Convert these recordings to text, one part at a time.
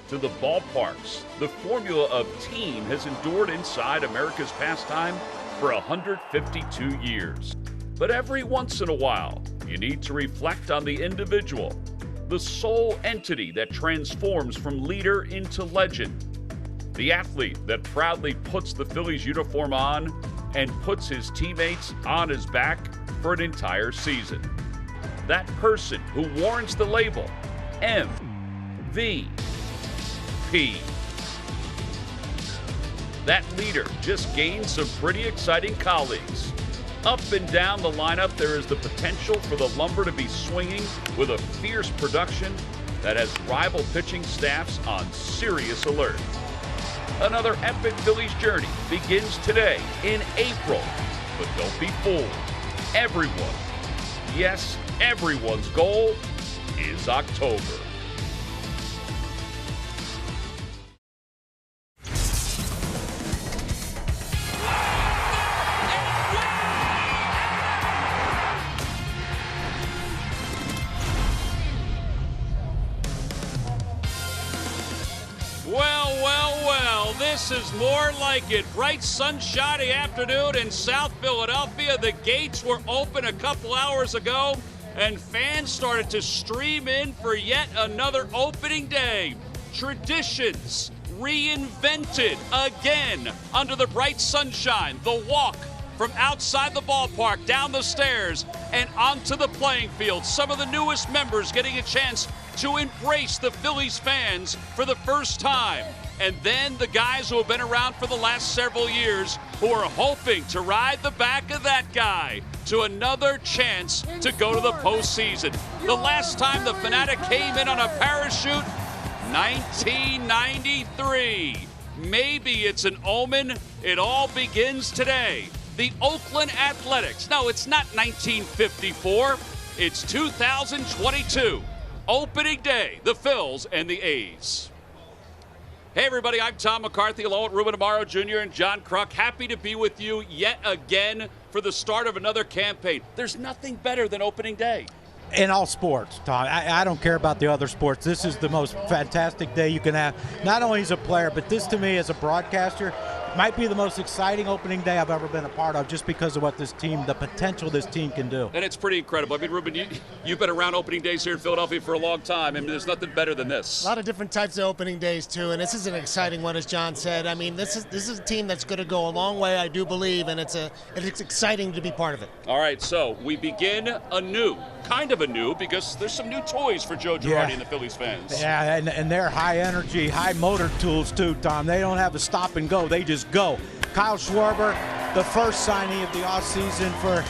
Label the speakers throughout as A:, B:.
A: to the ballparks. The formula of team has endured inside America's pastime for 152 years. But every once in a while, you need to reflect on the individual, the sole entity that transforms from leader into legend, the athlete that proudly puts the Phillies uniform on and puts his teammates on his back for an entire season. That person who warrants the label MVP. That leader just gained some pretty exciting colleagues. Up and down the lineup, there is the potential for the lumber to be swinging with a fierce production that has rival pitching staffs on serious alert. Another epic Phillies journey begins today in April. But don't be fooled. Everyone, yes, everyone's goal is October.
B: Well, this is more like it. Bright sunshiny afternoon in South Philadelphia. The gates were open a couple hours ago, and fans started to stream in for yet another opening day. Traditions reinvented again under the bright sunshine. The walk from outside the ballpark, down the stairs, and onto the playing field. Some of the newest members getting a chance to embrace the Phillies fans for the first time. And then the guys who have been around for the last several years who are hoping to ride the back of that guy to another chance to go to the postseason. The last time the Fanatic came in on a parachute, 1993. Maybe it's an omen. It all begins today. The Oakland Athletics. No, it's not 1954. It's 2022. Opening day, the Phils and the A's. Hey, everybody, I'm Tom McCarthy, along with Ruben Amaro Jr. and John Kruk. Happy to be with you yet again for the start of another campaign. There's nothing better than opening day.
C: In all sports, Tom. I don't care about the other sports. This is the most fantastic day you can have, not only as a player, but this to me as a broadcaster might be the most exciting opening day I've ever been a part of, just because of what this team, the potential this team can do.
B: And it's pretty incredible. I mean, Ruben, you've been around opening days here in Philadelphia for a long time. I mean, there's nothing better than this.
D: A lot of different types of opening days, too, and this is an exciting one, as John said. I mean, this is a team that's going to go a long way, I do believe, and it's exciting to be part of it.
B: All right, so we begin anew, kind of anew, because there's some new toys for Joe Girardi and the Phillies fans.
C: Yeah, and they're high energy, high motor tools, too, Tom. They don't have a stop and go. They just go. Kyle Schwarber, the first signee of the offseason for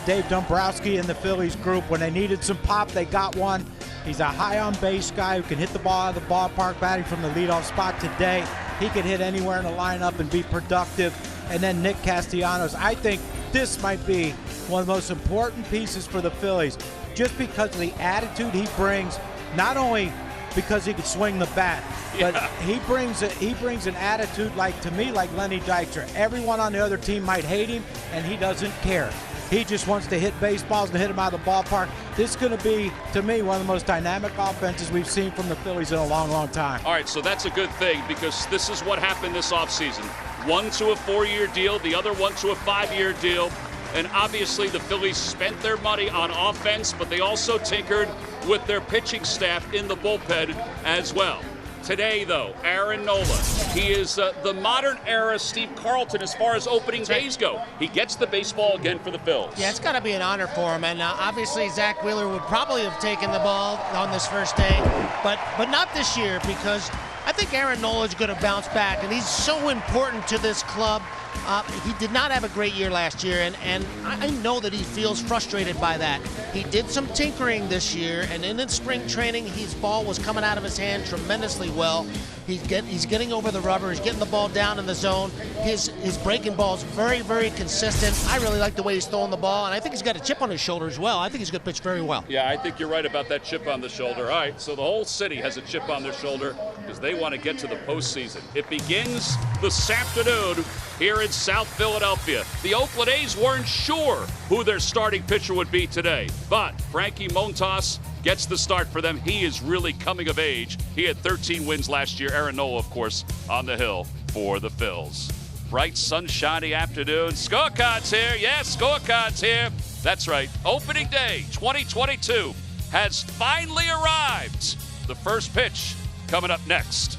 C: Dave Dombrowski and the Phillies group. When they needed some pop, they got one. He's a high on base guy who can hit the ball out of the ballpark, batting from the leadoff spot today. He can hit anywhere in the lineup and be productive. And then Nick Castellanos. I think this might be one of the most important pieces for the Phillies, just because of the attitude he brings, not only because he can swing the bat, but he brings an attitude to me like Lenny Dykstra. Everyone on the other team might hate him, and he doesn't care. He just wants to hit baseballs and hit them out of the ballpark. This is going to be, to me, one of the most dynamic offenses we've seen from the Phillies in a long, long time.
B: All right, so that's a good thing, because this is what happened this offseason. One to a 4-year deal, the other one to a 5-year deal. And obviously the Phillies spent their money on offense, but they also tinkered with their pitching staff in the bullpen as well. Today, though, Aaron Nola. He is the modern era Steve Carlton as far as opening days go. He gets the baseball again for the Phils.
D: Yeah, it's got to be an honor for him. And obviously Zach Wheeler would probably have taken the ball on this first day, but not this year, because I think Aaron Nola is going to bounce back, and he's so important to this club. He did not have a great year last year, and I know that he feels frustrated by that. He did some tinkering this year, and in spring training, his ball was coming out of his hand tremendously well. He's getting over the rubber. He's getting the ball down in the zone. His breaking ball is very, very consistent. I really like the way he's throwing the ball, and I think he's got a chip on his shoulder as well. I think he's going to pitch very well.
B: Yeah, I think you're right about that chip on the shoulder. All right, so the whole city has a chip on their shoulder because they want to get to the postseason. It begins this afternoon here in South Philadelphia. The Oakland A's weren't sure who their starting pitcher would be today, but Frankie Montas gets the start for them. He is really coming of age. He had 13 wins last year. Aaron Nola, of course, on the hill for the Phils. Bright, sunshiny afternoon. Scorecards here. Yes, scorecards here. That's right. Opening day 2022 has finally arrived. The first pitch coming up next.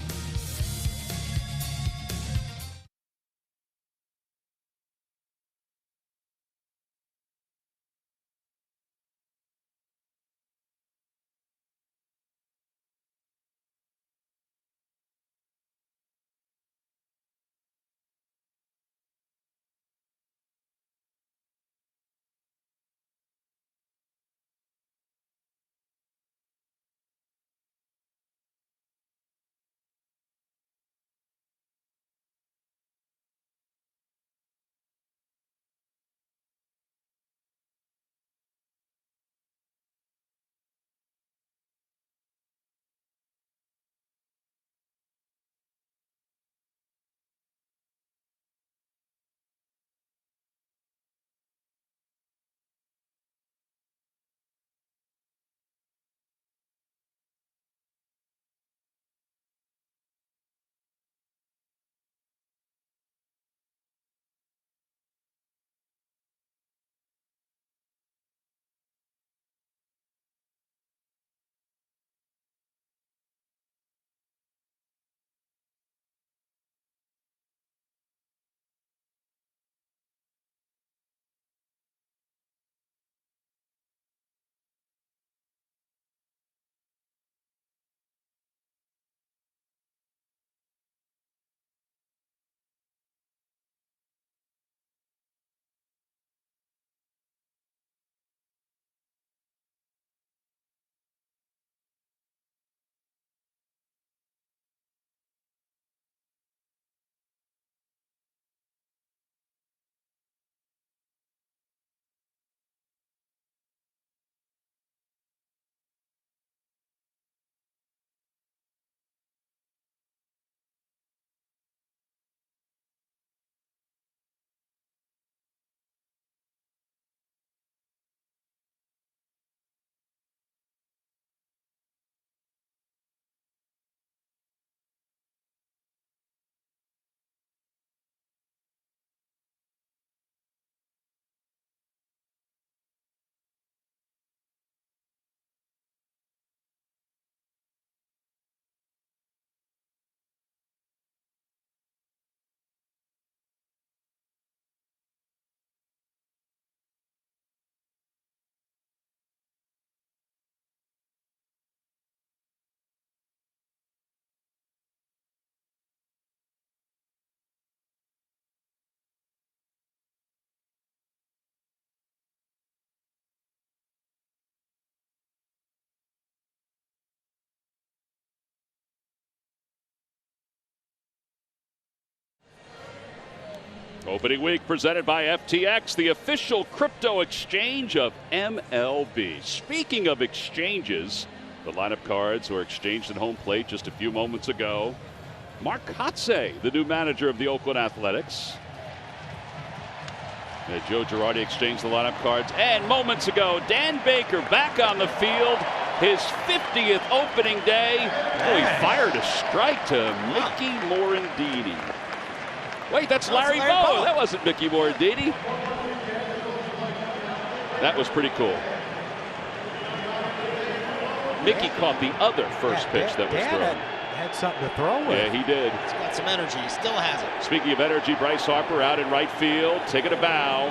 B: Opening week presented by FTX, the official crypto exchange of MLB. Speaking of exchanges, the lineup cards were exchanged at home plate just a few moments ago. Mark Kotsay, the new manager of the Oakland Athletics. Joe Girardi exchanged the lineup cards. And moments ago, Dan Baker back on the field. His 50th opening day. Oh, he fired a strike to Mickey Morandini. Wait, that's Larry Bowa. That wasn't Mickey Morandini. That was pretty cool. Mickey caught the other first pitch that was thrown.
C: Had something to throw with.
B: Yeah, he did.
D: He's got some energy. He still has it.
B: Speaking of energy, Bryce Harper out in right field, taking a bow.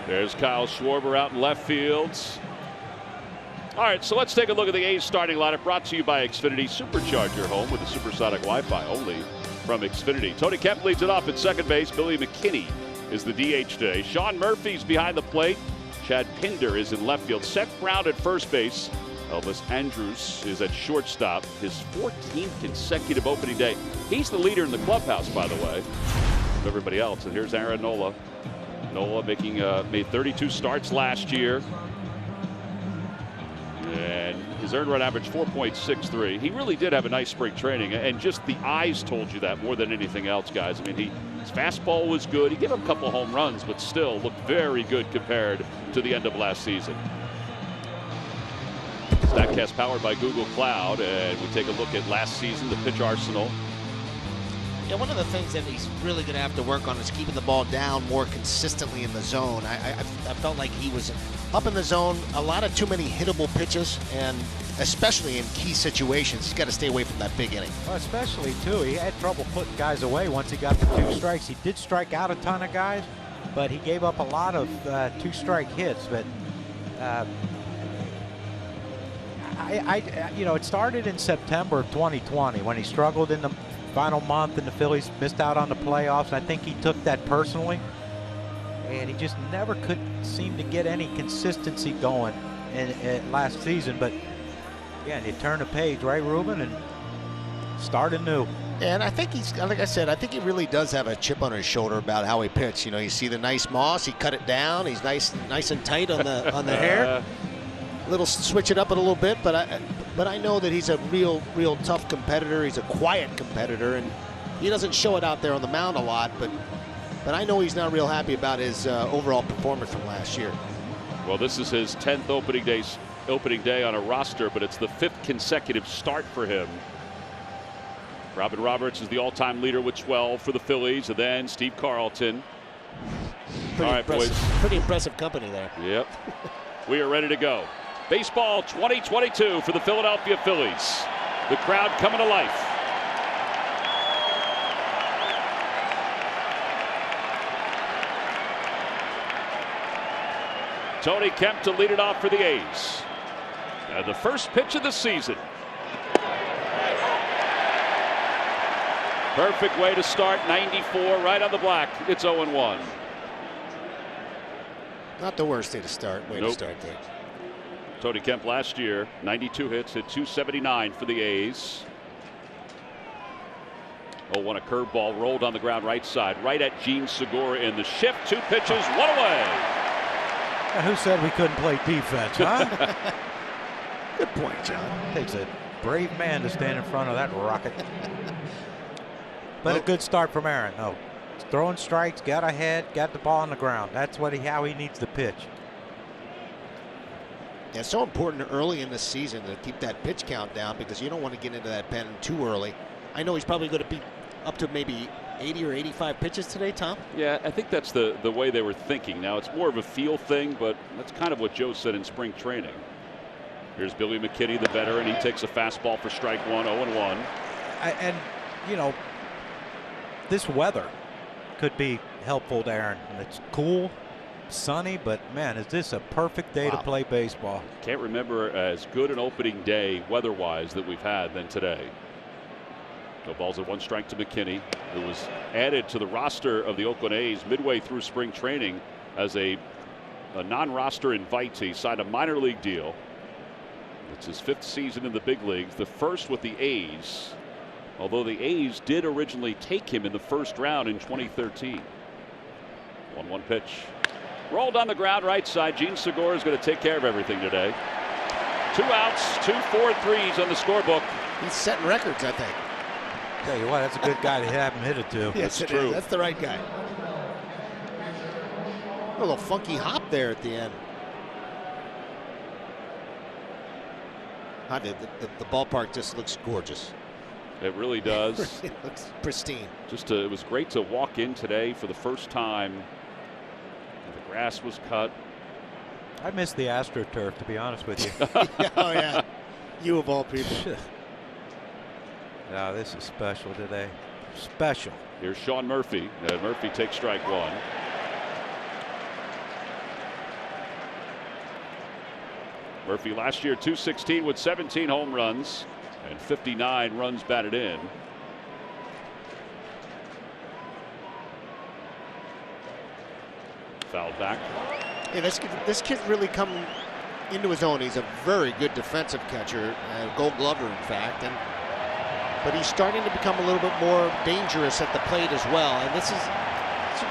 B: There's Kyle Schwarber out in left field. All right, so let's take a look at the A's starting lineup, brought to you by Xfinity. Supercharge your home with the supersonic Wi-Fi only from Xfinity. Tony Kemp leads it off at second base. Billy McKinney is the DH today. Sean Murphy's behind the plate. Chad Pinder is in left field. Seth Brown at first base. Elvis Andrus is at shortstop. His 14th consecutive opening day. He's the leader in the clubhouse, by the way, of everybody else. And here's Aaron Nola. Nola made 32 starts last year.
A: And his earned run average 4.63. He really did have a nice spring training, and just the eyes told you that more than anything else, guys. I mean, his fastball was good. He gave up a couple home runs, but still looked very good compared to the end of last season. StatCast powered by Google Cloud, and we take a look at last season, the pitch arsenal.
D: Yeah, one of the things that he's really going to have to work on is keeping the ball down more consistently in the zone. I felt like he was up in the zone, a lot of too many hittable pitches, and especially in key situations, he's got to stay away from that big inning.
C: Well, especially, too, he had trouble putting guys away once he got the 2 strikes. He did strike out a ton of guys, but he gave up a lot of 2-strike hits. But you know, it started in September of 2020 when he struggled in the final month and the Phillies missed out on the playoffs. And I think he took that personally, and he just never could seem to get any consistency going in last season. But again, you turn the page, right, Ruben, and start anew.
D: And I think he's, like I said, I think he really does have a chip on his shoulder about how he pitched. You know, you see the nice moss, he cut it down, he's nice and tight on the hair. Little switch it up a little bit, but I know that he's a real tough competitor. He's a quiet competitor, and he doesn't show it out there on the mound a lot. But I know he's not real happy about his overall performance from last year.
A: Well, this is his 10th opening day on a roster, but it's the 5th consecutive start for him. Robin Roberts is the all-time leader with 12 for the Phillies, and then Steve Carlton. All right, boys.
D: Pretty impressive company there.
A: Yep. We are ready to go. Baseball 2022 for the Philadelphia Phillies. The crowd coming to life. Tony Kemp to lead it off for the A's. And the first pitch of the season. Perfect way to start, 94 right on the black. It's 0-1.
D: Not the worst day to start. Way to start there.
A: Tony Kemp last year, 92 hits, hit 279 for the A's. 0-1, a curveball rolled on the ground right side, right at Gene Segura in the shift. 2 pitches, 1 away.
C: Who said we couldn't play defense, huh?
D: Good point, John.
C: Takes a brave man to stand in front of that rocket. But a good start from Aaron. No, throwing strikes, got ahead, got the ball on the ground. That's how he needs to pitch.
D: Yeah, it's so important early in the season to keep that pitch count down because you don't want to get into that pen too early. I know he's probably going to be up to maybe 80 or 85 pitches today, Tom.
A: Yeah, I think that's the way they were thinking. Now, it's more of a feel thing, but that's kind of what Joe said in spring training. Here's Billy McKinney, the veteran. He takes a fastball for strike 1, 0-1.
C: And, you know, this weather could be helpful to Aaron. It's cool, sunny, but man, is this a perfect day to play baseball.
A: Can't remember as good an opening day weather-wise that we've had than today. No balls at 1 strike to McKinney, who was added to the roster of the Oakland A's midway through spring training as a non-roster invitee. Signed a minor league deal. It's his 5th season in the big leagues, the first with the A's, although the A's did originally take him in the first round in 2013. 1-1 pitch. Rolled on the ground right side. Gene Segura is going to take care of everything today. 2 outs, 2 4-3s on the scorebook.
D: He's setting records, I think.
C: Tell you what, that's a good guy to have him hit it to.
D: Yes,
A: that's true.
D: That's the right guy. A little funky hop there at the end. The ballpark just looks gorgeous.
A: It really does.
D: It looks pristine.
A: It was great to walk in today for the first time. The grass was cut.
C: I missed the AstroTurf, to be honest with you.
D: Oh, yeah. You of all people.
C: No, this is special today. Special.
A: Here's Sean Murphy. Murphy takes strike 1. Murphy last year 216 with 17 home runs and 59 runs batted in. Fouled back.
D: Yeah, this kid really come into his own. He's a very good defensive catcher, Gold Glover, in fact, but he's starting to become a little bit more dangerous at the plate as well. And this is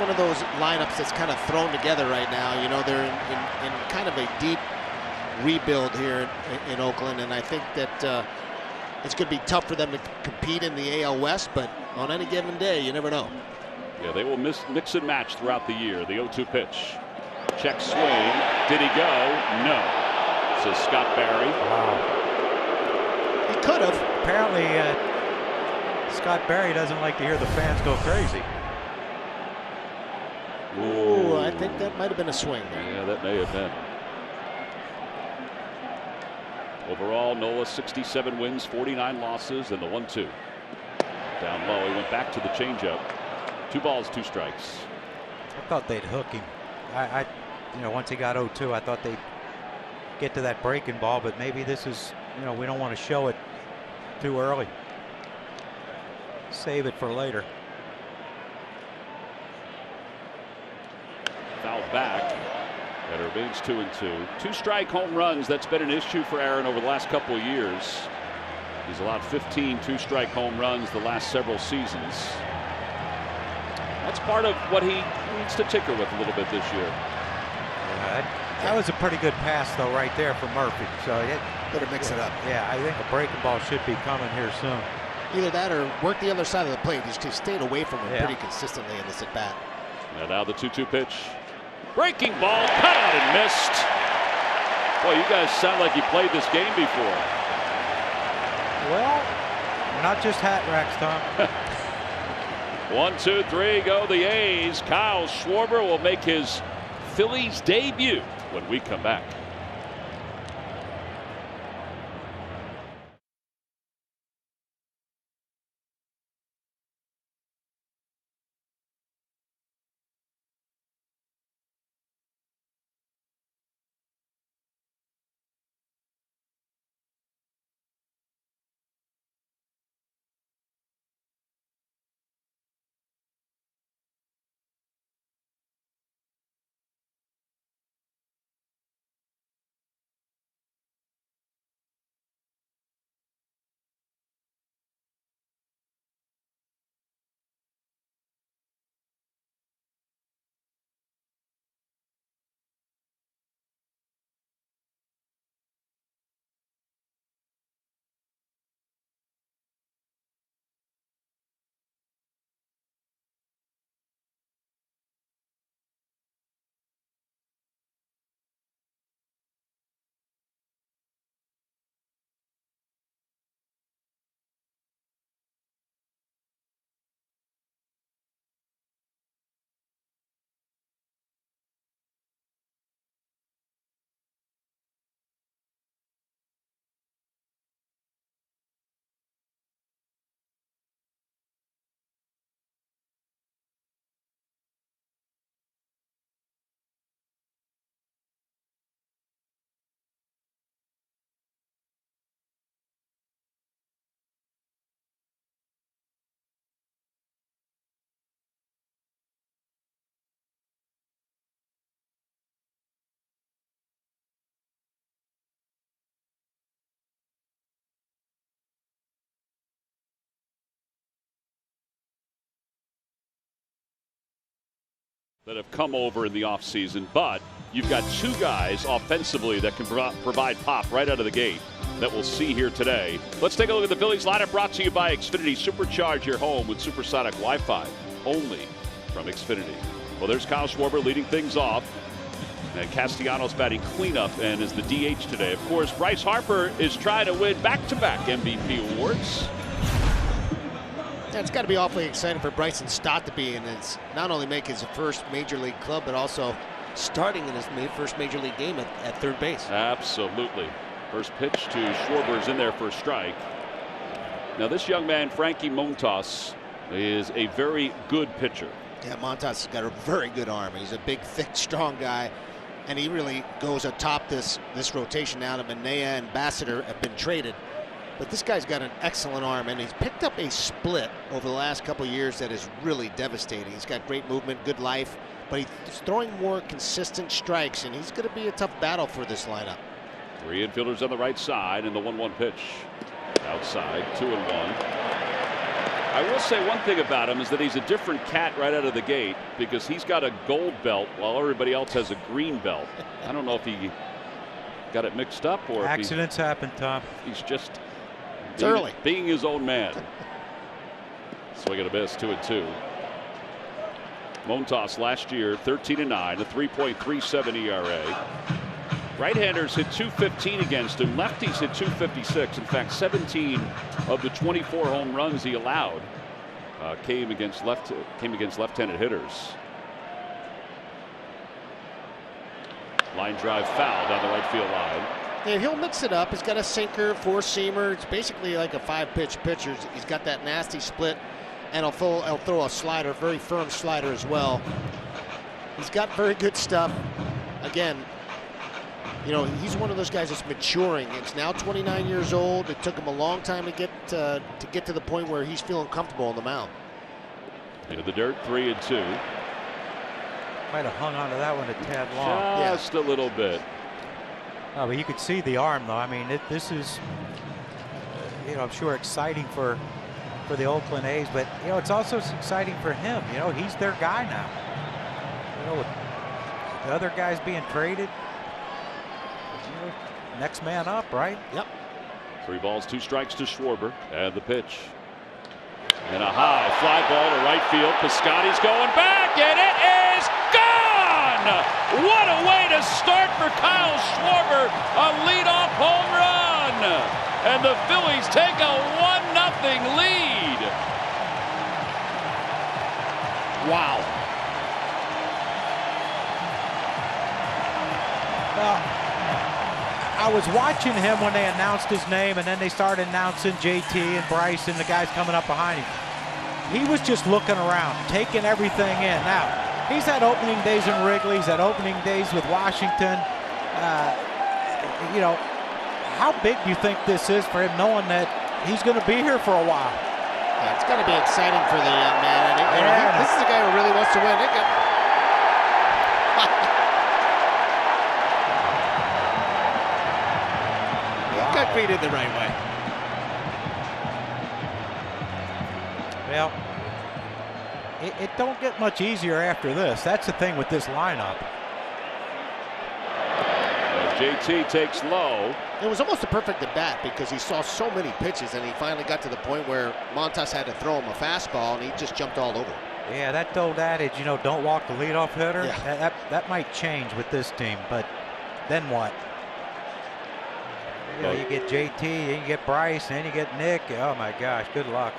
D: one of those lineups that's kind of thrown together right now. You know, they're in kind of a deep rebuild here in Oakland, and I think that it's going to be tough for them to compete in the AL West, but on any given day, you never know.
B: Yeah, they will mix and match throughout the year. The 0-2 pitch. Check swing. Did he go? No. Says Scott Barry.
C: Wow.
D: He could have.
C: Apparently, Scott Barry doesn't like to hear the fans go crazy.
D: Ooh, I think that might have been a swing there.
B: Yeah, that may have been. Overall, Nola 67 wins, 49 losses, and the 1-2. Down low, he went back to the changeup. 2 balls, 2 strikes.
C: I thought they'd hook him. You know, once he got 0-2, I thought they'd get to that breaking ball, but maybe this is, you know, we don't want to show it too early. Save it for later.
B: Foul back. That remains 2-2. 2-strike home runs. That's been an issue for Aaron over the last couple of years. He's allowed 15 2-strike home runs the last several seasons. That's part of what he needs to tinker with a little bit this year.
C: That was a pretty good pass, though, right there for Murphy. So
D: better mix it up.
C: Yeah, I think a breaking ball should be coming here soon.
D: Either that or work the other side of the plate. He's stayed away from him pretty consistently in this at bat.
B: Now the 2-2 pitch. Breaking ball, cut out and missed. Boy, you guys sound like you played this game before.
C: Well, not just hat racks, Tom.
B: 1, 2, 3 go the A's. Kyle Schwarber will make his Phillies debut when we come back. That have come over in the offseason, but you've got 2 guys offensively that can provide pop right out of the gate that we'll see here today. Let's take a look at the Phillies lineup, brought to you by Xfinity. Supercharge your home with supersonic Wi-Fi, only from Xfinity. Well, there's Kyle Schwarber leading things off, and Castellanos batting cleanup and is the DH today. Of course, Bryce Harper is trying to win back-to-back MVP awards.
D: Yeah, it's got to be awfully exciting for Bryson Stott to be in. It's not only make his first major league club, but also starting in his first major league game at third base.
B: Absolutely. First pitch to Schwarber is in there for a strike. Now this young man, Frankie Montas, is a very good pitcher.
D: Yeah, Montas has got a very good arm. He's a big, thick, strong guy, and he really goes atop this rotation now. To Manea and Bassiter have been traded. But this guy's got an excellent arm, and he's picked up a split over the last couple of years that is really devastating. He's got great movement, good life, but he's throwing more consistent strikes, and he's going to be a tough battle for this lineup.
B: 3 infielders on the right side, and the 1-1 pitch. Outside, 2-1. I will say one thing about him is that he's a different cat right out of the gate, because he's got a gold belt while everybody else has a green belt. I don't know if he
A: got it mixed up, or
C: accidents happen, Tom.
A: He's just being his own man. Swing and a miss, 2-2. Montas last year 13-9, a 3.37 ERA. Right-handers hit .215 against him. Lefties hit .256. In fact, 17 of the 24 home runs he allowed came against left-handed hitters. Line drive foul down the right field line.
D: Yeah, he'll mix it up. He's got a sinker, four-seamer. It's basically like a 5-pitch pitcher. He's got that nasty split, and he'll throw a slider, very firm slider as well. He's got very good stuff. Again, you know, he's one of those guys that's maturing. It's now 29 years old. It took him a long time to get to the point where he's feeling comfortable on the mound.
A: Into the dirt, 3-2.
C: Might have hung onto that one a tad long.
A: Just a little bit.
C: Oh, but you could see the arm, though. I mean, this is, you know, I'm sure exciting for the Oakland A's, but you know, it's also exciting for him. You know, he's their guy now. You know, with the other guys being traded, you know, next man up, right?
D: Yep.
A: 3 balls, 2 strikes to Schwarber, and the pitch. And a high fly ball to right field. Piscotty's going back, and it is gone! What a way to start for Kyle Schwarber. A leadoff home run. And the Phillies take a 1-0 lead.
D: Wow.
C: Well, I was watching him when they announced his name, and then they started announcing JT and Bryce and the guys coming up behind him. He was just looking around, taking everything in. Now, he's had opening days in Wrigley, he's had opening days with Washington. You know, how big do you think this is for him, knowing that he's going to be here for a while?
D: Yeah, it's going to be exciting for the young man. And this is a guy who really wants to win. He got greeted the right way.
C: Well, it don't get much easier after this. That's the thing with this lineup.
A: JT takes low.
D: It was almost a perfect at bat because he saw so many pitches, and he finally got to the point where Montas had to throw him a fastball, and he just jumped all over.
C: Yeah, that old adage, you know, don't walk the leadoff hitter.
D: Yeah.
C: That might change with this team, but then what? You know, you get JT, then you get Bryce, then you get Nick. Oh my gosh, good luck.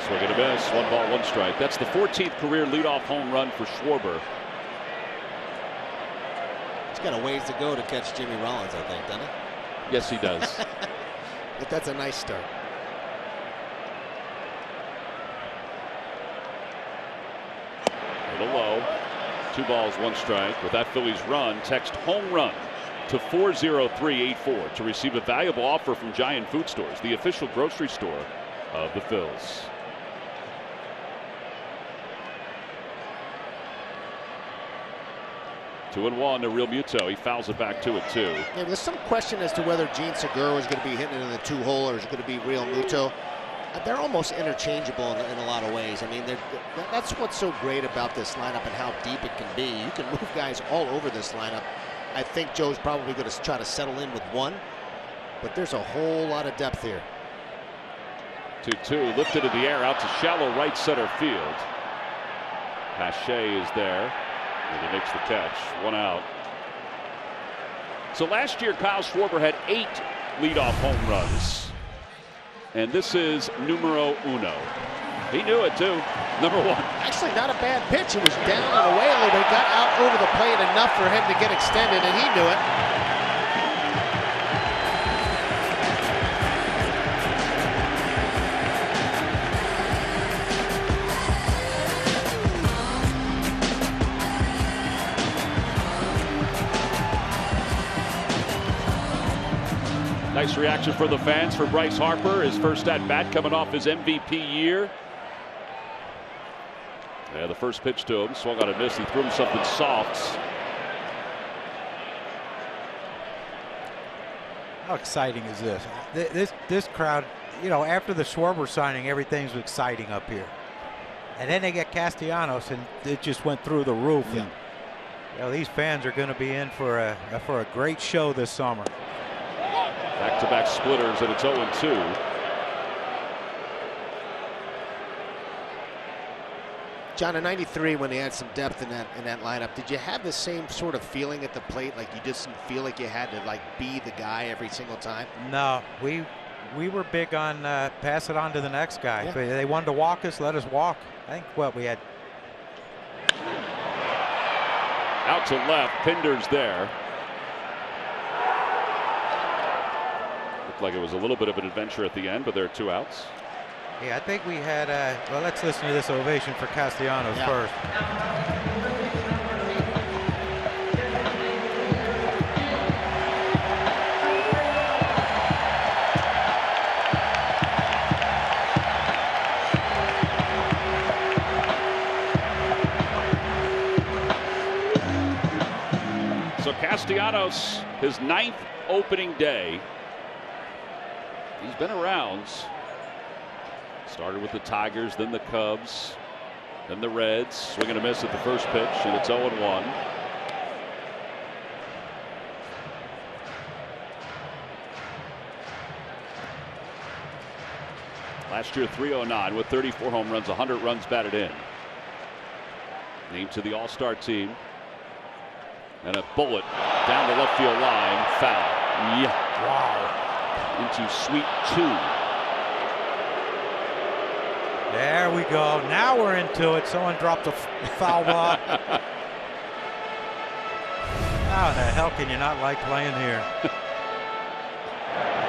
A: Swing and a miss. 1 ball, 1 strike. That's the 14th career leadoff home run for Schwarber.
D: He's got a ways to go to catch Jimmy Rollins, I think, doesn't he?
A: Yes, he does.
D: But that's a nice start.
A: A little low. 2 balls, 1 strike. With that Phillies run, text home run to 40384 to receive a valuable offer from Giant Food Stores, the official grocery store of the Phils. Two and 1 to Real Muto. He fouls it back 2-2.
D: Yeah, there's some question as to whether Gene Segura is going to be hitting it in the 2-hole or is it going to be Real Muto. They're almost interchangeable in a lot of ways. I mean, that's what's so great about this lineup and how deep it can be. You can move guys all over this lineup. I think Joe's probably going to try to settle in with one, but there's a whole lot of depth here.
A: 2-2, lifted in the air out to shallow right center field. Pache is there, and he makes the catch. 1 out. So last year, Kyle Schwarber had 8 leadoff home runs, and this is numero uno. He knew it too. Number 1.
D: Actually, not a bad pitch. It was down and away a little bit. Got out over the plate enough for him to get extended, and he knew it.
A: Nice reaction for the fans for Bryce Harper. His first at bat coming off his MVP year. Yeah, the first pitch to him, swung on a miss. He threw him something soft.
C: How exciting is this? This crowd, you know, after the Schwarber signing, everything's exciting up here. And then they get Castellanos, and it just went through the roof.
D: Yeah.
C: Well, these fans are going to be in for a great show this summer.
A: Back-to-back splitters, and it's 0-2.
D: John, in '93, when they had some depth in that lineup, did you have the same sort of feeling at the plate? Like you just didn't feel like you had to be the guy every single time?
C: No, we were big on pass it on to the next guy.
D: Yeah.
C: If they wanted to walk us, let us walk. I think what we had.
A: Out to left, Pinder's there. Looked like it was a little bit of an adventure at the end, but there are 2 outs.
C: Yeah, I think we had. Well, let's listen to this ovation for Castellanos first.
A: So Castellanos, his 9th opening day. He's been around. Started with the Tigers, then the Cubs, then the Reds. Swing and a miss at the first pitch, and it's 0-1. Last year, 309 with 34 home runs, 100 runs batted in. Named to the All-Star team. And a bullet down the left field line, foul. Yeah. Wow. Into sweet 2.
C: There we go. Now we're into it. Someone dropped a foul ball. How the hell can you not like playing here?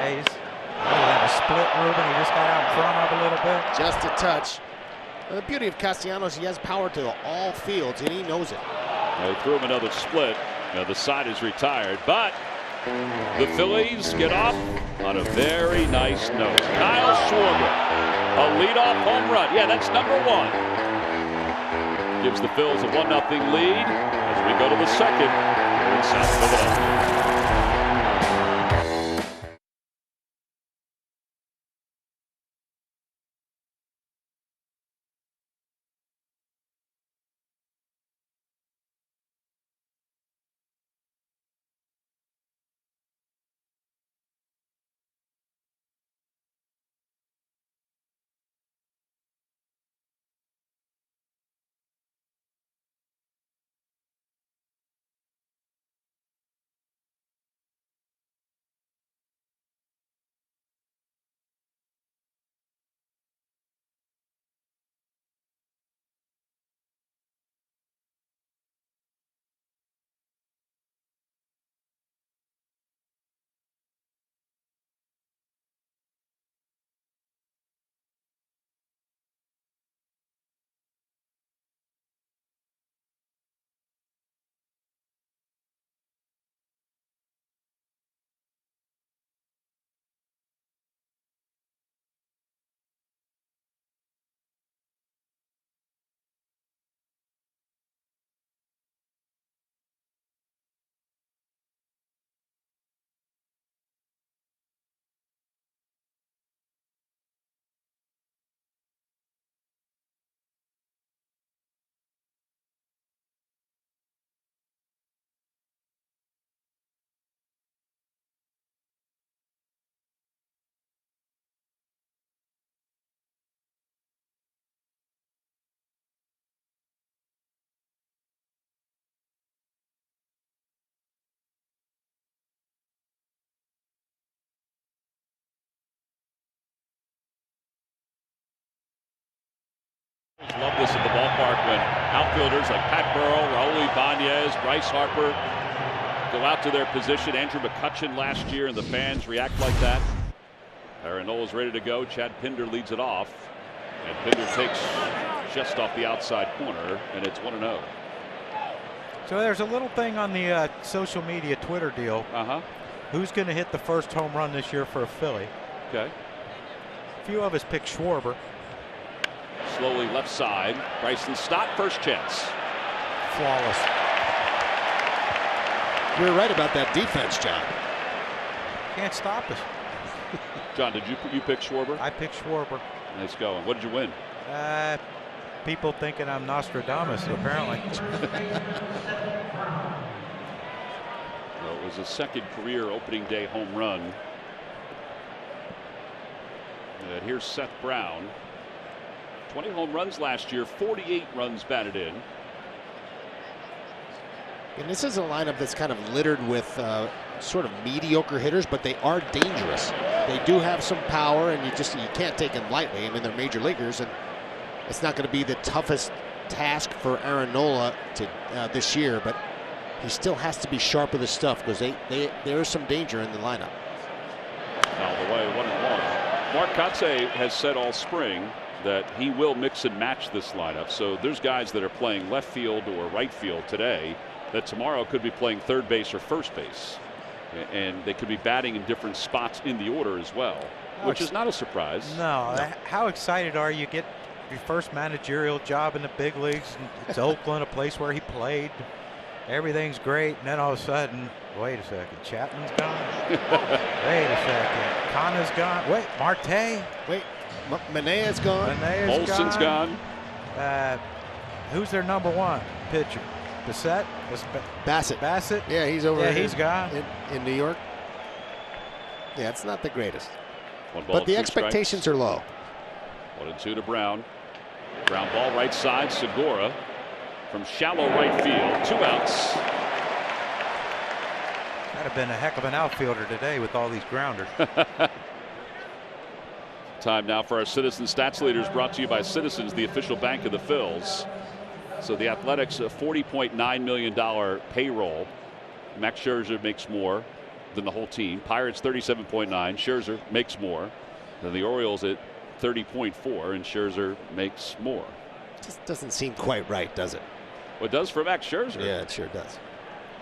C: Hey, he's a split, Ruben. He just got out in front of a little bit.
D: Just a touch. Well, the beauty of Castellanos, he has power to all fields, and he knows it.
A: They threw him another split. Now the side is retired, but the Phillies get off on a very nice note. Kyle Schwarber, a leadoff home run. Yeah, that's number 1. Gives the Phils a 1-0 lead as we go to the second in South Philadelphia. Love this at the ballpark when outfielders like Pat Burrow, Raul Ibanez, Bryce Harper go out to their position. Andrew McCutchen last year, and the fans react like that. Aaron Nola's ready to go. Chad Pinder leads it off, and Pinder takes just off the outside corner, and it's 1-0.
C: So there's a little thing on the social media Twitter deal. Who's going to hit the first home run this year for a Philly?
A: Okay.
C: A few of us picked Schwarber.
A: Slowly left side. Bryson Stott, first chance.
C: Flawless.
D: You're right about that defense, John.
C: Can't stop us.
A: John, did you pick Schwarber?
C: I picked Schwarber.
A: Nice going. What did you win?
C: people thinking I'm Nostradamus, apparently.
A: Well, it was a second career opening day home run. And here's Seth Brown. 20 home runs last year, 48 runs batted in.
E: And this is a lineup that's kind of littered with sort of mediocre hitters, but they are dangerous. They do have some power, and you can't take them lightly. I mean, they're major leaguers, and it's not going to be the toughest task for Aaron Nola to this year, but he still has to be sharp with his stuff because there is some danger in the lineup.
A: Out of the way, 1-1. Mark Kotsay has said all spring that he will mix and match this lineup. So there's guys that are playing left field or right field today that tomorrow could be playing third base or first base. And they could be batting in different spots in the order as well, which is not a surprise.
C: No. How excited are you? Get your first managerial job in the big leagues. It's Oakland, a place where he played. Everything's great. And then all of a sudden, wait a second, Chapman's gone. Wait a second, Kana's gone. Wait, Marte.
E: Wait, Manea's gone.
A: Olson's gone.
C: Who's their number one pitcher?
E: Bassett.
C: Bassett.
E: Yeah, he's over.
C: Yeah, he's gone
E: in New York. Yeah, it's not the greatest.
A: But
E: the expectations are low.
A: 1-2 to Brown. Ground ball right side. Segura from shallow right field. 2 outs.
C: That'd have been a heck of an outfielder today with all these grounders.
A: Time now for our Citizen Stats Leaders, brought to you by Citizens, the official bank of the Phils. So the Athletics, a $40.9 million payroll. Max Scherzer makes more than the whole team. Pirates 37.9. Scherzer makes more than the Orioles at 30.4, and Scherzer makes more.
E: Just doesn't seem quite right, does it?
A: Well, it does for Max Scherzer.
E: Yeah, it sure does.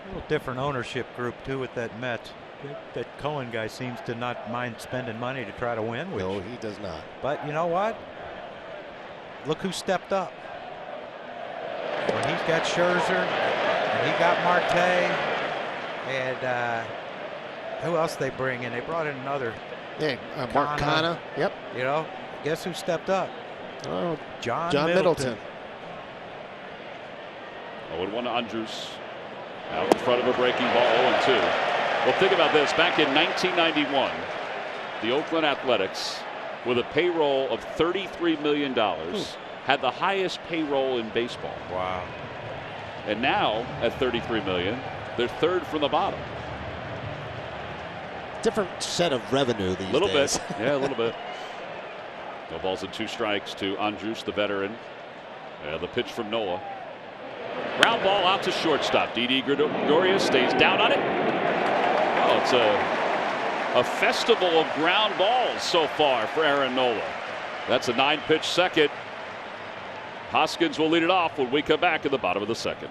C: A little different ownership group too with that Mets. That Cohen guy seems to not mind spending money to try to win.
E: No, he does not.
C: But you know what? Look who stepped up. When he's got Scherzer, and he got Marte, and who else they bring in? They brought in another.
E: Yeah, Mark Kana. Yep.
C: You know, guess who stepped up?
E: Oh,
C: John
E: Middleton.
A: 0-1 to Andrus. Out in front of a breaking ball, 0-2. Well, think about this. Back in 1991, the Oakland Athletics, with a payroll of $33 million, had the highest payroll in baseball.
C: Wow.
A: And now, at $33 million, they're third from the bottom.
E: Different set of revenue these days.
A: A little bit. Yeah, a little bit. No balls and 2 strikes to Andrus, the veteran. The pitch from Nola. Ground ball out to shortstop. Didi Gregorius stays down on it. Oh, it's a festival of ground balls so far for Aaron Nola. That's a 9-pitch second. Hoskins will lead it off when we come back in the bottom of the second.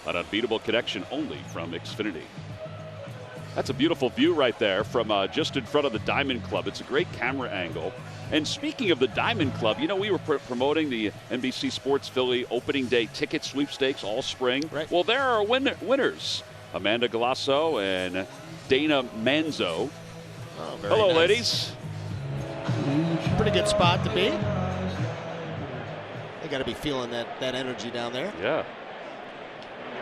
A: An unbeatable connection only from Xfinity. That's a beautiful view right there from just in front of the Diamond Club. It's a great camera angle. And speaking of the Diamond Club, you know, we were promoting the NBC Sports Philly opening day ticket sweepstakes all spring.
E: Right.
A: Well, there are winners. Amanda Galasso and Dana Manzo.
E: Oh, very
A: Hello,
E: nice.
A: ladies.
E: Pretty good spot to be. They got to be feeling that energy down there.
A: Yeah.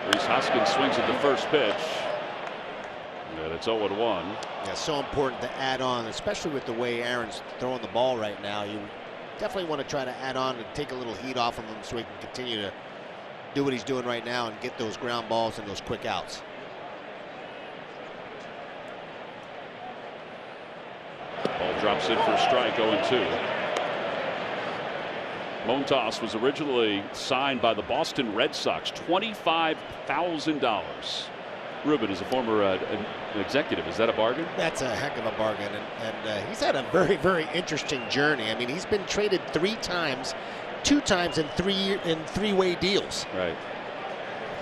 A: Reese Hoskins swings at the first pitch. And it's 0-1.
E: Yeah, so important to add on, especially with the way Aaron's throwing the ball right now. You definitely want to try to add on and take a little heat off of him so he can continue to do what he's doing right now and get those ground balls and those quick outs.
A: Ball drops in for a strike, 0-2. Montas was originally signed by the Boston Red Sox, $25,000. Ruben is a former an executive. Is that a bargain?
E: That's a heck of a bargain, and he's had a very, very interesting journey. I mean, he's been traded 3 times, 2 times in three-way deals.
A: Right.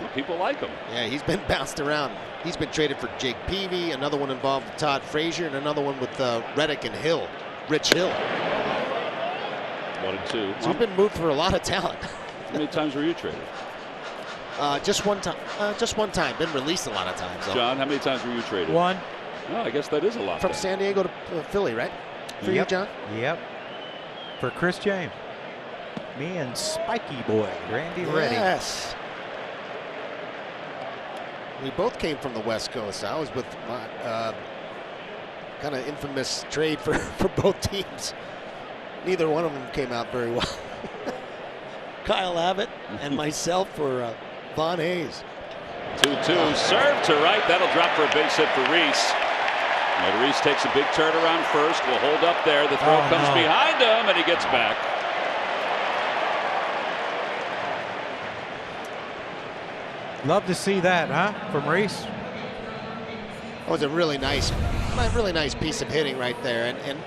A: Well, people like him.
E: Yeah, he's been bounced around. He's been traded for Jake Peavy, another one involved with Todd Frazier, and another one with Reddick and Rich Hill.
A: 1-2.
E: So he's been moved for a lot of talent.
A: How many times were you traded?
E: Just one time. Been released a lot of times, though.
A: John, how many times were you traded?
C: 1.
A: Oh, I guess that is a lot.
E: From
A: then.
E: San Diego to Philly, right? For you, John?
C: Yep. For Chris James. Me and Spiky Boy, Randy Reddy.
E: Yes. We both came from the West Coast. I was with my kind of infamous trade for both teams. Neither one of them came out very well. Kyle Abbott and myself for Von Hayes.
A: 2-2. Serve to right. That'll drop for a base hit for Reese. And Reese takes a big turn around first. Will hold up there. The throw comes behind him, and he gets back.
C: Love to see that, huh, from Reese?
E: That was a really nice piece of hitting right there. And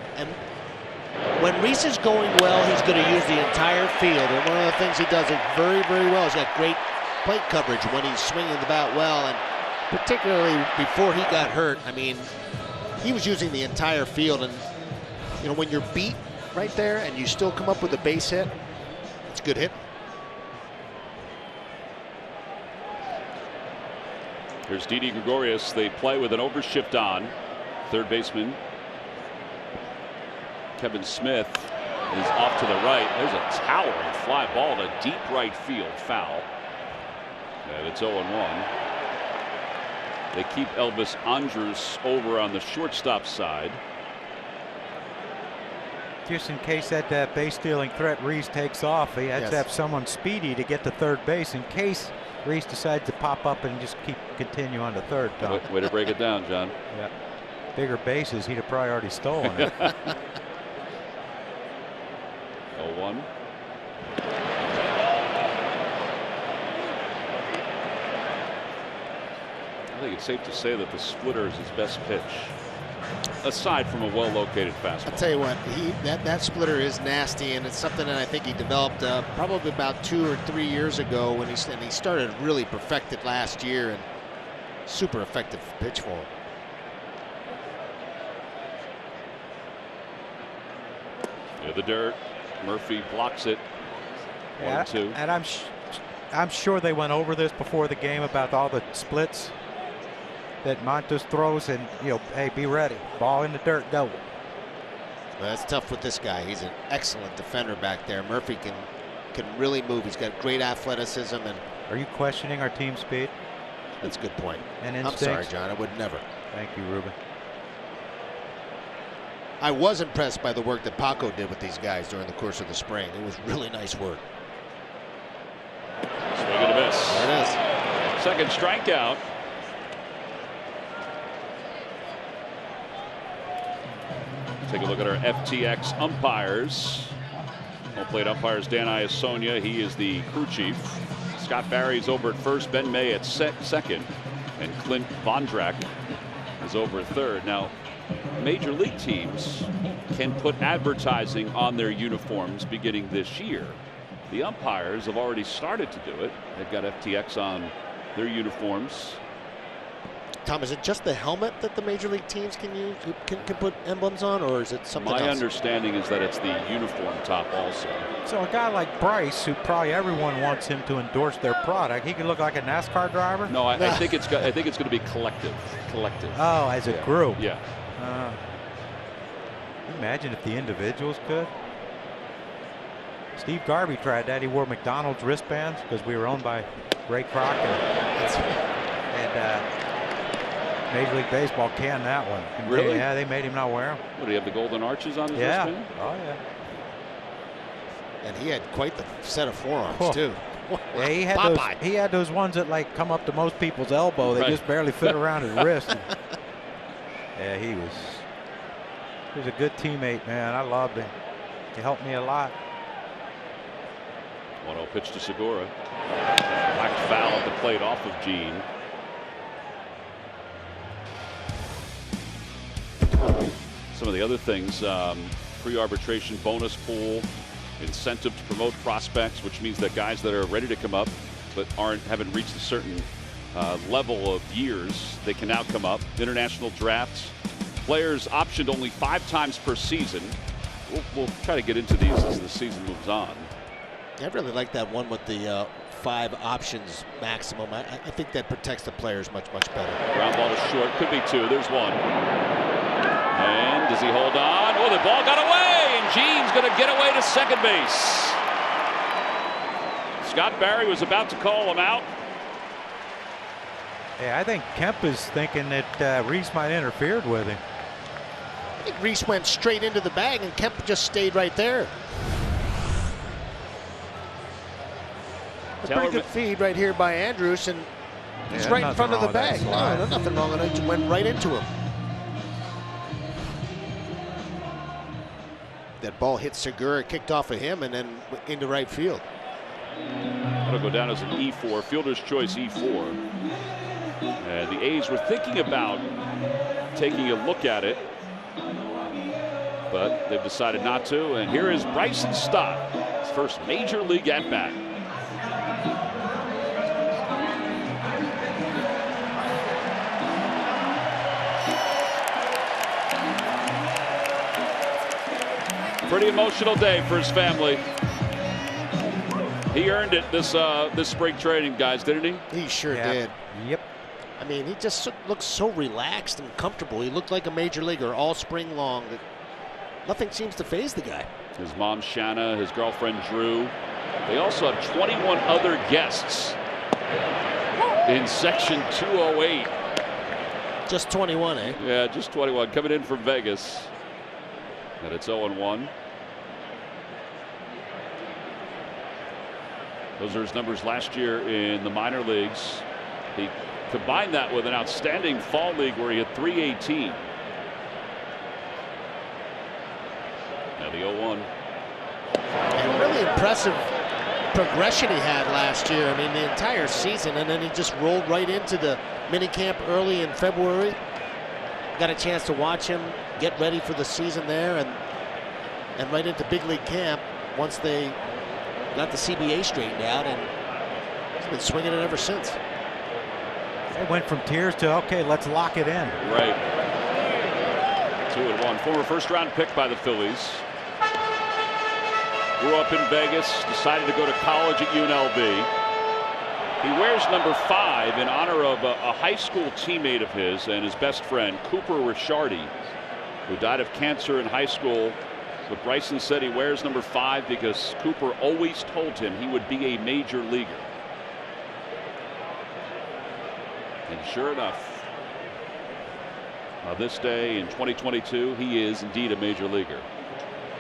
E: when Reese is going well, he's going to use the entire field. And one of the things he does it very, very well. He's got great plate coverage when he's swinging the bat well. And particularly before he got hurt, I mean, he was using the entire field. And, you know, when you're beat right there and you still come up with a base hit, it's a good hit.
A: Here's Didi Gregorius. They play with an overshift on. Third baseman Kevin Smith is off to the right. There's a towering fly ball to deep right field, foul. And it's 0-1. They keep Elvis Andrus over on the shortstop side.
C: Just in case that base stealing threat Reese takes off, he has to have someone speedy to get to third base in case Reese decides to pop up and just continue on to third. Tom.
A: Way to break it down, John.
C: Yeah. Bigger bases, he'd have probably already stolen it.
A: 0-1. I think it's safe to say that the splitter is his best pitch, aside from a well-located fastball.
E: I'll tell you what, that splitter is nasty, and it's something that I think he developed probably about 2 or 3 years ago when he started really perfected last year, and super effective pitch for him.
A: Near the dirt, Murphy blocks it. 1-2.
C: And I'm sure they went over this before the game about all the splits that Montas throws, and hey, be ready. Ball in the dirt, go.
E: Well, that's tough with this guy. He's an excellent defender back there. Murphy can really move. He's got great athleticism. And
C: are you questioning our team speed?
E: That's a good point.
C: And
E: I'm sorry, John. I would never.
C: Thank you, Ruben.
E: I was impressed by the work that Paco did with these guys during the course of the spring. It was really nice work.
A: Swing and a miss.
E: There it is.
A: Second strikeout. Take a look at our FTX umpires. Home plate umpires Dan Iasonia. He is the crew chief. Scott Barry's over at first. Ben May at second. And Clint Vondrak is over at third. Now, major league teams can put advertising on their uniforms beginning this year. The umpires have already started to do it. They've got FTX on their uniforms.
E: Tom, is it just the helmet that the major league teams can use, can put emblems on, or is it something else?
A: My understanding is that it's the uniform top also.
C: So a guy like Bryce, who probably everyone wants him to endorse their product, he could look like a NASCAR driver.
A: No, I think it's going to be collective.
C: Oh, as a group.
A: Yeah.
C: Imagine if the individuals could. Steve Garvey tried that. He wore McDonald's wristbands because we were owned by Ray Kroc, and Major League Baseball canned that one.
A: Really?
C: Yeah, they made him not wear them.
A: What, do you have the golden arches on his
C: Yeah.
A: wristband?
C: Oh, yeah.
E: And he had quite the set of forearms, too.
C: Yeah, he had those ones that like come up to most people's elbow. They just barely fit around his wrist. Yeah, he was a good teammate, man. I loved him. He helped me a lot.
A: 1-0 pitch to Segura. Black foul at the plate off of Gene. Some of the other things, pre-arbitration bonus pool, incentive to promote prospects, which means that guys that are ready to come up but haven't reached a certain level of years, they can now come up. International drafts, players optioned only 5 times per season. We'll try to get into these as the season moves on.
E: I really like that one with the 5 options maximum. I think that protects the players much better.
A: Ground ball to short, could be 2. There's 1. And does he hold on? Oh, the ball got away, and Gene's going to get away to second base. Scott Barry was about to call him out.
C: Yeah, I think Kemp is thinking that Reese might have interfered with him.
E: I think Reese went straight into the bag, and Kemp just stayed right there. A pretty good feed right here by Andrews, and he's right in front of the bag. No, there's nothing wrong with it. He just went right into him. That ball hit Segura, kicked off of him, and then into right field.
A: That'll go down as an E4, fielder's choice E4. And the A's were thinking about taking a look at it, but they've decided not to. And here is Bryson Stott, his first major league at bat. Pretty emotional day for his family. He earned it this spring training, guys, didn't he?
E: He sure did.
C: Yep.
E: I mean, he just looks so relaxed and comfortable. He looked like a major leaguer all spring long. Nothing seems to faze the guy.
A: His mom, Shanna, his girlfriend, Drew. They also have 21 other guests in section 208.
E: Just 21, eh?
A: Yeah, just 21 coming in from Vegas. And it's 0-1. Those are his numbers last year in the minor leagues. He combined that with an outstanding fall league where he had 318. Now the 0-1.
E: And really impressive progression he had last year. I mean, the entire season, and then he just rolled right into the minicamp early in February. Got a chance to watch him get ready for the season there, and right into big league camp once they got the CBA straightened out, and he's been swinging it ever since.
C: They went from tears to, okay, let's lock it in.
A: Right. 2-1. Former first-round pick by the Phillies. Grew up in Vegas, decided to go to college at UNLV. He wears number 5 in honor of a high school teammate of his and his best friend, Cooper Ricciardi, who died of cancer in high school. But Bryson said he wears number 5 because Cooper always told him he would be a major leaguer. And sure enough, on this day in 2022, he is indeed a major leaguer.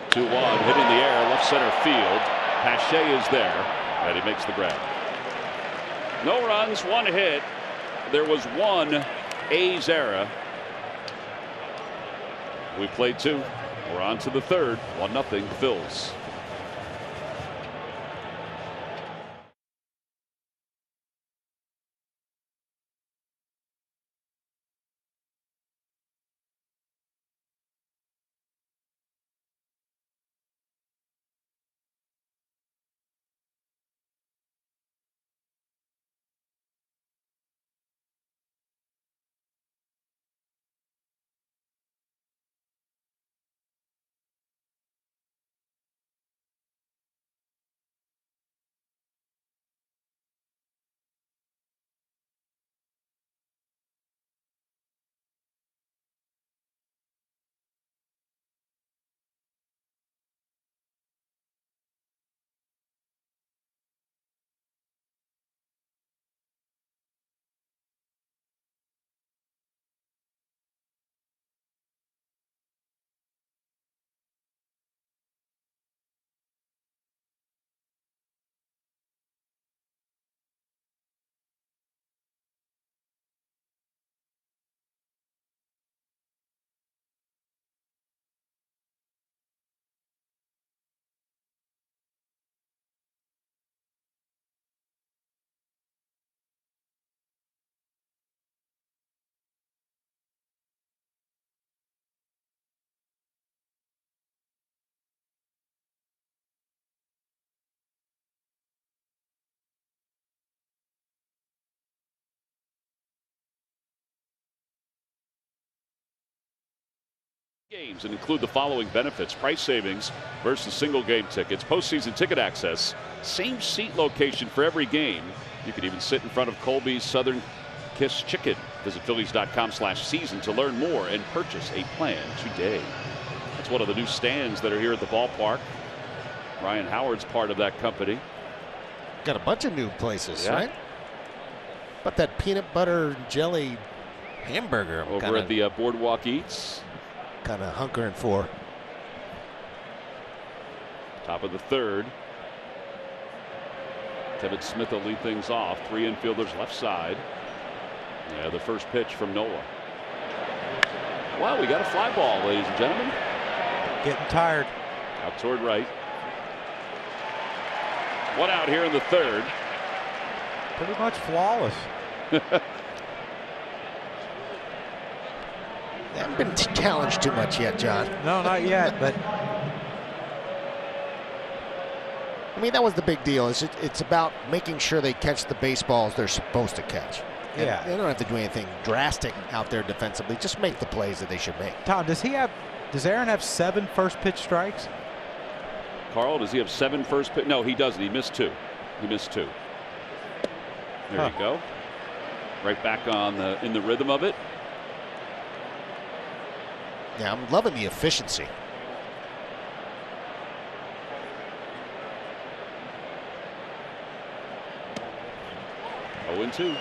A: 2-1, hit in the air, left center field. Pache is there, and he makes the grab. No runs, 1 hit. There was 1 A's error. We played 2. We're on to the 3rd. 1-0 Phils. Games and include the following benefits: price savings versus single game tickets, postseason ticket access, same seat location for every game. You can even sit in front of Colby's Southern Kiss Chicken. Visit Phillies.com/season to learn more and purchase a plan today. That's one of the new stands that are here at the ballpark. Ryan Howard's part of that company.
E: Got a bunch of new places,
A: Yeah.
E: right? But that peanut butter jelly hamburger
A: Over at the Boardwalk Eats.
E: Kind of hunkering for.
A: Top of the third. Tevin Smith will lead things off. 3 infielders left side. Yeah, the first pitch from Noah. Wow, we got a fly ball, ladies and gentlemen.
C: Getting tired.
A: Out toward right. One out here in the third.
C: Pretty much flawless.
E: They haven't been challenged too much yet, John.
C: No, not yet, but
E: I mean, that was the big deal. It's about making sure they catch the baseballs they're supposed to catch. And
C: yeah,
E: they don't have to do anything drastic out there defensively. Just make the plays that they should make.
C: Tom, does Aaron have 7 first pitch strikes?
A: Carl, does he have 7 first pitch? No, he doesn't. He missed 2. He missed 2. There you go. Right back on in the rhythm of it.
E: Yeah, I'm loving the efficiency.
A: Oh, and 2.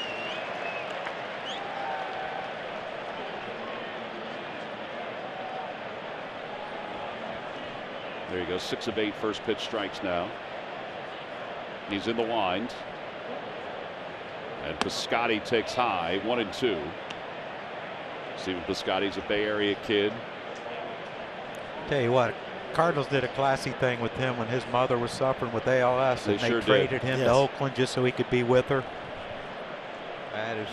A: There you go. 6 of 8 first pitch strikes now. He's in the wind. And Piscotty takes high. 1 and 2. Stephen Piscotty's a Bay Area kid.
C: Tell you what, Cardinals did a classy thing with him when his mother was suffering with ALS, and
A: They
C: traded him to Oakland just so he could be with her. That is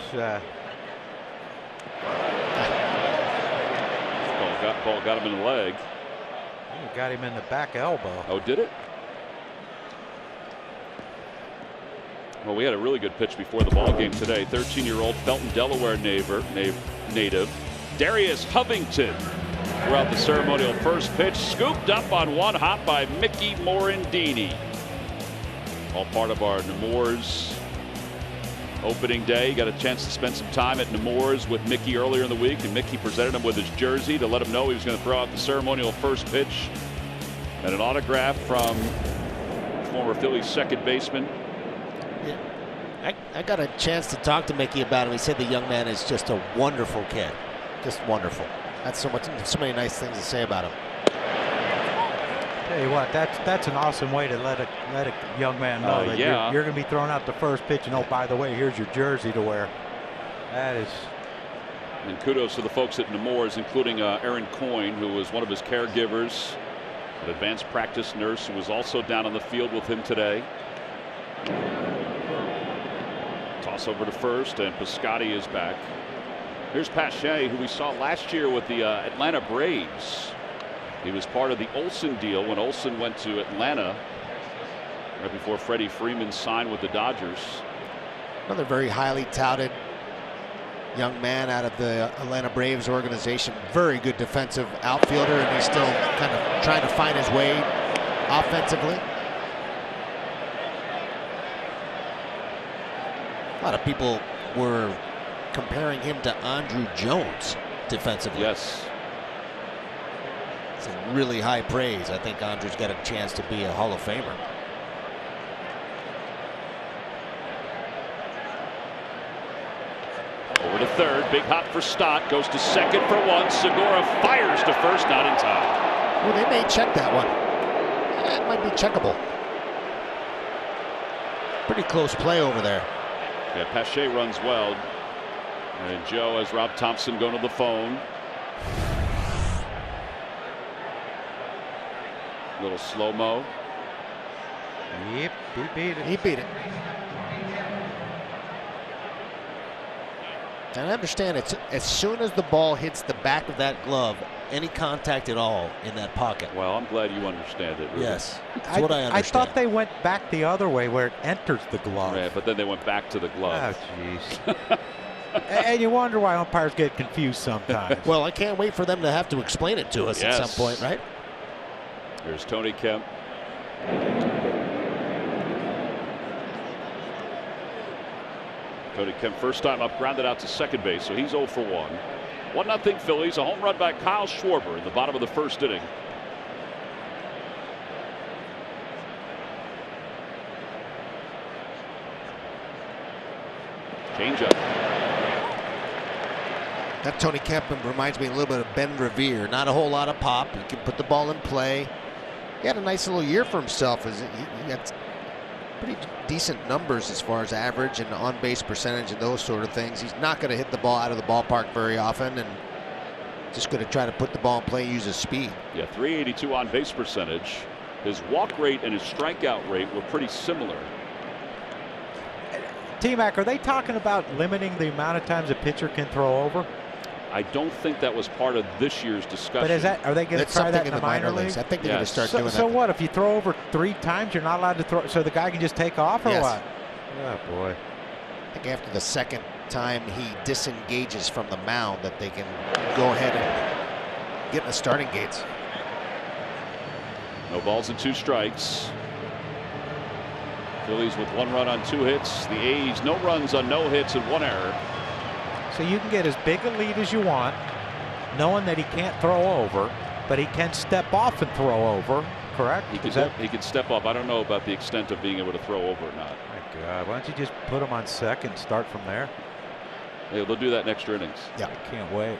A: Ball got him in the leg.
C: got him in the back elbow.
A: Oh, did it? Well, we had a really good pitch before the ball game today. 13-year-old Felton, Delaware native Darius Hovington throughout the ceremonial first pitch, scooped up on one hop by Mickey Morandini. All part of our Nemours opening day. Got a chance to spend some time at Nemours with Mickey earlier in the week, and Mickey presented him with his jersey to let him know he was going to throw out the ceremonial first pitch. And an autograph from former Phillies second baseman.
E: Yeah. I got a chance to talk to Mickey about him. He said the young man is just a wonderful kid. Just wonderful. That's so many nice things to say about him.
C: Tell you what, that's an awesome way to let a young man know that you're going to be throwing out the first pitch, and oh, by the way, here's your jersey to wear. That is.
A: And kudos to the folks at Nemours, including Aaron Coyne, who was one of his caregivers, an advanced practice nurse who was also down on the field with him today. Toss over to first, and Piscotty is back. Here's PHI, who we saw last year with the Atlanta Braves. He was part of the Olsen deal when Olsen went to Atlanta right before Freddie Freeman signed with the Dodgers.
E: Another very highly touted young man out of the Atlanta Braves organization. Very good defensive outfielder, and he's still kind of trying to find his way offensively. A lot of people were comparing him to Andrew Jones defensively.
A: Yes.
E: It's a really high praise. I think Andrew's got a chance to be a Hall of Famer.
A: Over to third, big hop for Stott, goes to second for 1. Segura fires to first, not in time.
E: Well, they may check that one. That might be checkable. Pretty close play over there.
A: Yeah, PHI runs well. And Joe has Rob Thompson going to the phone. Little slow-mo.
C: Yep, he beat it.
E: He beat it. And I understand it's as soon as the ball hits the back of that glove, any contact at all in that pocket.
A: Well, I'm glad you understand it. Ruben.
E: Yes, that's what I understand.
C: I thought they went back the other way where it enters the glove.
A: Yeah, but then they went back to the glove.
C: Oh, jeez. And you wonder why umpires get confused sometimes.
E: Well, I can't wait for them to have to explain it to us at some point, right?
A: Here's Tony Kemp. Tony Kemp, first time up, grounded out to second base, so he's 0 for 1. 1-0 Phillies. A home run by Kyle Schwarber in the bottom of the first inning. Changeup.
E: That Tony Kemp reminds me a little bit of Ben Revere. Not a whole lot of pop. He can put the ball in play. He had a nice little year for himself. He had pretty decent numbers as far as average and on-base percentage and those sort of things. He's not going to hit the ball out of the ballpark very often, and just going to try to put the ball in play, use his speed.
A: Yeah, 382 on-base percentage. His walk rate and his strikeout rate were pretty similar.
C: T-Mac, are they talking about limiting the amount of times a pitcher can throw over?
A: I don't think that was part of this year's discussion.
C: But are they going to try that in the minor
E: leagues? I think they're going to start doing that.
C: So what, if you throw over 3 times, you're not allowed to throw, so the guy can just take off, or what? Oh, boy.
E: I think after the second time he disengages from the mound that they can go ahead and get in the starting gates.
A: No balls and 2 strikes. Phillies with 1 run on 2 hits. The A's no runs on no hits and 1 error.
C: So you can get as big a lead as you want, knowing that he can't throw over, but he can step off and throw over, correct?
A: He can step up. I don't know about the extent of being able to throw over or not.
C: My God, why don't you just put him on second, start from there?
A: Yeah, they'll do that in extra innings.
E: Yeah.
C: I can't wait.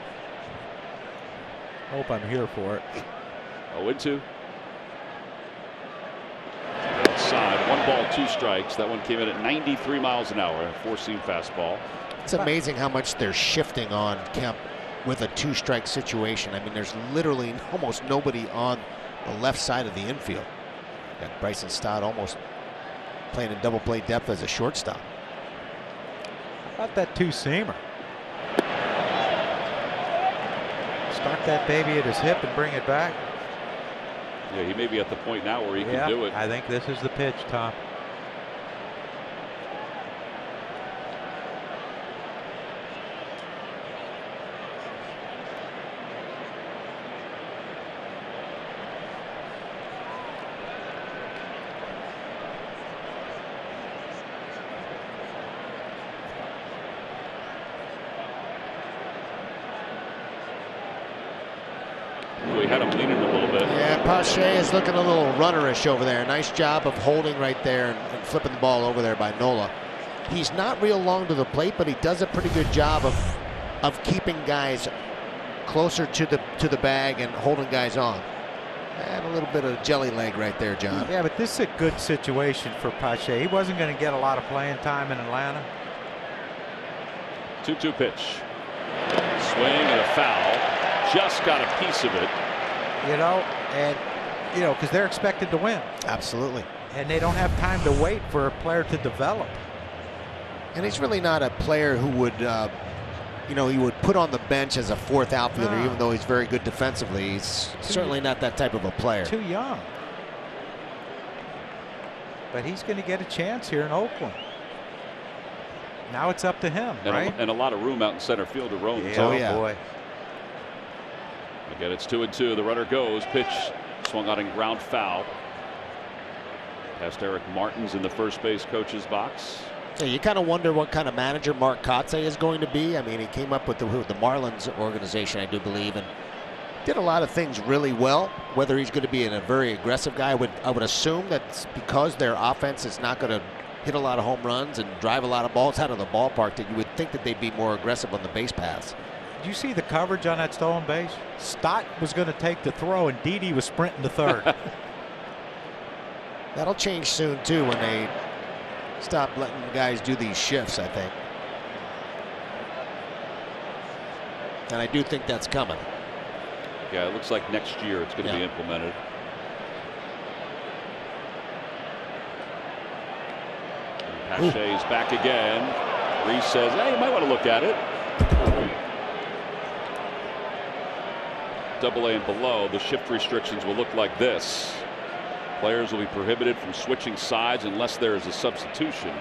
C: Hope I'm here for it.
A: 0-2. Outside, 1 ball, 2 strikes. That one came in at 93 miles an hour, 4-seam fastball.
E: It's amazing how much they're shifting on Kemp with a 2-strike situation. I mean, there's literally almost nobody on the left side of the infield. Got Bryson Stott almost playing in double play depth as a shortstop.
C: How about that 2-seamer? Start that baby at his hip and bring it back.
A: Yeah, he may be at the point now where he can do it.
C: I think this is the pitch, Tom.
A: We had him leaning a little bit.
E: Yeah, PHI is looking a little runnerish over there. Nice job of holding right there and flipping the ball over there by Nola. He's not real long to the plate, but he does a pretty good job of keeping guys closer to the bag and holding guys on. And a little bit of jelly leg right there, John.
C: Yeah, but this is a good situation for PHI. He wasn't going to get a lot of playing time in Atlanta.
A: 2-2 pitch. Swing and a foul. Just got a piece of it.
C: Because they're expected to win.
E: Absolutely.
C: And they don't have time to wait for a player to develop.
E: And he's really not a player who would, he would put on the bench as a 4th outfielder, even though he's very good defensively. He's certainly not that type of a player.
C: Too young. But he's going to get a chance here in Oakland. Now it's up to him, right?
A: And a lot of room out in center field to roam.
C: Yeah, oh, yeah. Boy.
A: Again, it's 2-2. The runner goes. Pitch swung out in ground foul. Past Eric Martins in the first base coach's box.
E: Yeah, you kind of wonder what kind of manager Mark Kotsay is going to be. I mean, he came up with the Marlins organization, I do believe, and did a lot of things really well. Whether he's going to be a very aggressive guy, I would assume that because their offense is not going to hit a lot of home runs and drive a lot of balls out of the ballpark, that you would think that they'd be more aggressive on the base paths.
C: Did you see the coverage on that stolen base? Stott was going to take the throw, and Didi was sprinting to third.
E: That'll change soon, too, when they stop letting guys do these shifts, I think. And I do think that's coming.
A: Yeah, it looks like next year it's going to be implemented. PHI's back again. Reese says, hey, you might want to look at it. Double-A and below, the shift restrictions will look like this. Players will be prohibited from switching sides unless there is a substitution.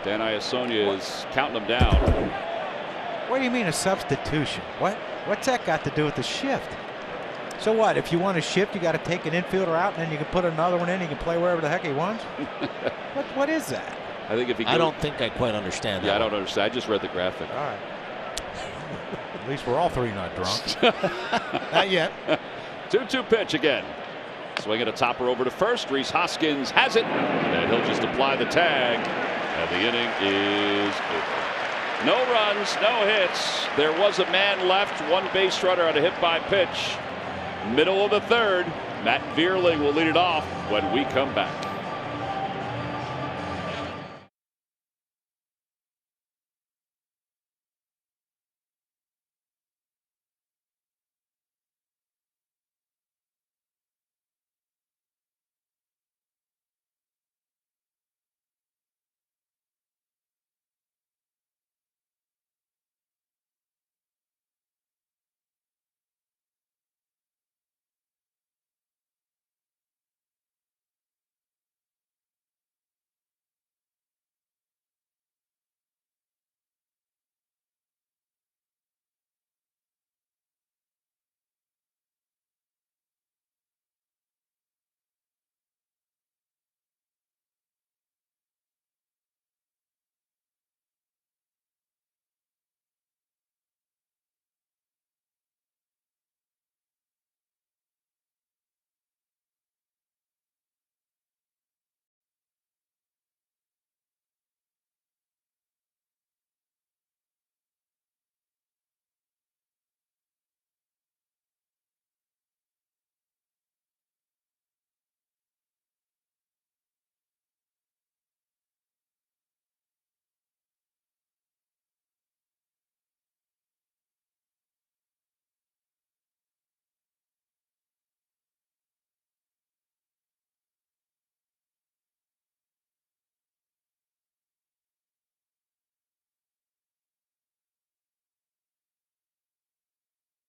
B: Dan Iasonia is counting them down.
C: What do you mean a substitution? What's that got to do with the shift? So what? If you want to shift, you got to take an infielder out, and then you can put another one in. He can play wherever the heck he wants. What is that?
B: I think if he.
E: I don't think I quite understand that.
B: Yeah, I don't understand. I just read the graphic.
C: All right. At least we're all three not drunk.
E: Not yet.
B: 2-2 pitch again. Swinging a topper over to first. Rhys Hoskins has it, and he'll just apply the tag. And the inning is over. No runs, no hits. There was a man left, one base runner on a hit by pitch. Middle of the third. Matt Vierling will lead it off when we come back.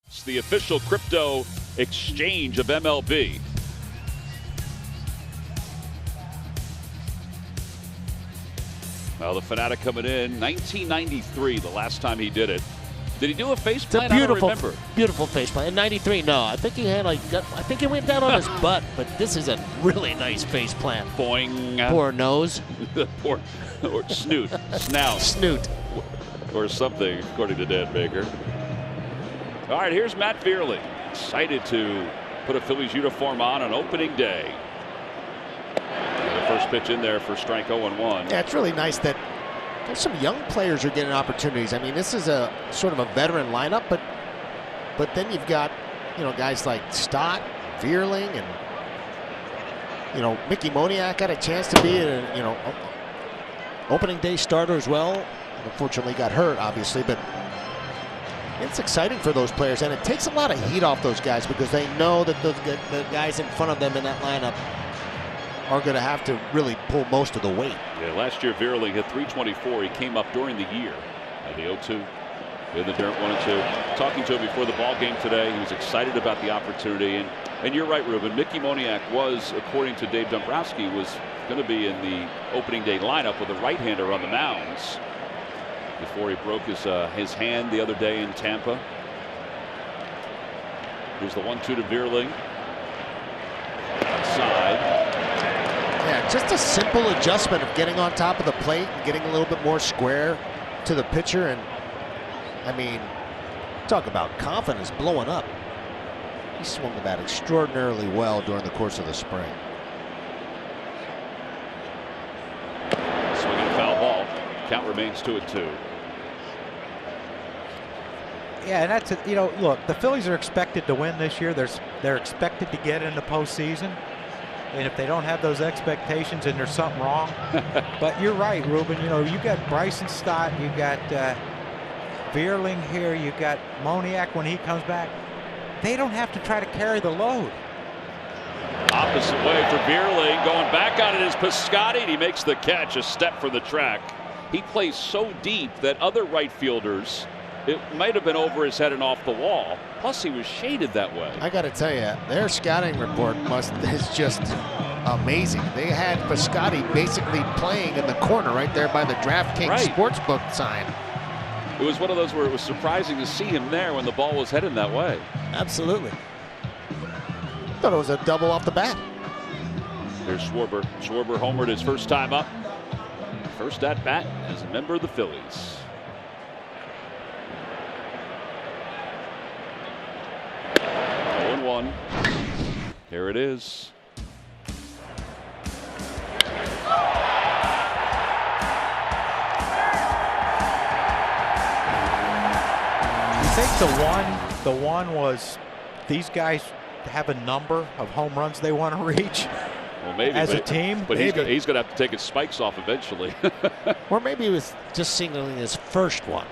B: It's the official crypto exchange of MLB. Well, the Fanatic coming in 1993, the last time he did it. Did he do a face plant?
E: It's a beautiful,
B: I don't remember.
E: beautiful face plant. In '93, no. I think he had I think he went down on his butt, but this is a really nice face plant.
B: Boing.
E: Poor nose.
B: Poor, or snoot. Snout.
E: Snoot.
B: Or something, according to Dan Baker. All right, here's Matt Vierling. Excited to put a Phillies uniform on opening day. The first pitch in there for strike 0-1.
E: Yeah, it's really nice that there's some young players who are getting opportunities. I mean, this is a sort of a veteran lineup, but then you've got, guys like Stott, Vierling, and Mickey Moniak got a chance to be a opening day starter as well. Unfortunately, got hurt, obviously, but it's exciting for those players, and it takes a lot of heat off those guys because they know that the guys in front of them in that lineup are going to have to really pull most of the weight.
B: Yeah, last year Vierling hit .324. He came up during the year at the 0-2 in the dirt 1-2. Talking to him before the ball game today, he was excited about the opportunity. And you're right, Ruben. Mickey Moniak was, according to Dave Dombrowski, was going to be in the opening day lineup with a right-hander on the mounds before he broke his hand the other day in Tampa. Here's the 1-2 to Vierling. Outside.
E: Yeah, just a simple adjustment of getting on top of the plate and getting a little bit more square to the pitcher. And I mean, talk about confidence blowing up. He swung the bat extraordinarily well during the course of the spring.
B: Swinging a foul ball. Count remains 2-2.
C: Yeah, and that's it. Look, the Phillies are expected to win this year. They're expected to get in the postseason. And if they don't have those expectations, then there's something wrong. But you're right, Ruben. You got Bryson Stott, you got Vierling here, you got Moniak when he comes back. They don't have to try to carry the load.
B: Opposite way for Vierling. Going back on it is Piscotty, and he makes the catch a step from the track. He plays so deep that other right fielders It might have been over his head and off the wall. Plus, he was shaded that way.
E: I got to tell you, their scouting report is just amazing. They had Piscotty basically playing in the corner right there by the DraftKings Sportsbook sign.
B: It was one of those where it was surprising to see him there when the ball was headed that way.
E: Absolutely. Thought it was a double off the bat.
B: Here's Schwarber. Schwarber homered his first time up. First at bat as a member of the Phillies. One. Here it is.
C: I think the one was these guys have a number of home runs they want to reach.
B: Well, maybe
C: as a team,
B: but he's going to have to take his spikes off eventually.
E: Or maybe he was just signaling his first one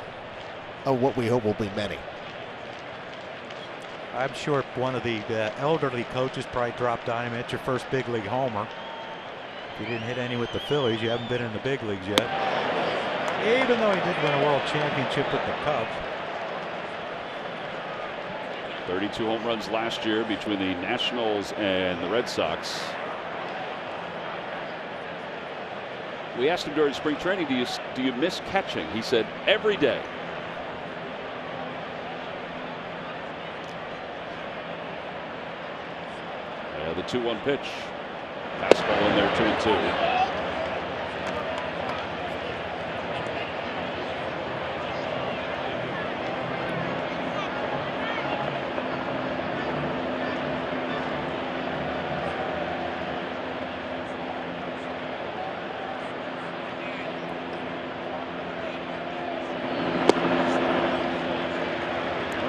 E: of what we hope will be many.
C: I'm sure one of the elderly coaches probably dropped on him. It's your first big league homer. If you didn't hit any with the Phillies, you haven't been in the big leagues yet. Even though he did win a world championship with the Cubs.
B: 32 home runs last year between the Nationals and the Red Sox. We asked him during spring training, do you miss catching? He said, every day. The 2-1 pitch. Fastball in there, 2-2.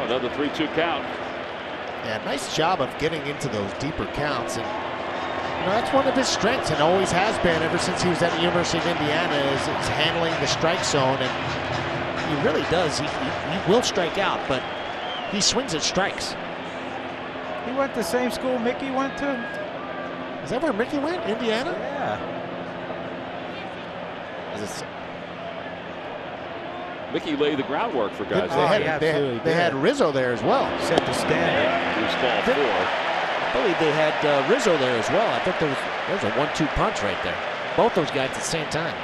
B: Another 3-2 count.
E: Yeah, nice job of getting into those deeper counts, and that's one of his strengths, and always has been ever since he was at the University of Indiana, is handling the strike zone, and he really does. He will strike out, but he swings at strikes.
C: He went to the same school Mickey went to.
E: Is that where Mickey went? Indiana?
C: Yeah.
B: Mickey laid the groundwork for guys.
E: They had Rizzo there as well.
C: Set the standard.
B: Here's ball 4.
E: I believe they had Rizzo there as well. I thought there was a 1-2 punch right there. Both those guys at the same time.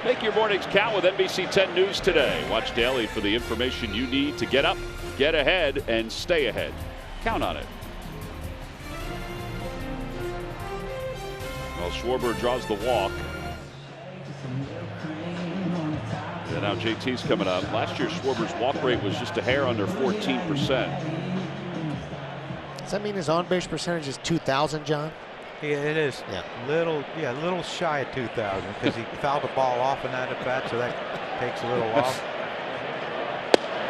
B: Make your mornings count with NBC 10 News today. Watch daily for the information you need to get up, get ahead, and stay ahead. Count on it. Well, Schwarber draws the walk. And now JT's coming up. Last year, Schwarber's walk rate was just a hair under 14%.
E: Does that mean his on-base percentage is 2,000, John?
C: Yeah, it is.
E: Yeah.
C: Little shy of 2,000 because he fouled the ball off in that at bat, so that takes a little off.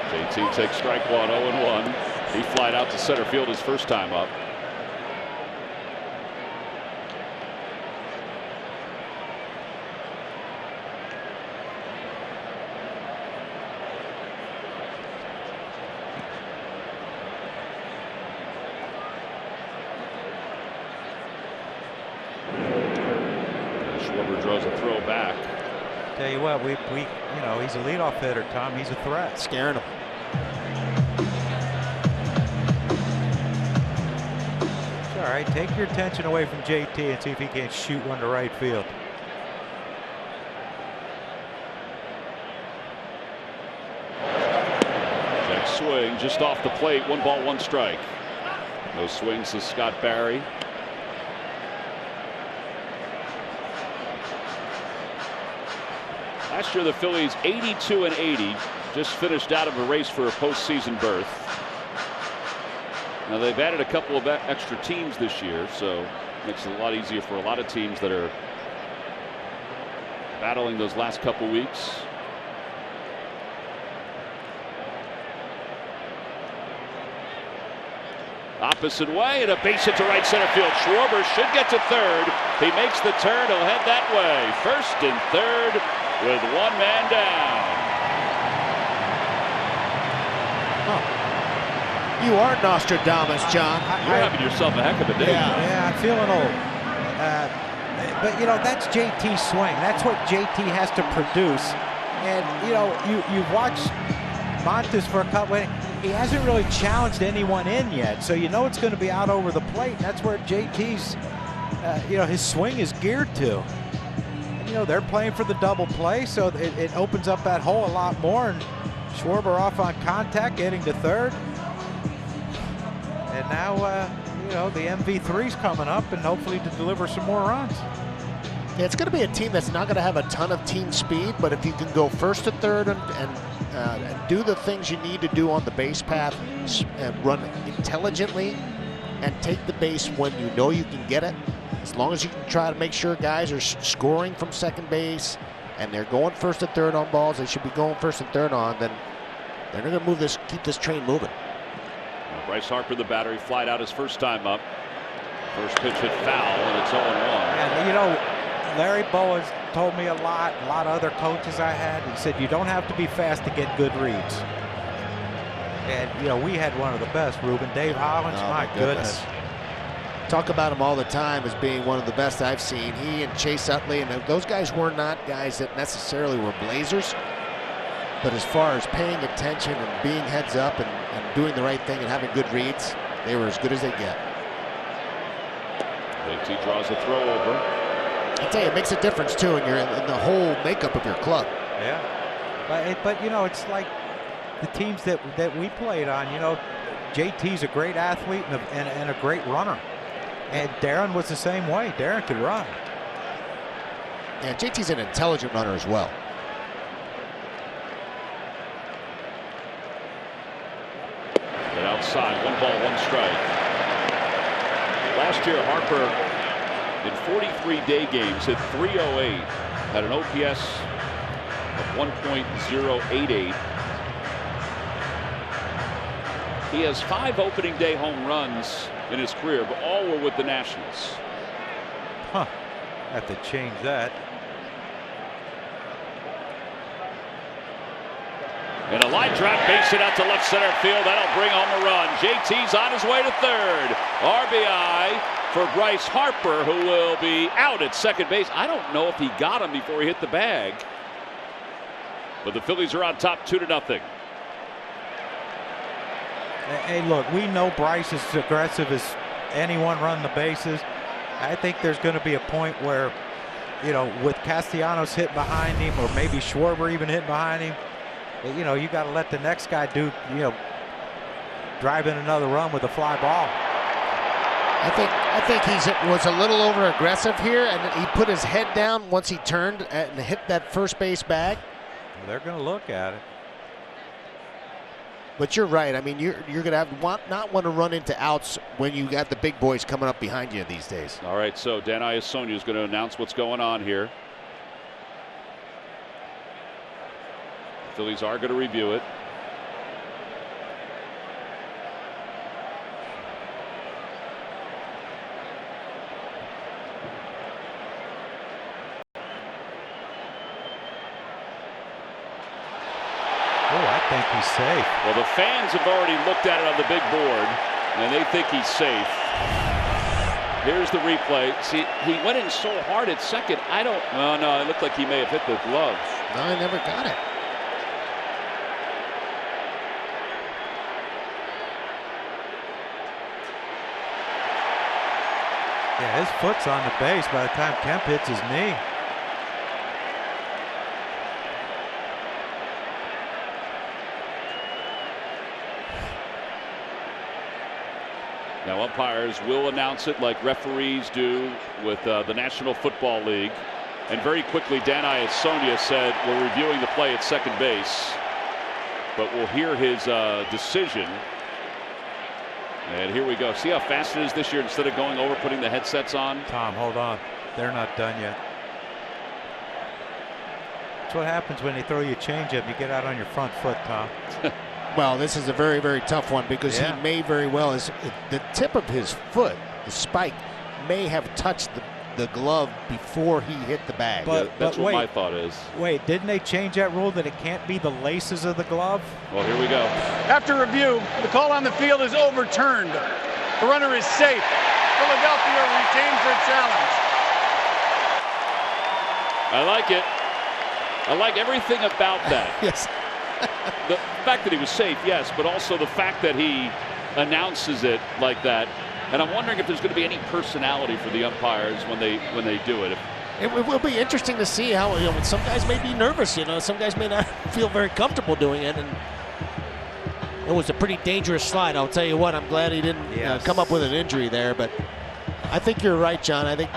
B: JT takes strike one, 0-1. He flied out to center field his first time up. Draws a throw back.
C: Tell you what, we he's a leadoff hitter, Tom. He's a threat.
E: Scaring him.
C: It's all right. Take your attention away from JT and see if he can't shoot one to right field.
B: Check swing just off the plate. 1 ball, 1 strike. No swings to Scott Barry. Last year, the Phillies 82-80, just finished out of a race for a postseason berth. Now they've added a couple of extra teams this year, so it makes it a lot easier for a lot of teams that are battling those last couple weeks. Opposite way, and a base hit to right center field. Schwarber should get to third. He makes the turn. He'll head that way. First and third with 1 man down.
E: You are Nostradamus, John.
B: You're having yourself a heck of a day.
C: Yeah, I'm feeling old. But that's JT's swing. That's what JT has to produce And, you know, you've watched Montes for a couple of, he hasn't really challenged anyone in yet. So you know it's going to be out over the plate. And that's where JT's, you know, his swing is geared to. And, you know, they're playing for the double play, so it opens up that hole a lot more. And Schwarber off on contact, getting to third. And now, you know, the MV3's coming up, and hopefully to deliver some more runs.
E: Yeah, it's going to be a team that's not going to have a ton of team speed, but if you can go first to third and do the things you need to do on the base path and run intelligently and take the base when you know you can get it, as long as you can try to make sure guys are scoring from second base and they're going first and third on balls they should be going first and third on, then they're going to move this, keep this train moving.
A: Bryce Harper, the batter, he flied out his first time up. First pitch hit foul, and it's 0-1.
C: And, you know, Larry Bow has told me a lot of other coaches I had. He said you don't have to be fast to get good reads. And, you know, we had one of the best, Ruben. Dave Hollins,
E: oh,
C: my goodness.
E: Talk about him all the time as being one of the best I've seen. He and Chase Utley, and those guys were not guys that necessarily were blazers. But as far as paying attention and being heads up and doing the right thing and having good reads, they were as good as they get.
A: AT draws a throw over.
E: I tell you, it makes a difference too in the whole makeup of your club.
C: Yeah, but you know, it's like the teams that we played on. You know, JT's a great athlete and a great runner, and Darren was the same way. Darren could run.
E: Yeah, JT's an intelligent runner as well.
A: And outside, 1 ball, 1 strike. Last year, Harper in 43 day games hit .308, had an OPS of 1.088. He has 5 opening day home runs in his career, but all were with the Nationals.
C: Huh. Have to change that.
A: And a line drive, base hit out to left center field. That'll bring home a run. JT's on his way to third. RBI for Bryce Harper, who will be out at second base. I don't know if he got him before he hit the bag. But the Phillies are on top 2-0.
C: Hey, look, we know Bryce is as aggressive as anyone running the bases. I think there's going to be a point where, you know, with Castellanos hitting behind him, or maybe Schwarber even hitting behind him, you know, you got to let the next guy do, you know, drive in another run with a fly ball.
E: I think he was a little over aggressive here, and he put his head down once he turned and hit that first base bag.
C: They're going to look at it.
E: But you're right. I mean, you're going to not want to run into outs when you got the big boys coming up behind you these days.
A: All right, so Dan Iassogna is going to announce what's going on here. The Phillies are going to review it.
C: I think he's safe.
A: Well, the fans have already looked at it on the big board, and they think he's safe. Here's the replay. See, he went in so hard at second. Oh, no, it looked like he may have hit the glove.
E: No, I never got it.
C: Yeah, his foot's on the base by the time Kemp hits his knee.
A: Now umpires will announce it like referees do with the National Football League. And very quickly, Dan Iassogna said, we're reviewing the play at second base, but we'll hear his decision. And here we go. See how fast it is this year instead of going over, putting the headsets on?
C: Tom, hold on. They're not done yet. That's what happens when they throw you a changeup. You get out on your front foot, Tom.
E: Well, this is a very, very tough one because he may very well, the tip of his foot, the spike, may have touched the glove before he hit the bag.
C: But
A: that's what
C: wait,
A: my thought is.
C: Wait, didn't they change that rule that it can't be the laces of the glove?
A: Well, here we go.
F: After review, the call on the field is overturned. The runner is safe. Philadelphia retains their challenge.
A: I like it.
B: I like everything about that.
E: Yes.
B: The fact that he was safe, yes, but also the fact that he announces it like that. And I'm wondering if there's going to be any personality for the umpires when they do it.
E: It will be interesting to see how, some guys may be nervous, some guys may not feel very comfortable doing it. And it was a pretty dangerous slide. I'll tell you what, I'm glad he didn't come up with an injury there. But I think you're right, John. I think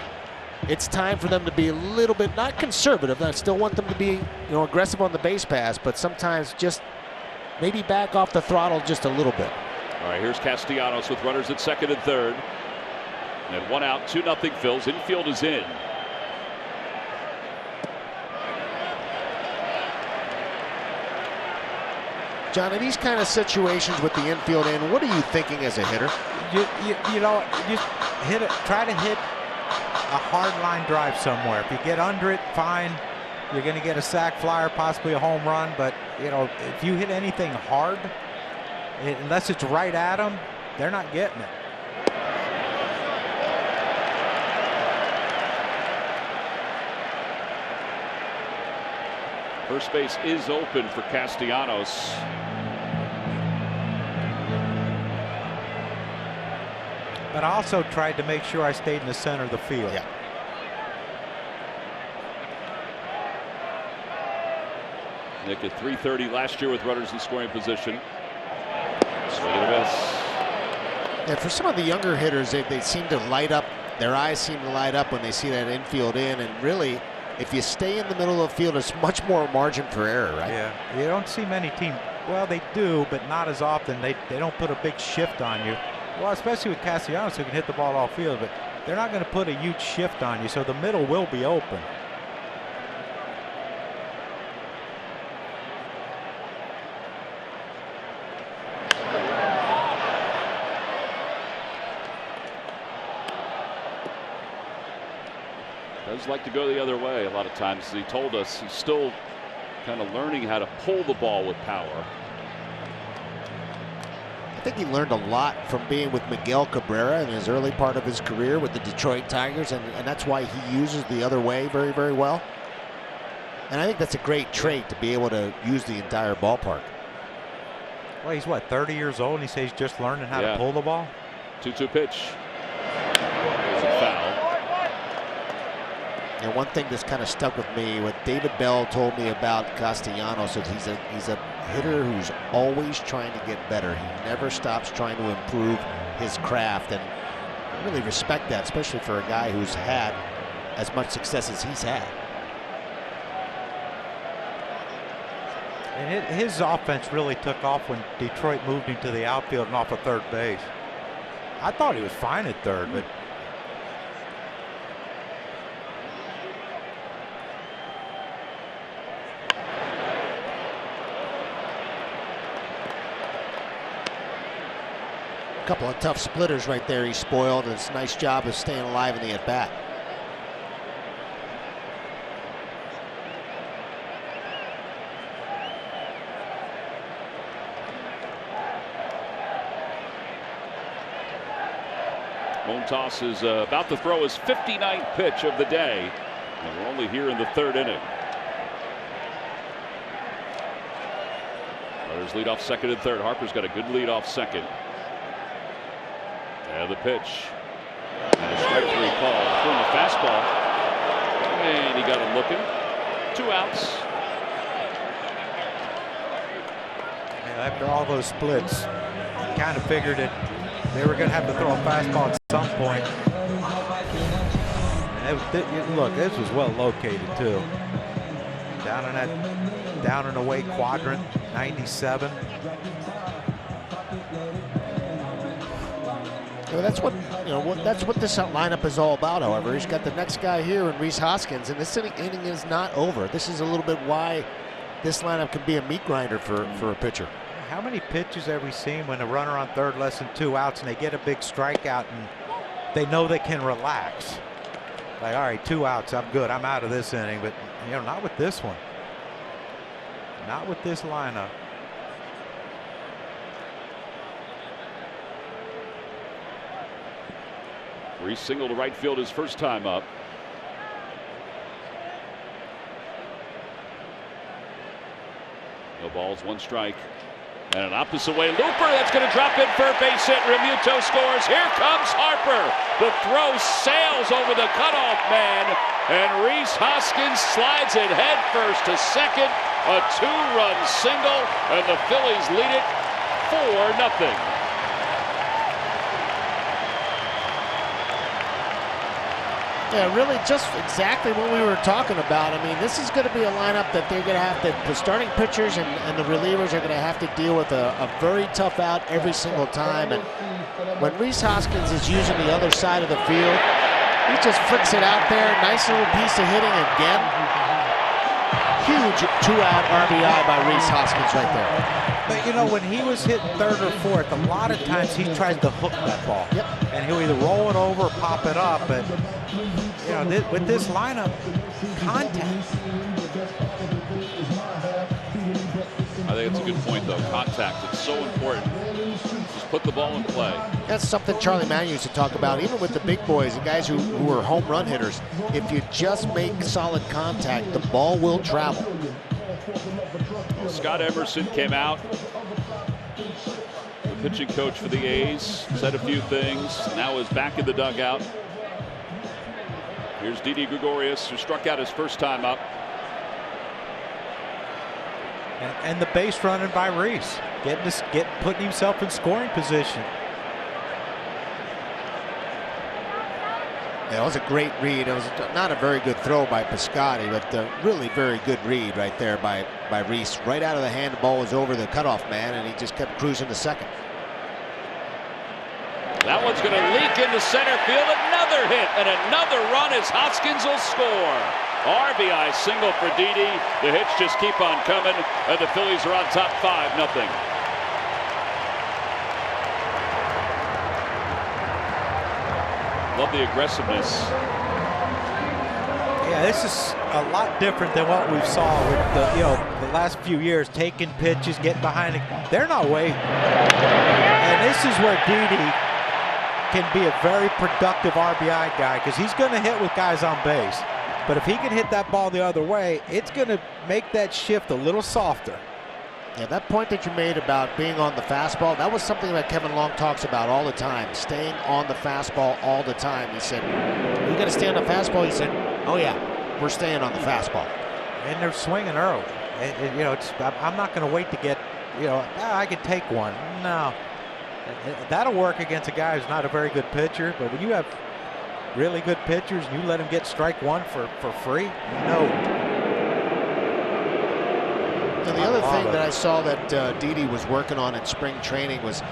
E: it's time for them to be a little bit, not conservative. I still want them to be, aggressive on the base pass, but sometimes just maybe back off the throttle just a little bit.
B: All right, here's Castellanos with runners at second and third. And 1 out, 2-0 Phils. Infield is in.
E: John, in these kind of situations with the infield in, what are you thinking as a hitter?
C: Just hit it. Try to hit a hard line drive somewhere. If you get under it, fine. You're going to get a sac fly or possibly a home run. But if you hit anything hard, unless it's right at them, they're not getting it.
B: First base is open for Castellanos.
C: But I also tried to make sure I stayed in the center of the field.
E: Yeah.
B: Nick at .330 last year with runners in scoring position. Swing and a miss.
E: Yeah, for some of the younger hitters, they seem to light up. Their eyes seem to light up when they see that infield in. And really, if you stay in the middle of the field, it's much more margin for error, right?
C: Yeah. You don't see many teams. Well, they do, but not as often. They don't put a big shift on you. Well, especially with Castellanos, who can hit the ball off field, but they're not going to put a huge shift on you, so the middle will be open.
B: Does like to go the other way a lot of times. He told us he's still kind of learning how to pull the ball with power.
E: I think he learned a lot from being with Miguel Cabrera in his early part of his career with the Detroit Tigers, and that's why he uses the other way very, very well. And I think that's a great trait to be able to use the entire ballpark.
C: Well, he's what, 30 years old, and he says he's just learning how to pull the ball?
B: 2-2 pitch. There's a foul.
E: And one thing that's kind of stuck with me, what David Bell told me about Castellanos, is he's a hitter who's always trying to get better. He never stops trying to improve his craft, and I really respect that, especially for a guy who's had as much success as he's had.
C: And his offense really took off when Detroit moved him to the outfield and off of third base. I thought he was fine at third, but
E: couple of tough splitters right there he spoiled, and it's a nice job of staying alive in the at-bat.
B: Montas is about to throw his 59th pitch of the day, and we're only here in the third inning. Runners lead off second and third. Harper's got a good lead off second. And the pitch. And a strike three call from the fastball. And he got him looking. 2 outs.
C: After all those splits, kind of figured that they were going to have to throw a fastball at some point. And look, this was well located too. Down in that down and away quadrant, 97.
E: Well, that's what that's what this lineup is all about. However, he's got the next guy here in Rhys Hoskins, and this inning is not over. This is a little bit why this lineup can be a meat grinder for a pitcher.
C: How many pitches have we seen when a runner on third less than 2 outs and they get a big strikeout and they know they can relax? Like, all right, 2 outs, I'm good, I'm out of this inning. But not with this one. Not with this lineup.
B: Reese single to right field his first time up. No balls, one strike. And an opposite way looper that's going to drop in for a base hit. Realmuto scores. Here comes Harper. The throw sails over the cutoff man, and Rhys Hoskins slides it head first to second. A 2-run single, and the Phillies lead it 4-0.
E: Yeah, really just exactly what we were talking about. I mean, this is going to be a lineup that they're going to have to, the starting pitchers and the relievers are going to have to deal with a very tough out every single time. And when Rhys Hoskins is using the other side of the field, he just flicks it out there. Nice little piece of hitting again. Huge 2-out RBI by Rhys Hoskins right there.
C: But you know, when he was hitting third or fourth, a lot of times he tries to hook that ball.
E: Yep.
C: And he'll either roll it over or pop it up. But you know, with this lineup, contact.
B: I think it's a good point, though. Contact, it's so important. Just put the ball in play.
E: That's something Charlie Mann used to talk about, even with the big boys, the guys who are home run hitters. If you just make solid contact, the ball will travel.
B: Scott Emerson came out, the pitching coach for the A's, said a few things, now is back in the dugout. Here's Didi Gregorius, who struck out his first time up.
C: And the base running by Rhys, putting himself in scoring position.
E: Yeah, it was a great read. It was not a very good throw by Piscotty, but a really very good read right there by Rhys. Right out of the hand, the ball was over the cutoff man, and he just kept cruising to second.
B: That one's going to leak into center field. Another hit and another run as Hoskins will score. RBI single for Didi. The hits just keep on coming, and the Phillies are on top 5-0. Love the aggressiveness.
C: Yeah, this is a lot different than what we saw with the last few years, taking pitches, getting behind it. They're not waiting. And this is where Didi can be a very productive RBI guy, because he's going to hit with guys on base. But if he can hit that ball the other way, it's going to make that shift a little softer.
E: Yeah, that point that you made about being on the fastball, that was something that Kevin Long talks about all the time, staying on the fastball all the time. He said, "You got to stay on the fastball." He said, "Oh yeah, we're staying on the fastball."
C: And they're swinging early. I'm not going to wait to get, I could take one. No, that'll work against a guy who's not a very good pitcher. But when you have really good pitchers, you let him get strike one for free? No.
E: And the other thing that I saw that Didi was working on in spring training was,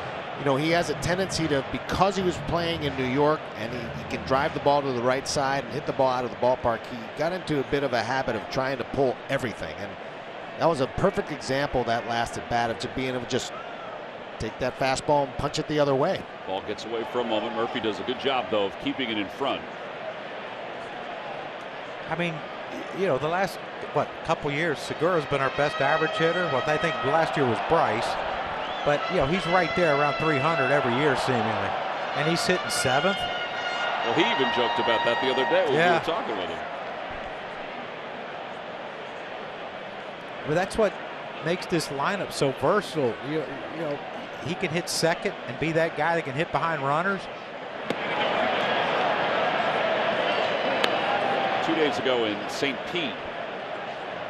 E: he has a tendency to, because he was playing in New York and he can drive the ball to the right side and hit the ball out of the ballpark, he got into a bit of a habit of trying to pull everything. And that was a perfect example that last at bat of just being able to just take that fastball and punch it the other way.
B: Ball gets away for a moment. Murphy does a good job, though, of keeping it in front.
C: I mean, the last, couple years, Segura's been our best average hitter. Well, I think last year was Bryce. But, he's right there around 300 every year, seemingly. And he's hitting 7th.
B: Well, he even joked about that the other day when we were talking with him.
C: But that's what makes this lineup so versatile. He can hit second and be that guy that can hit behind runners.
B: 2 days ago in St. Pete,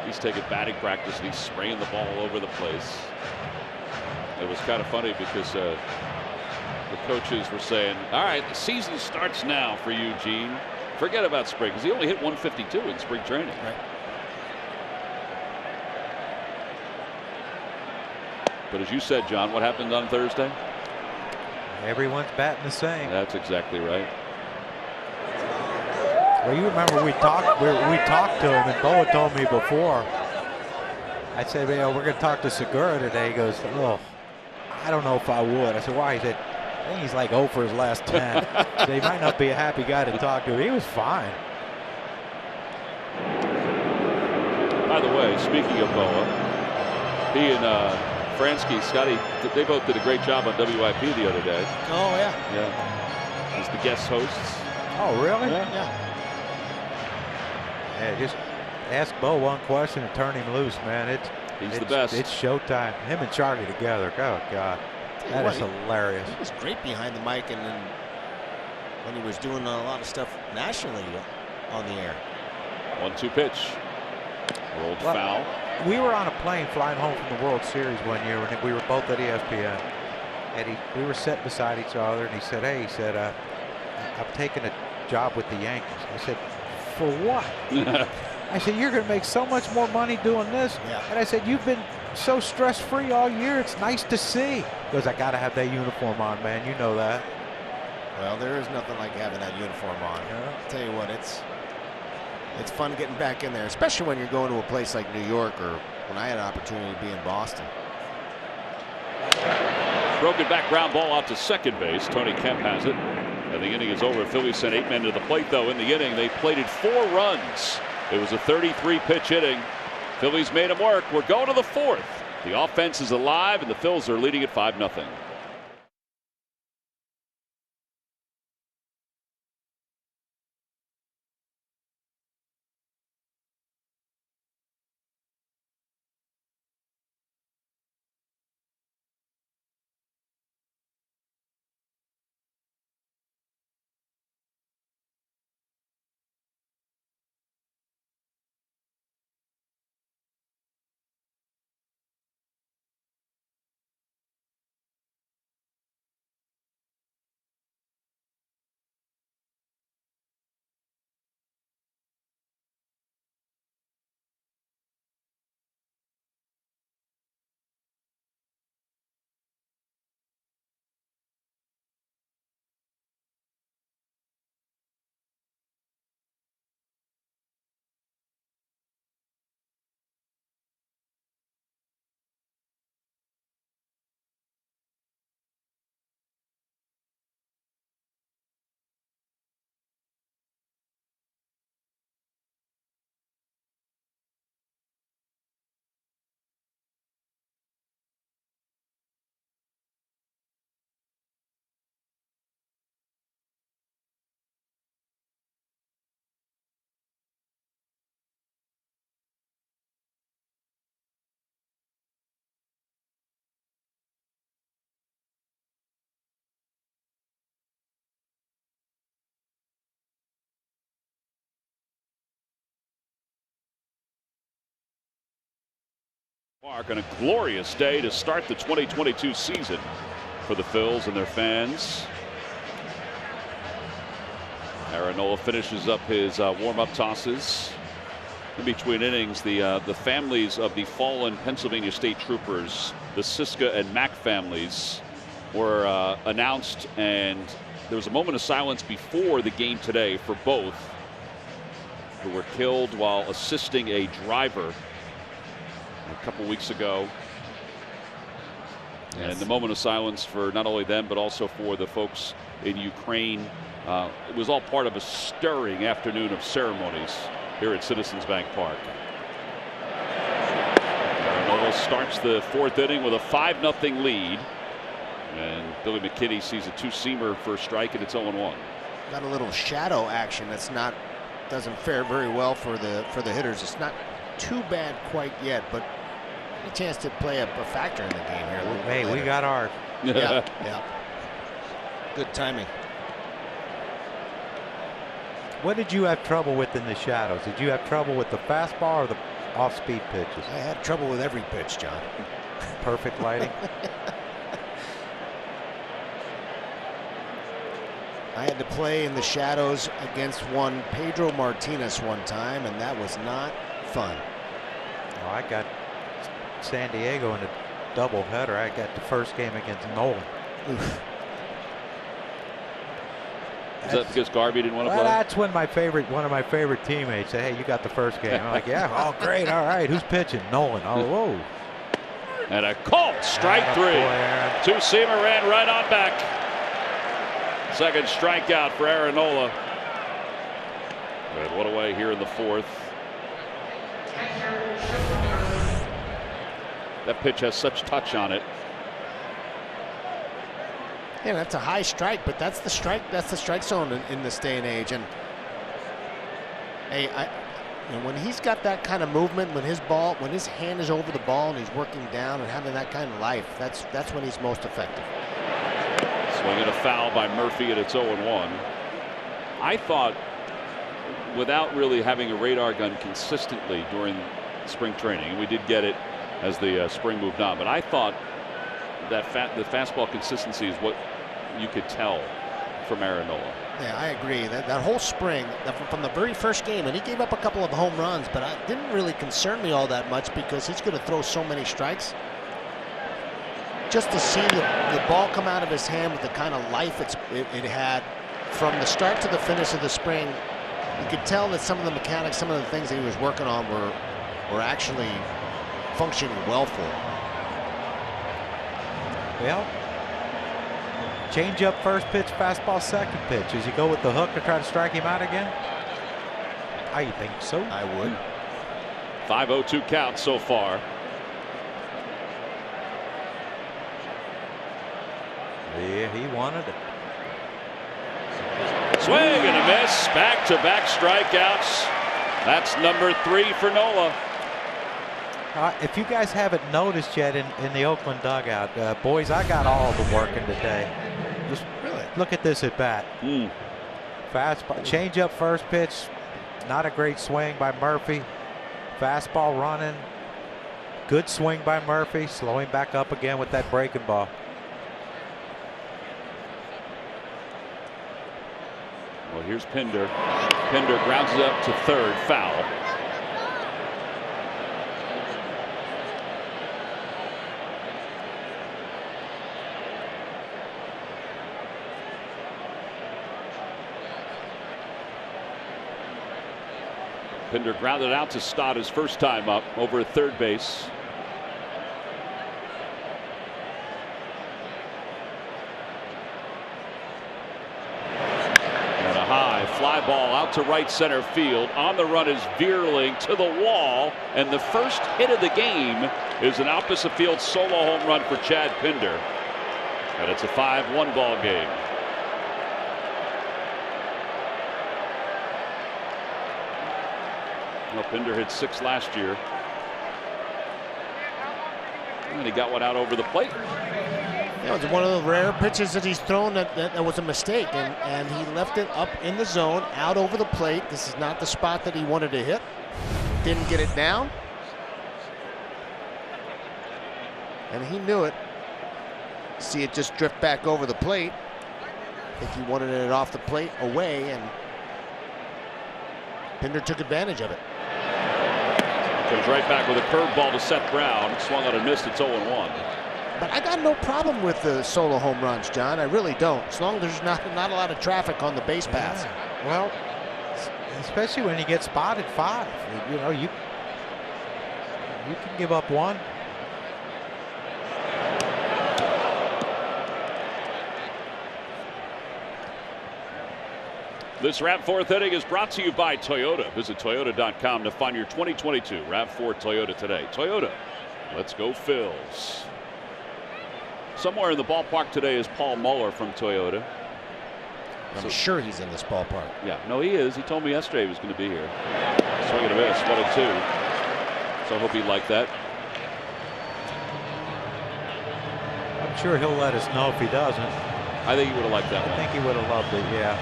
B: he's taking batting practice and he's spraying the ball all over the place. It was kind of funny because the coaches were saying, all right, the season starts now for Eugene. Forget about spring, because he only hit 152 in spring training.
E: Right.
B: But as you said, John, what happened on Thursday?
C: Everyone's batting the same.
B: That's exactly right.
C: Well, you remember we talked to him, and Boa told me before. I said, we're going to talk to Segura today. He goes, oh, I don't know if I would. I said, why? He said, I think he's like 0 for his last 10. So he might not be a happy guy to talk to. He was fine.
B: By the way, speaking of Boa, he and Fransky, Scotty, they both did a great job on WIP the other day.
E: Oh, yeah.
B: Yeah. As the guest hosts.
C: Oh, really?
E: Yeah.
C: Yeah, just ask Bo one question and turn him loose, man.
B: He's the best.
C: It's showtime. Him and Charlie together. Oh, God. That is hilarious.
E: He was great behind the mic, and then when he was doing a lot of stuff nationally on the air.
B: 1-2 pitch. Rolled foul.
C: We were on a plane flying home from the World Series one year when we were both at ESPN. And we were sitting beside each other, and he said, hey, I'm taking a job with the Yankees. I said, for what? I said, you're going to make so much more money doing this.
E: Yeah.
C: And I said, you've been so stress-free all year. It's nice to see. He goes, I got to have that uniform on, man. You know that.
E: Well, there is nothing like having that uniform on. I'll tell you what, it's fun getting back in there, especially when you're going to a place like New York, or when I had an opportunity to be in Boston.
B: Broken back ground ball out to second base. Tony Kemp has it. And the inning is over. Phillies sent 8 men to the plate, though. In the inning, they plated 4 runs. It was a 33-pitch inning. Phillies made them work. We're going to the 4th. The offense is alive, and the Phils are leading at 5-0. Park on a glorious day to start the 2022 season for the Phils and their fans. Aaron Nola finishes up his warm-up tosses. In between innings, the families of the fallen Pennsylvania State Troopers, the Siska and Mack families, were announced, and there was a moment of silence before the game today for both, who were killed while assisting a driver a couple weeks ago. Yes. And the moment of silence for not only them, but also for the folks in Ukraine. It was all part of a stirring afternoon of ceremonies here at Citizens Bank Park. Nola starts the 4th inning with a 5-0 lead. And Billy McKinney sees a 2-seamer for a strike, and it's 0-1.
E: Got a little shadow action that's doesn't fare very well for the hitters. It's not too bad quite yet, but a chance to play a factor in the game here.
C: Hey, we got ours.
E: Yeah. Good timing.
C: What did you have trouble with in the shadows? Did you have trouble with the fastball or the off-speed pitches?
E: I had trouble with every pitch, John.
C: Perfect lighting.
E: I had to play in the shadows against one Pedro Martinez one time, and that was not fun.
C: Well, I got San Diego in a doubleheader. I got the first game against Nolan.
E: Oof.
B: Is that because Garvey didn't want to
C: play?
B: play?
C: That's when one of my favorite teammates said, hey, you got the first game. I'm like, yeah, oh, great, all right. Who's pitching? Nolan. Oh, whoa.
B: And a called strike 3. 2-seamer ran right on back. Second strikeout for Aaron Nola. And one away here in the 4th. That pitch has such touch on it.
E: Yeah, that's a high strike, but that's the strike zone in this day and age. And hey, And when he's got that kind of movement, when his hand is over the ball and he's working down and having that kind of life, that's when he's most effective.
B: Swinging a foul by Murphy, and it's 0-1. I thought, without really having a radar gun consistently during spring training, and we did get it as the spring moved on, but I thought that the fastball consistency is what you could tell from Aaron Nola.
E: Yeah, I agree. That whole spring, from the very first game, and he gave up a couple of home runs, but it didn't really concern me all that much because he's going to throw so many strikes. Just to see the ball come out of his hand with the kind of life it had from the start to the finish of the spring, you could tell that some of the mechanics, some of the things that he was working on were actually functioning well for him.
C: Well, change up first pitch, fastball second pitch. As you go with the hook to try to strike him out again? I think so.
E: I would.
B: 5-0-2 count so far.
C: Yeah, he wanted it.
B: Swing and a miss. Back-to-back strikeouts. That's number 3 for Nola.
C: If you guys haven't noticed yet in the Oakland dugout, boys, I got all of them working today. Just really look at this at bat. Fastball, change up first pitch, not a great swing by Murphy. Fastball running, good swing by Murphy, slowing back up again with that breaking ball.
B: Well, here's Pinder. Pinder grounds it up to third, foul. Pinder grounded out to Stott his first time up over at third base. And a high fly ball out to right center field. On the run is Veerling to the wall, and the first hit of the game is an opposite field solo home run for Chad Pinder. And it's a 5-1 ball game. Well, Pinder hit 6 last year. And he got one out over the plate.
E: Yeah, it was one of the rare pitches that he's thrown that was a mistake, and he left it up in the zone, out over the plate. This is not the spot that he wanted to hit. Didn't get it down. And he knew it. See it just drift back over the plate. I think he wanted it off the plate away, and Pinder took advantage of it.
B: Comes right back with a curveball to Seth Brown. Swung on and missed. It's 0-1.
E: But I got no problem with the solo home runs, John. I really don't. As long as there's not a lot of traffic on the base paths.
C: Yeah. Well, especially when you get spotted 5. You know, you can give up 1.
B: This RAV4th inning is brought to you by Toyota. Visit Toyota.com to find your 2022 RAV4 Toyota today. Toyota, let's go Phils. Somewhere in the ballpark today is Paul Muller from Toyota.
E: I'm sure he's in this ballpark.
B: Yeah, no, he is. He told me yesterday he was going to be here. Swing and a miss, 1-2. So I hope he liked that.
C: I'm sure he'll let us know if he doesn't.
B: I think he would have liked that one.
C: I think he would have loved it, yeah.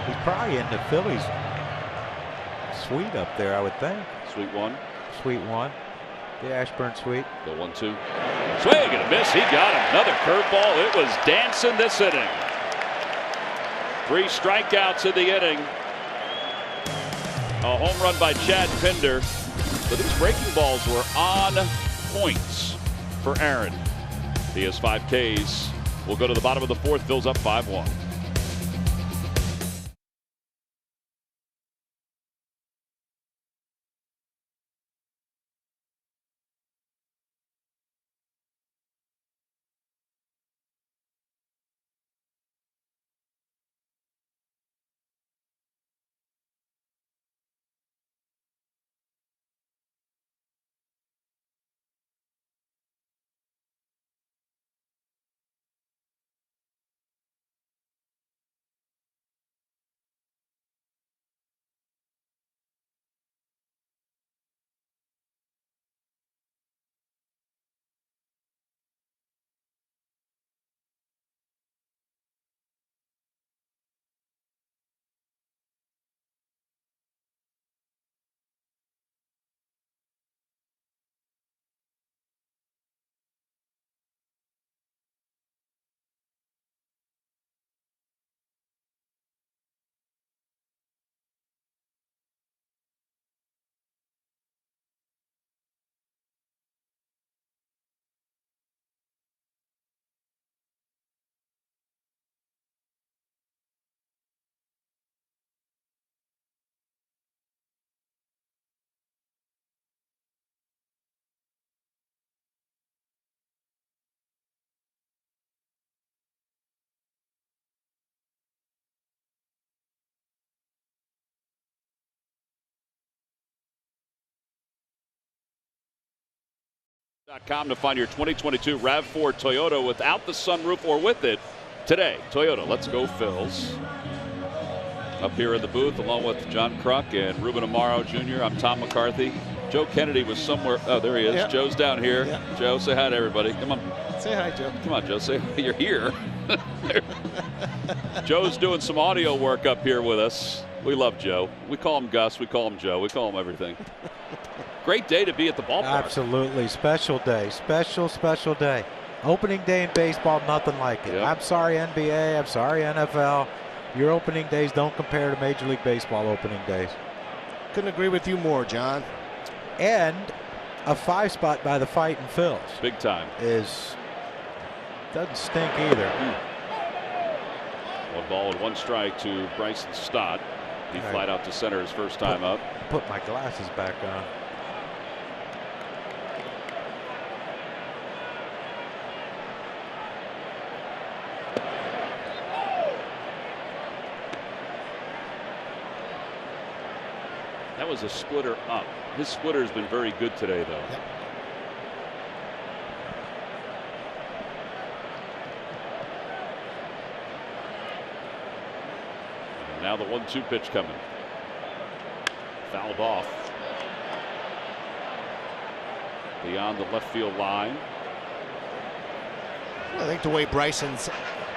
C: He's probably in the Phillies suite up there, I would think.
B: Suite 1.
C: Suite 1. The Ashburn suite.
B: The 1-2. Swing and a miss. He got him. Another curveball. It was dancing this inning. 3 strikeouts in the inning. A home run by Chad Pinder. But these breaking balls were on points for Aaron. He has 5 Ks. We'll go to the bottom of the 4th. Phil's up 5-1.
A: .com to find your 2022 RAV4 Toyota without the sunroof or with it today. Toyota, let's go Phils. Up here in the booth along with John Kruk and Ruben Amaro Jr. I'm Tom McCarthy. Joe Kennedy was somewhere. Oh, there he is. Yep. Joe's down here. Yep. Joe, say hi to everybody. Come on.
E: Say hi, Joe.
A: Come on, Joe. Say you're here. Joe's doing some audio work up here with us. We love Joe. We call him Gus. We call him Joe. We call him everything. Great day to be at the ballpark.
C: Absolutely. Special day. Special day. Opening day in baseball, nothing like it.
A: Yep.
C: I'm sorry, NBA. I'm sorry, NFL. Your opening days don't compare to Major League Baseball opening days.
E: Couldn't agree with you more, John.
C: And a 5 spot by the Fightin' Phils.
A: Big time.
C: Doesn't stink either.
A: 1 ball and 1 strike to Bryson Stott. He flied out to center his first time up.
C: Put my glasses back on.
A: That was a splitter up. His splitter has been very good today, though.
E: Yep.
A: And now the 1-2 pitch coming. Fouled off. Beyond the left field line.
E: I think the way Bryson's,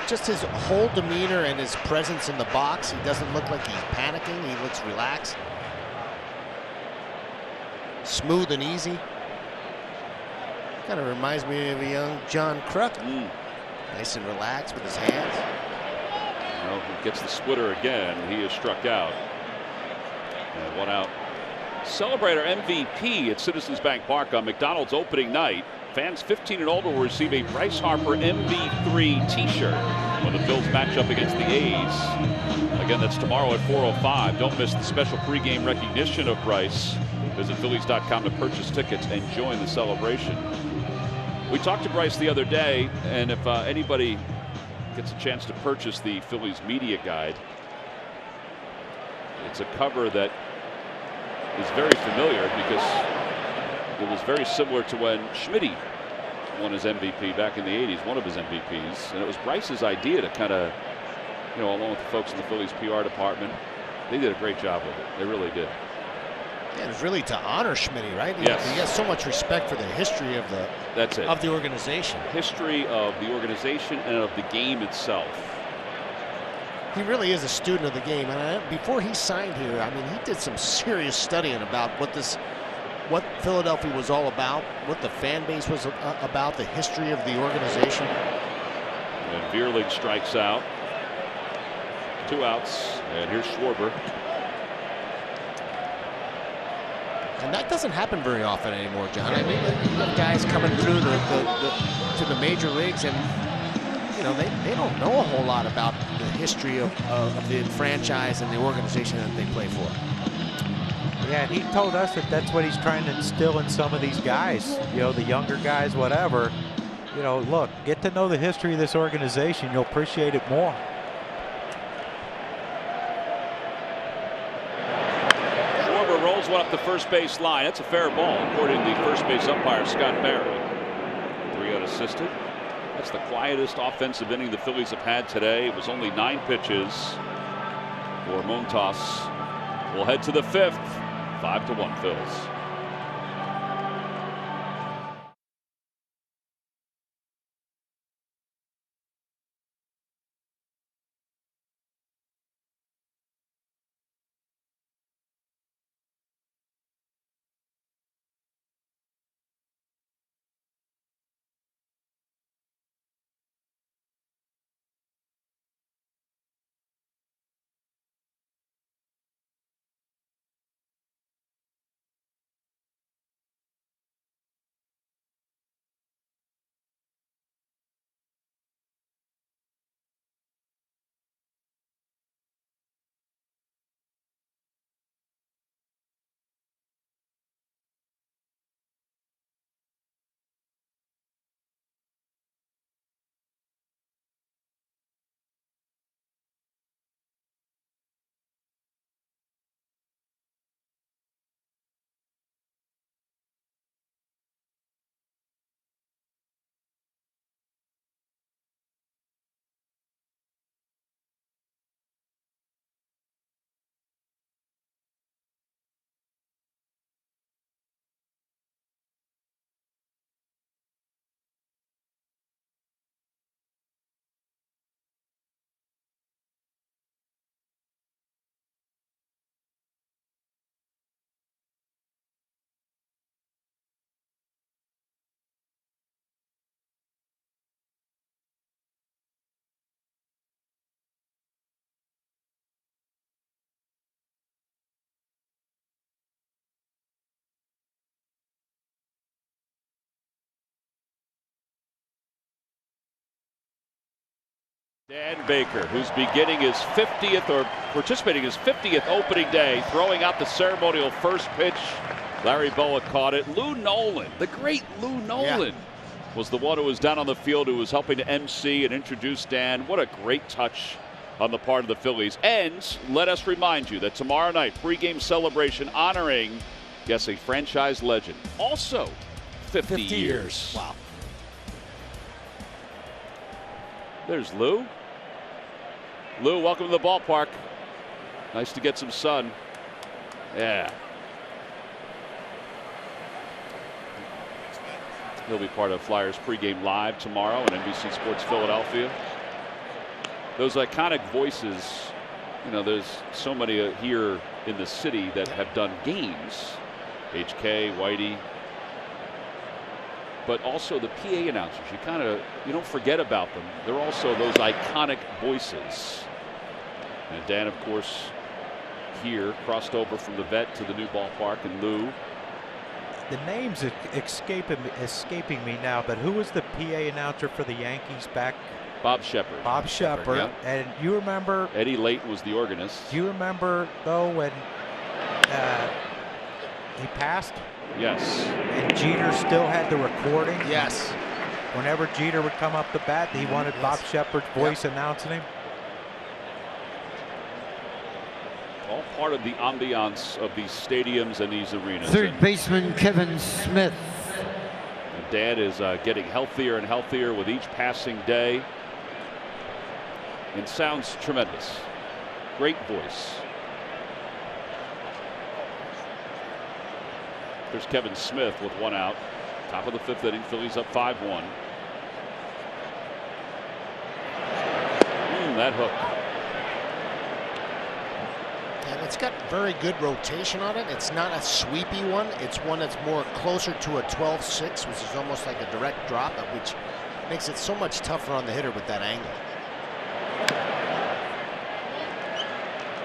E: just his whole demeanor and his presence in the box, he doesn't look like he's panicking. He looks relaxed. Smooth and easy. Kind of reminds me of a young John Kruk. Nice and relaxed with his hands.
A: Well, he gets the splitter again. He is struck out. And 1 out. Celebrate our MVP at Citizens Bank Park on McDonald's opening night. Fans 15 and older will receive a Bryce Harper MV3 t-shirt when the Phils match up against the A's. Again, that's tomorrow at 4:05. Don't miss the special pregame recognition of Bryce. Visit Phillies.com to purchase tickets and join the celebration. We talked to Bryce the other day, and if anybody gets a chance to purchase the Phillies media guide, it's a cover that is very familiar because it was very similar to when Schmitty won his MVP back in the 80s, one of his MVPs. And it was Bryce's idea to kind of, along with the folks in the Phillies PR department, they did a great job with it. They really did.
E: Yeah, it was really to honor Schmitty, right?
A: Yes.
E: He has so much respect for the history of the organization.
A: History of the organization and of the game itself.
E: He really is a student of the game. And before he signed here, I mean, he did some serious studying about what Philadelphia was all about, what the fan base was about, the history of the organization.
A: And Vierling strikes out. 2 outs, and here's Schwarber.
E: And that doesn't happen very often anymore, John. I mean, you have guys coming through to the major leagues, and they don't know a whole lot about the history of the franchise and the organization that they play for.
C: Yeah, and he told us that that's what he's trying to instill in some of these guys, the younger guys, whatever. Look, get to know the history of this organization. You'll appreciate it more.
A: Schwarber rolls one up the first base line. That's a fair ball, according to the first base umpire, Scott Barry. 3 unassisted. That's the quietest offensive inning the Phillies have had today. It was only 9 pitches for Montas. We'll head to the 5th. 5-1 Phils.
B: Dan Baker, who's beginning his 50th or participating his 50th opening day, throwing out the ceremonial first pitch. Larry Boa caught it. Lou Nolan, the great Lou Nolan, was the one who was down on the field, who was helping to MC and introduce Dan. What a great touch on the part of the Phillies. And let us remind you that tomorrow night, pregame celebration honoring, guess, a franchise legend. Also 50 years.
C: Wow.
B: There's Lou. Lou, welcome to the ballpark. Nice to get some sun. Yeah. He'll be part of Flyers pregame live tomorrow on NBC Sports Philadelphia. Those iconic voices, you know, there's so many here in the city that have done games. HK, Whitey, but also the PA announcers. You don't forget about them. They're also those iconic voices. And Dan, of course, here crossed over from the vet to the new ballpark, and Lou.
C: The name's escaping me now, but who was the PA announcer for the Yankees back?
B: Bob Shepard.
C: Bob Shepard.
B: Yeah.
C: And you remember?
B: Eddie Layton was the organist.
C: Do you remember, though, when he passed?
B: Yes.
C: And Jeter still had the recording?
E: Yes.
C: Whenever Jeter would come up the bat, he wanted Bob Shepard's voice announcing him.
B: All part of the ambiance of these stadiums and these arenas.
G: Third baseman Kevin Smith.
B: And Dan is getting healthier and healthier with each passing day. And sounds tremendous. Great voice. There's Kevin Smith with one out. Top of the fifth inning. Phillies up 5-1. That hook.
E: And it's got very good rotation on it. It's not a sweepy one. It's one that's more closer to a 12-6, which is almost like a direct drop, which makes it so much tougher on the hitter with that angle.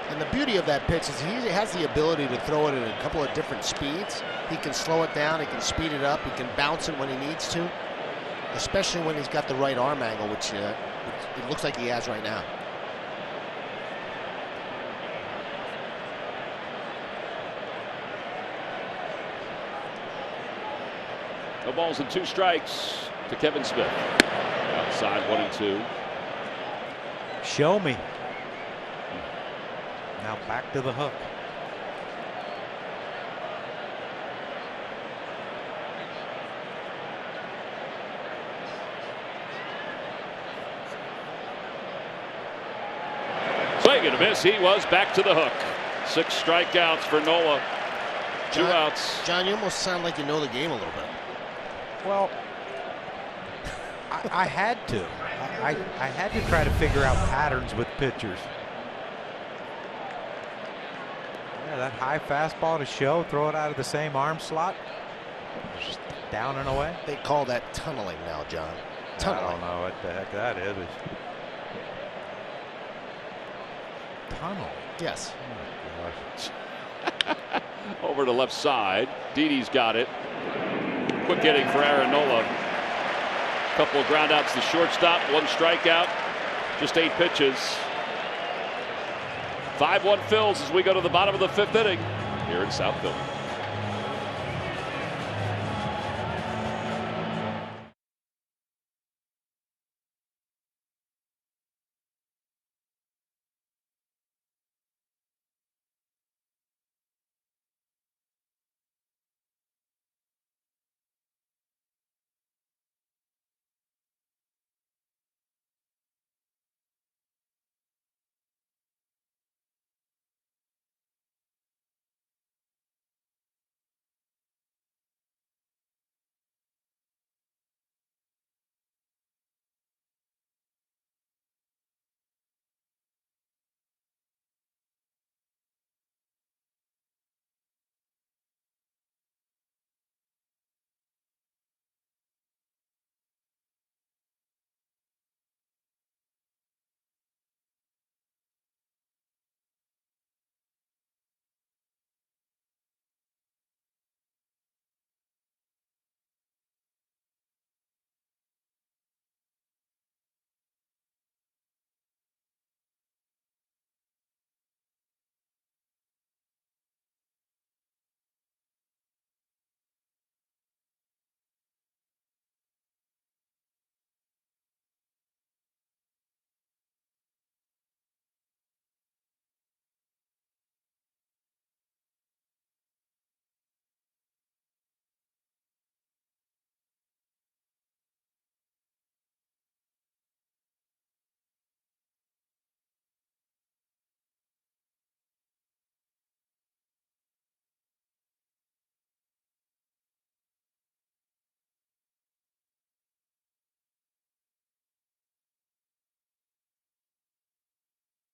E: And the beauty of that pitch is he has the ability to throw it at a couple of different speeds. He can slow it down, he can speed it up, he can bounce it when he needs to, especially when he's got the right arm angle, which it looks like he has right now.
B: No balls and 2 strikes to Kevin Smith. Outside 1-2.
C: Show me. Now back to the hook.
B: Swing and a miss. He was back to the hook. 6 strikeouts for Nola. 2 outs.
E: John, you almost sound like you know the game a little bit.
C: Well, I had to. I had to try to figure out patterns with pitchers. Yeah, that high fastball to show, throw it out of the same arm slot, just down and away.
E: They call that tunneling now, John. Tunneling.
C: I don't know what the heck that is. Tunnel.
E: Yes.
C: Oh, gosh.
B: Over to left side. Didi's got it. Quick hitting for Aaron Nola. Couple of ground outs to shortstop, 1 strikeout, just 8 pitches. 5-1 Phils as we go to the bottom of the 5th inning here in South Philly.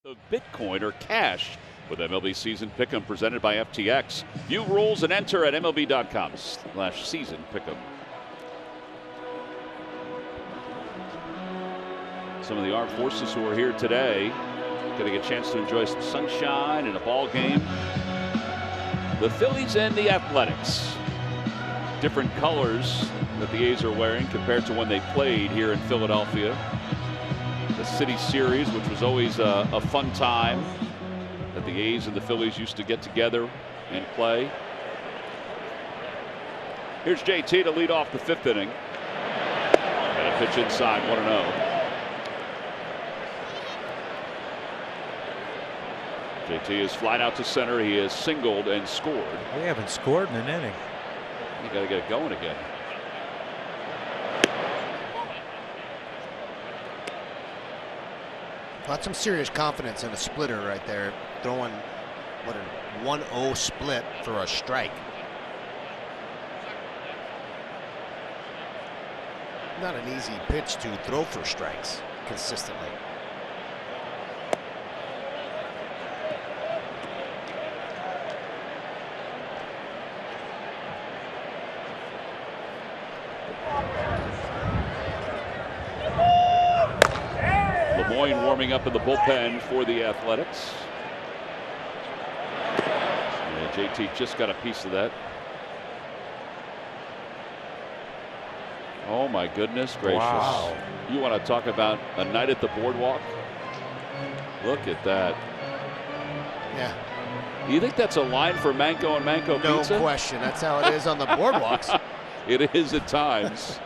A: Of Bitcoin or cash with MLB Season Pick'em presented by FTX. View rules and enter at MLB.com/season pick'em. Some of the armed forces who are here today getting a chance to enjoy some sunshine and a ball game. The Phillies and the Athletics. Different colors that the A's are wearing compared to when they played here in Philadelphia. The City Series, which was always a fun time that the A's and the Phillies used to get together and play. Here's JT to lead off the 5th inning. And a pitch inside, 1-0. JT is flying out to center. He has singled and scored.
C: We haven't scored in an inning.
A: You got to get it going again.
E: Got some serious confidence in a splitter right there. Throwing, what, a 1-0 split for a strike. Not an easy pitch to throw for strikes consistently.
A: Warming up in the bullpen for the Athletics. And JT just got a piece of that. Oh my goodness gracious.
C: Wow.
A: You want to talk about a night at the boardwalk? Look at that.
E: Yeah.
A: Do you think that's a line for Manco and Manco Pizza?
E: No question. That's how it is on the boardwalks.
A: It is at times.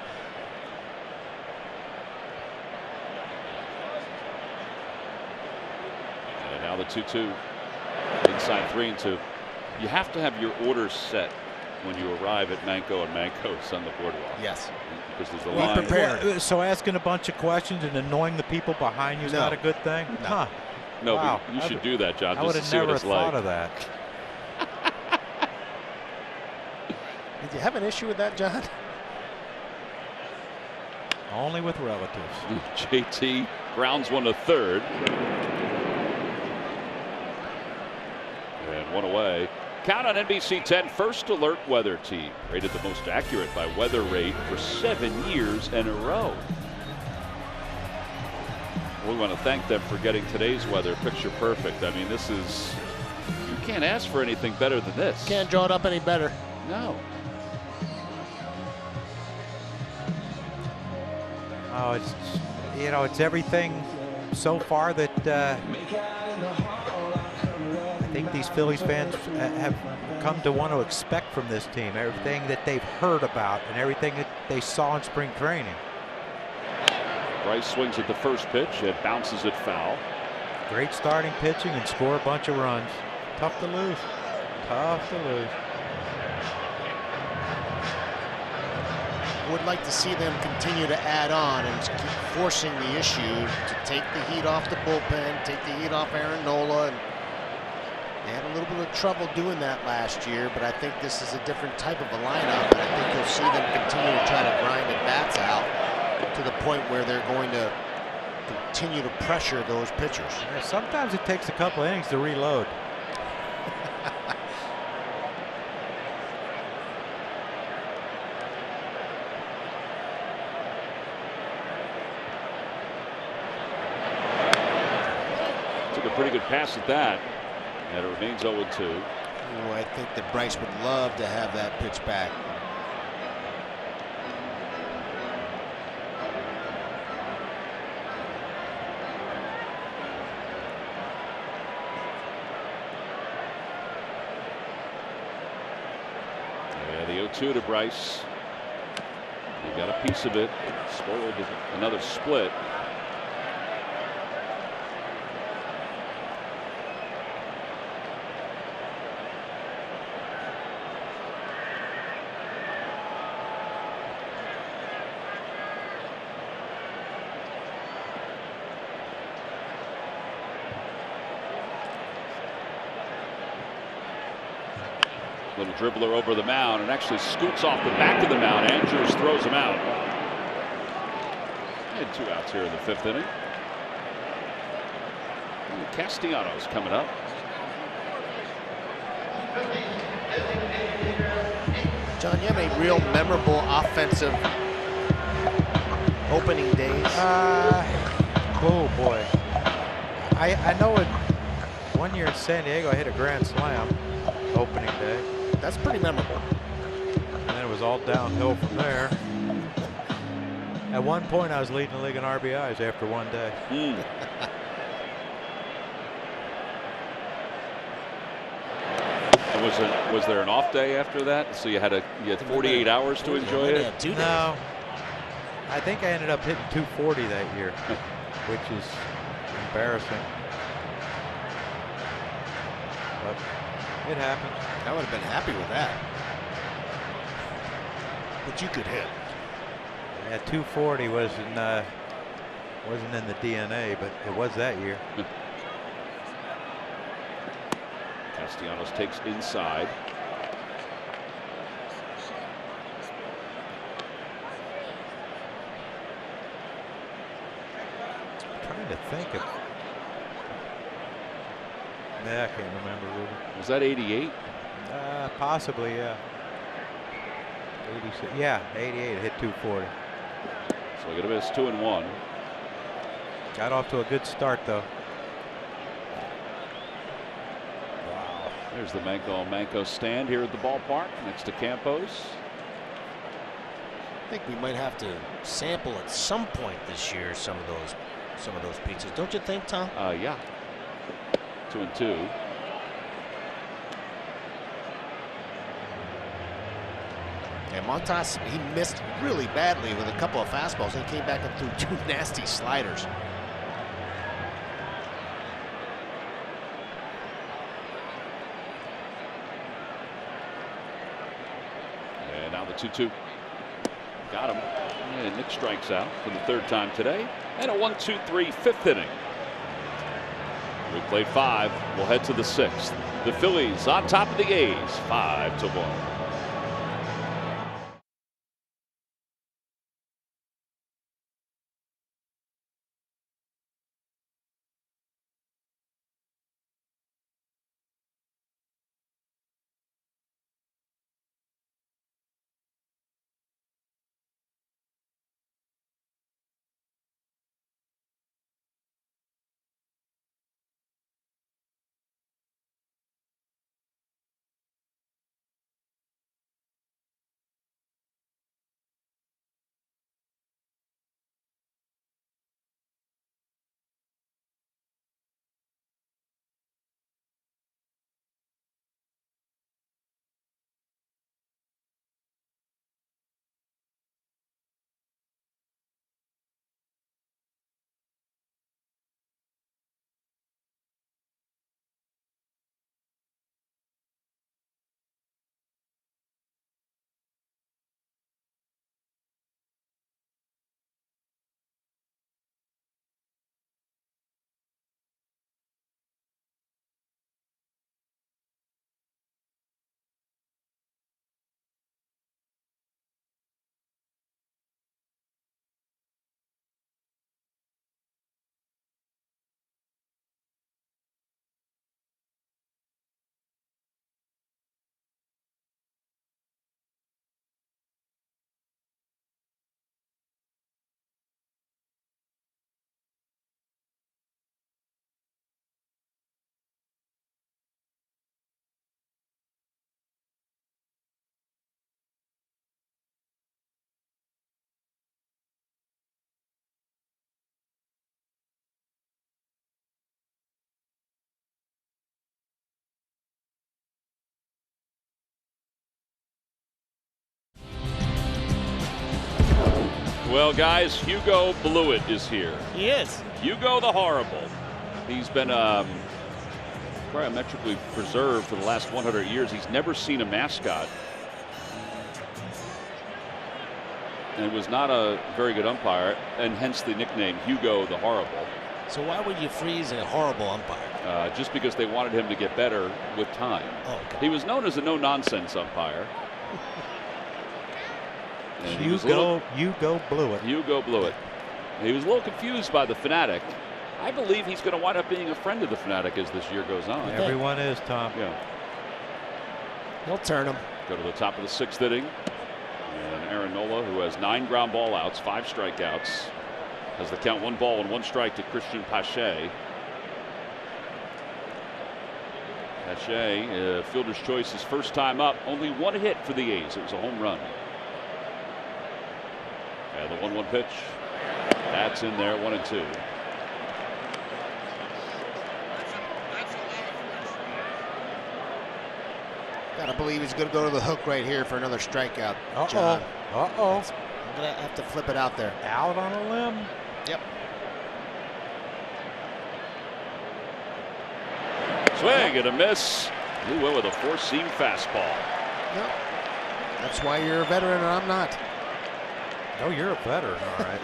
A: The 2-2 inside 3-2. You have to have your orders set when you arrive at Manco and Manco's on the boardwalk.
E: Yes,
A: because there's a
E: be
A: line.
E: prepared.
C: So asking a bunch of questions and annoying the people behind you is not a good thing?
E: No.
C: Huh.
A: No,
C: wow.
A: you should do that, John.
C: I
A: Just
C: would
A: to
C: have
A: see what
C: never
A: it's
C: thought
A: like.
C: of that.
E: Did you have an issue with that, John?
C: Only with relatives.
A: JT grounds one to third. And one away. Count on NBC 10 First Alert Weather Team. Rated the most accurate by Weather Rate for 7 years in a row. We want to thank them for getting today's weather picture perfect. I mean, this is, you can't ask for anything better than this.
E: Can't draw it up any better.
A: No.
C: Oh, it's, you know, it's everything so far that I think these Phillies fans have come to want to expect from this team. Everything that they've heard about and everything that they saw in spring training.
A: Bryce swings at the first pitch. It bounces it foul.
C: Great starting pitching and score a bunch of runs. Tough to lose. Tough to lose.
E: Would like to see them continue to add on and keep forcing the issue to take the heat off the bullpen, take the heat off Aaron Nola. And they had a little bit of trouble doing that last year, but I think this is a different type of a lineup, and I think you'll see them continue to try to grind at bats out to the point where they're going to continue to pressure those pitchers.
C: Yeah, sometimes it takes a couple innings to reload.
A: Took a pretty good pass at that. And it remains 0-2.
E: Oh, I think that Bryce would love to have that pitch back.
A: Yeah, the 0-2 to Bryce. He got a piece of it. Spoiled another split. Little dribbler over the mound and actually scoots off the back of the mound. Andrews throws him out. And 2 outs here in the 5th inning. Castellanos coming up.
E: John, you have a real memorable offensive opening days.
C: Oh boy. I know it. One year in San Diego, I hit a grand slam opening day.
E: That's pretty memorable.
C: And then it was all downhill from there. At one point, I was leading the league in RBIs after one day.
A: Was there an off day after that? So you had 48 hours to enjoy it?
C: No. I think I ended up hitting 240 that year, which is embarrassing. But it happened.
E: I would have been happy with that. But you could hit.
C: Yeah, 240 wasn't in the DNA, but it was that year.
A: Castellanos takes inside.
C: I'm trying to think of. Nah, I can't remember really.
A: Was that 88?
C: Possibly, yeah. 86. Yeah, 88. Hit 240.
A: So we're gonna miss 2-1.
C: Got off to a good start though.
A: There's the Manco stand here at the ballpark next to Campos.
D: I think we might have to sample at some point this year some of those pizzas, don't you think, Tom?
A: Yeah. 2-2.
E: And Montas, he missed really badly with a couple of fastballs. He came back and threw 2 nasty sliders.
A: And now the 2-2. Got him. And Nick strikes out for the 3rd time today. And a 1-2-3 5th inning. We played 5. We'll head to the 6th. The Phillies on top of the A's, 5-1. Well, guys, Hugo Blewett is here.
D: He is.
A: Hugo the Horrible. He's been cryometrically preserved for the last 100 years. He's never seen a mascot. And was not a very good umpire, and hence the nickname Hugo the Horrible.
D: So why would you freeze a horrible umpire?
A: Just because they wanted him to get better with time.
D: Oh, okay.
A: He was known as a no-nonsense umpire. And
C: Hugo Blewett.
A: Hugo Blewett. He was a little confused by the Fanatic I believe he's going to wind up being a friend of the Fanatic as this year goes on.
C: Everyone is, Tom.
A: Yeah.
E: He'll turn him.
A: Go to the top of the 6th inning. And Aaron Nola, who has 9 ground ball outs, 5 strikeouts, has the count 1 ball and 1 strike to Christian PHI. PHI, fielder's choice, his first time up. Only 1 hit for the A's. It was a home run. And the 1-1 pitch. That's in there, 1-2.
E: Gotta believe he's gonna go to the hook right here for another strikeout.
C: Uh-oh.
E: John.
C: Uh-oh.
E: I'm gonna have to flip it out there.
C: Out on a limb.
E: Yep.
A: Swing and a miss. He went with a 4-seam fastball.
E: Yep. That's why you're a veteran and I'm not.
C: Oh, you're a veteran, all right.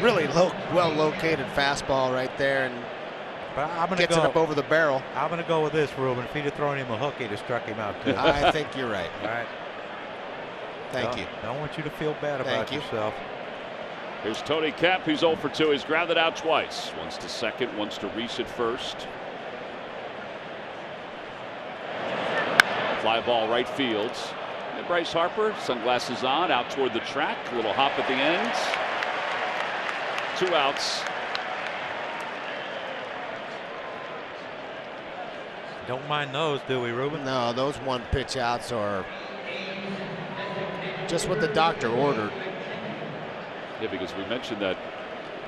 E: Really well located fastball right there, and
C: But I'm gonna
E: gets it up over the barrel.
C: I'm going to go with this, Ruben. If he'd have thrown him a hook, he'd have struck him out, too.
E: I think you're right.
C: All right.
E: Thank you.
C: Don't want you to feel bad about yourself.
A: Here's Tony Kemp. He's 0 for 2. He's grounded out twice. Once to second, once to Reese at first. Fly ball right field. And Bryce Harper, sunglasses on, out toward the track. A little hop at the end. 2 outs.
C: Don't mind those, do we, Ruben?
E: No, those 1-pitch outs are just what the doctor ordered.
A: Yeah, because we mentioned that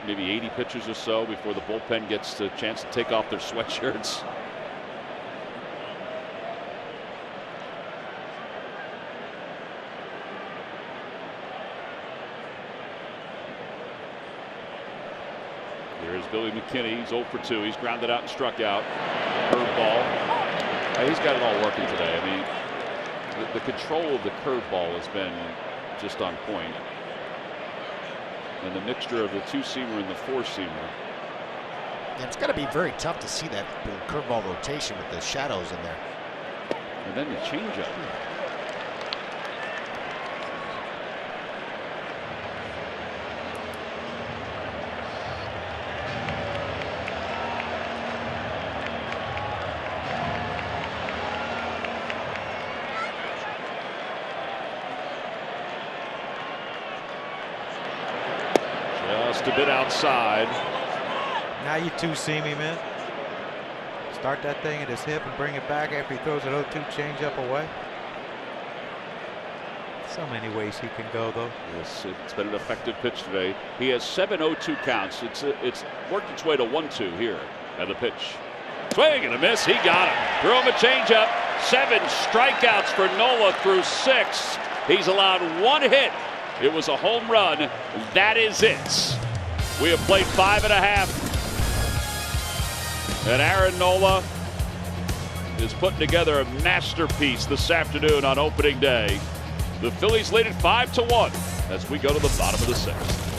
A: maybe 80 pitchers or so before the bullpen gets a chance to take off their sweatshirts. Here's Billy McKinney. He's 0 for 2. He's grounded out and struck out. Curveball. He's got it all working today. I mean, the control of the curveball has been just on point. And the mixture of the 2-seamer and the 4-seamer.
E: And it's got to be very tough to see that curveball rotation with the shadows in there.
A: And then the changeup. Just a bit outside.
C: Now you 2-seam him in. Start that thing at his hip and bring it back after he throws an 0-2 changeup away. So many ways he can go, though.
A: Yes, it's been an effective pitch today. He has 7 0-2 counts. It's worked its way to 1-2 here at the pitch. Swing and a miss. He got him. Threw him a changeup. 7 strikeouts for Nola through 6. He's allowed 1 hit. It was a home run. That is it. We have played 5.5. And Aaron Nola is putting together a masterpiece this afternoon on opening day. The Phillies lead it 5-1 as we go to the bottom of the 6th.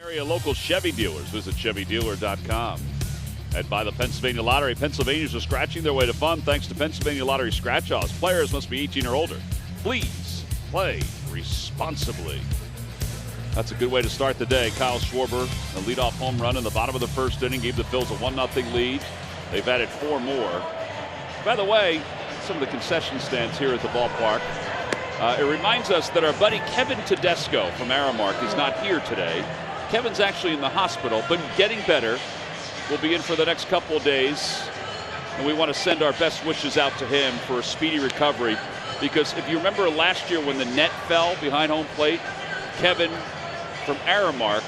A: Area local Chevy dealers. Visit ChevyDealer.com. And by the Pennsylvania Lottery, Pennsylvanians are scratching their way to fun thanks to Pennsylvania Lottery Scratch-Offs. Players must be 18 or older. Please play responsibly. That's a good way to start the day. Kyle Schwarber, a leadoff home run in the bottom of the first inning, gave the Phils a 1-0 lead. They've added 4 more. By the way, some of the concession stands here at the ballpark. It reminds us that our buddy Kevin Tedesco from Aramark is not here today. Kevin's actually in the hospital, but getting better. Will be in for the next couple of days. And we want to send our best wishes out to him for a speedy recovery. Because if you remember last year when the net fell behind home plate, Kevin from Aramark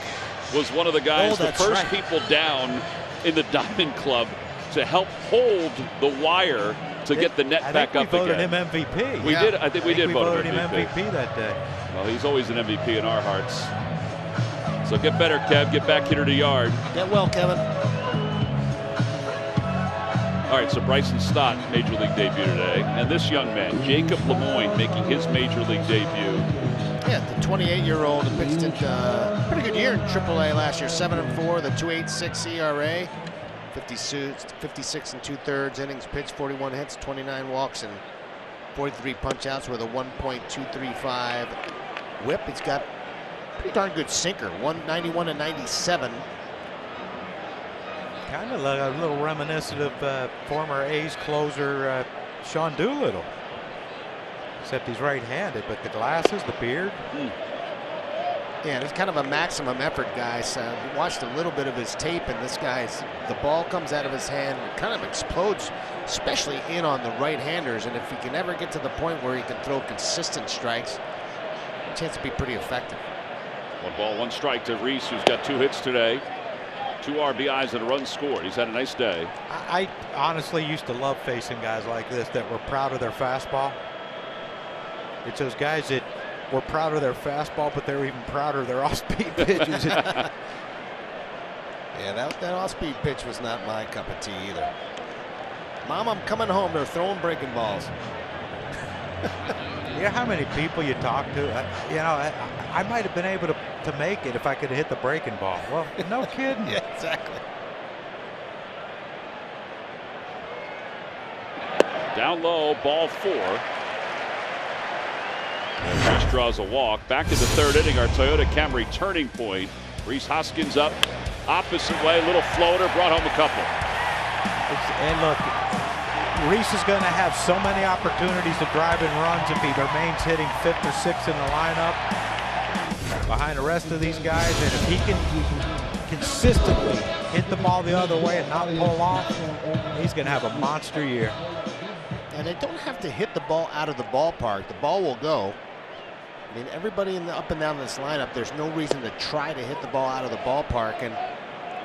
A: was one of the guys, the first people down in the Diamond Club to help hold the wire to get the net back up again.
C: We voted him MVP.
A: We did. I think we did vote him
C: MVP that day.
A: Well, he's always an MVP in our hearts. So get better, Kev. Get back here to the yard.
D: Get well, Kevin.
A: All right, so Bryson Stott, Major League debut today. And this young man, Jacob Lemoyne, making his Major League debut.
E: Yeah, the 28-year-old pitched in pretty good year in AAA last year. 7-4, the 2.86 ERA, 56 and 2/3 innings pitched, 41 hits, 29 walks, and 43 punch-outs with a 1.235 whip. He's got a pretty darn good sinker, 191 and 97.
C: Kind of a little reminiscent of former A's closer Sean Doolittle. Except he's right-handed, but the glasses, the beard.
E: Yeah, he's kind of a maximum effort guy. So we watched a little bit of his tape, and this guy's, the ball comes out of his hand and kind of explodes, especially in on the right-handers. And if he can ever get to the point where he can throw consistent strikes, a chance to be pretty effective.
A: 1 ball, 1 strike to Reese, who's got 2 hits today. 2 RBIs and a run scored. He's had a nice day.
C: I honestly used to love facing guys like this that were proud of their fastball. It's those guys that were proud of their fastball, but they were even prouder of their off-speed pitches.
E: Yeah, that off-speed pitch was not my cup of tea either. Mom, I'm coming home. They're throwing breaking balls.
C: You know how many people you talk to? I might have been able to make it if I could have hit the breaking ball. Well, no kidding.
E: Yeah, exactly.
A: Down low, ball 4. And Reese draws a walk. Back in the 3rd inning, our Toyota Camry turning point. Reese Hoskins up, opposite way, little floater, brought home a couple.
C: And look, Reese is going to have so many opportunities to drive in runs if he remains hitting 5th or 6th in the lineup behind the rest of these guys. And if he can consistently hit the ball the other way and not pull off, he's going to have a monster year.
E: And they don't have to hit the ball out of the ballpark. The ball will go. I mean, everybody up and down this lineup, there's no reason to try to hit the ball out of the ballpark. And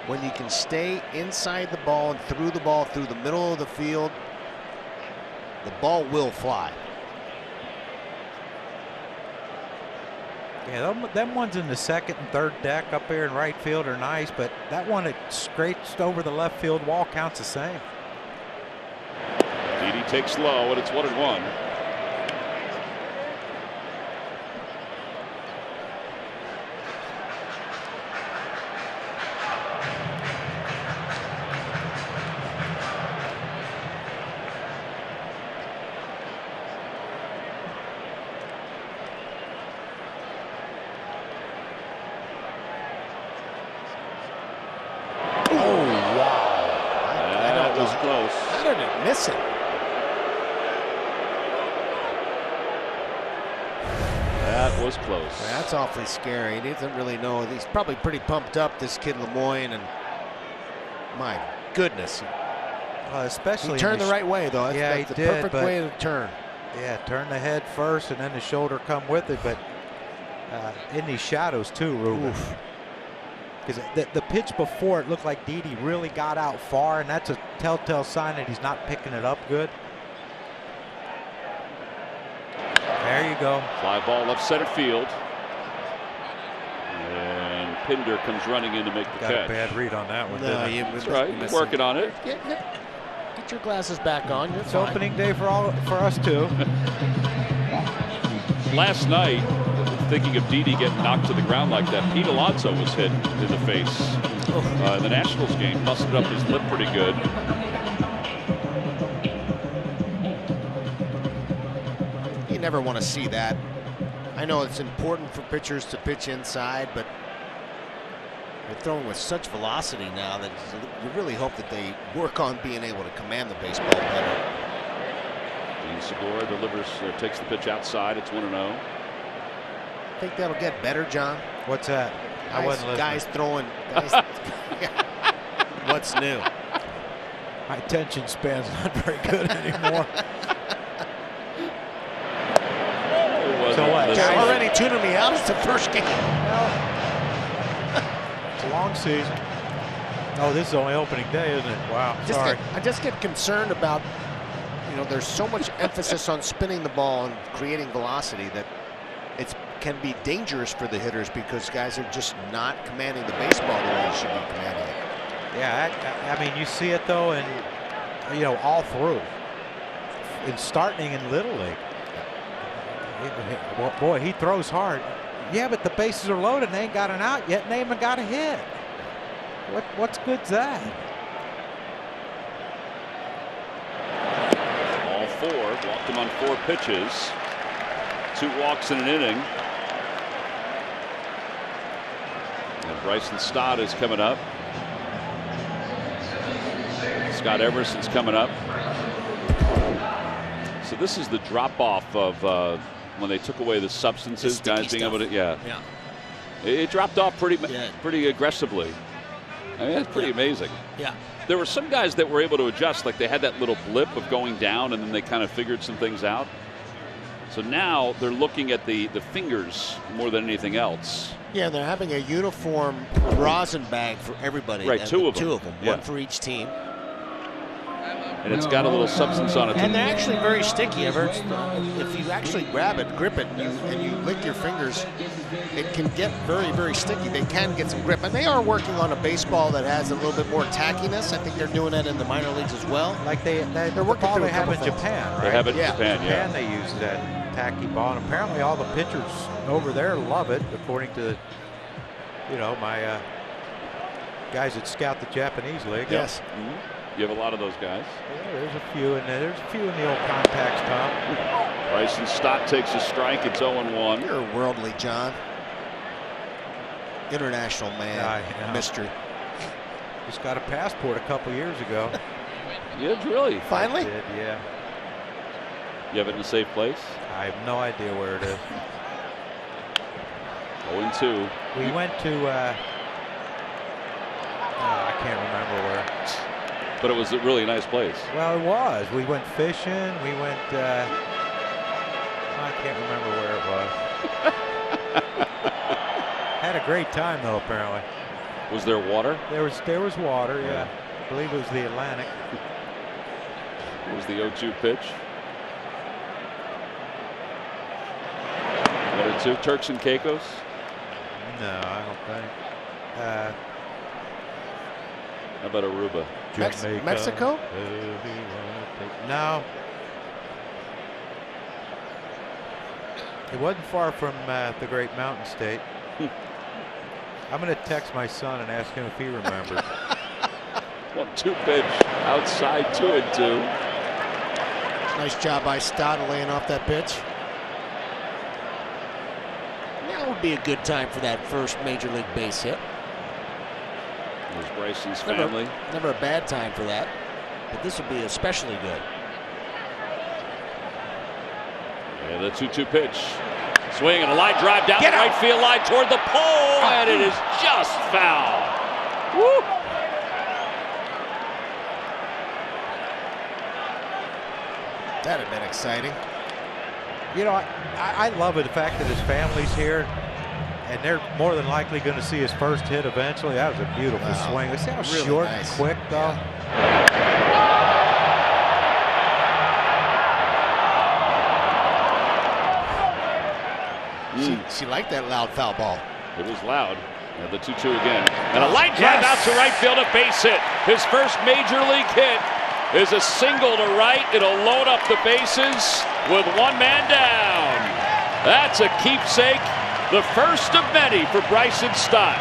E: when you can stay inside the ball and through the ball through the middle of the field, the ball will fly.
C: Yeah, them ones in the 2nd and 3rd deck up there in right field are nice, but that one that scrapes over the left field wall counts the same.
A: Didi takes low, and it's 1-1.
E: Miss it.
A: That was close.
E: Well, that's awfully scary. He doesn't really know. He's probably pretty pumped up, this kid Lemoyne, and my goodness.
C: Especially
E: he turned the right way, though.
C: Yeah,
E: that's
C: he
E: the
C: did,
E: perfect way to turn.
C: Yeah, turn the head first and then the shoulder come with it, but in these shadows too, Ruben. Because the pitch before, it looked like Didi really got out far, and that's a telltale sign that he's not picking it up good. There you go.
A: Fly ball left center field. And Pinder comes running in to make the catch.
C: Got a bad read on that one.
E: No,
A: that's right. You're working on it.
E: Get your glasses back on.
C: It's opening day for us too.
A: Last night, Thinking of Didi getting knocked to the ground like that, Pete Alonso was hit in the face in the Nationals game, busted up his lip pretty good.
E: You never want to see that. I know it's important for pitchers to pitch inside, but they're throwing with such velocity now that you really hope that they work on being able to command the baseball better.
A: Dean Segura delivers, takes the pitch outside. It's 1-0.
E: Think that'll get better, John?
C: What's that? I wasn't listening.
E: Guys throwing. What's new?
C: My attention span's not very good anymore. So what?
E: They're already tuning me out. It's the first game.
C: It's a long season. Oh, this is only opening day, isn't it? Wow. Sorry.
E: I just get concerned about, there's so much emphasis on spinning the ball and creating velocity that it can be dangerous for the hitters because guys are just not commanding the baseball the way they should be commanding it.
C: Yeah, I mean, you see it though, and all through. In starting in Little League. Boy, he throws hard. Yeah, but the bases are loaded and they ain't got an out yet and they haven't got a hit. What's good's that?
A: All 4, walked him on 4 pitches. 2 walks in an inning. And Bryson Stott is coming up. Scott Everson's coming up. So this is the drop-off of when they took away the substances, guys being able to, it dropped off pretty aggressively. I mean, that's pretty amazing.
D: Yeah.
A: There were some guys that were able to adjust, like they had that little blip of going down and then they kind of figured some things out. So now they're looking at the fingers more than anything else.
E: Yeah, they're having a uniform rosin bag for everybody.
A: Right, two of them.
E: One for each team.
A: And it's got a little substance on it.
E: And they're actually very sticky. I've heard if you actually grab it, grip it, and you lick your fingers, it can get very, very sticky. They can get some grip. And they are working on a baseball that has a little bit more tackiness. I think they're doing that in the minor leagues as well.
C: Like they're working through. They have in Japan, right?
A: They have it in Japan,
C: Japan, they use that tacky ball. And apparently all the pitchers over there love it, according to, my guys that scout the Japanese league.
E: Yes.
A: Mm-hmm. You have a lot of those guys.
C: Yeah, there's a few in there. There's a few in the old contacts, Tom.
A: Bryson Stott takes a strike. It's 0-1.
E: You're worldly, John. International man, Mr.
C: Just got a passport a couple years ago.
A: Yeah, really?
E: Finally?
C: I did, yeah.
A: You have it in a safe place?
C: I have no idea where it is.
A: 0-2.
C: We went to, I can't remember where.
A: But it was a really nice place.
C: Well, it was. We went fishing. We went, I can't remember where it was. Had a great time, though, apparently.
A: Was there water?
C: There was water, yeah. I believe it was the Atlantic.
A: What was the 0-2 pitch? 1-2. Turks and Caicos?
C: No, I don't think.
A: How about Aruba?
E: Mexico?
C: No. It wasn't far from the Great Mountain State. I'm going to text my son and ask him if he remembers.
A: 1-2 pitch outside, 2-2.
E: Nice job by Stott laying off that pitch. Now would be a good time for that first major league base hit.
A: There's Bryson's family.
E: Never a bad time for that, but this would be especially good.
A: And the 2-2 pitch. Swing and a line drive down the right field line toward the pole, and it is just foul. Woo!
E: That'd have been exciting.
C: I love it, the fact that his family's here. And they're more than likely going to see his first hit eventually. That was a beautiful swing. See how really short and quick, though?
E: She liked that loud foul ball.
A: It was loud. And the 2-2 again. And a line drive out to right field, a base hit. His first major league hit is a single to right. It'll load up the bases with one man down. That's a keepsake
B: The first of many for Bryson Stott.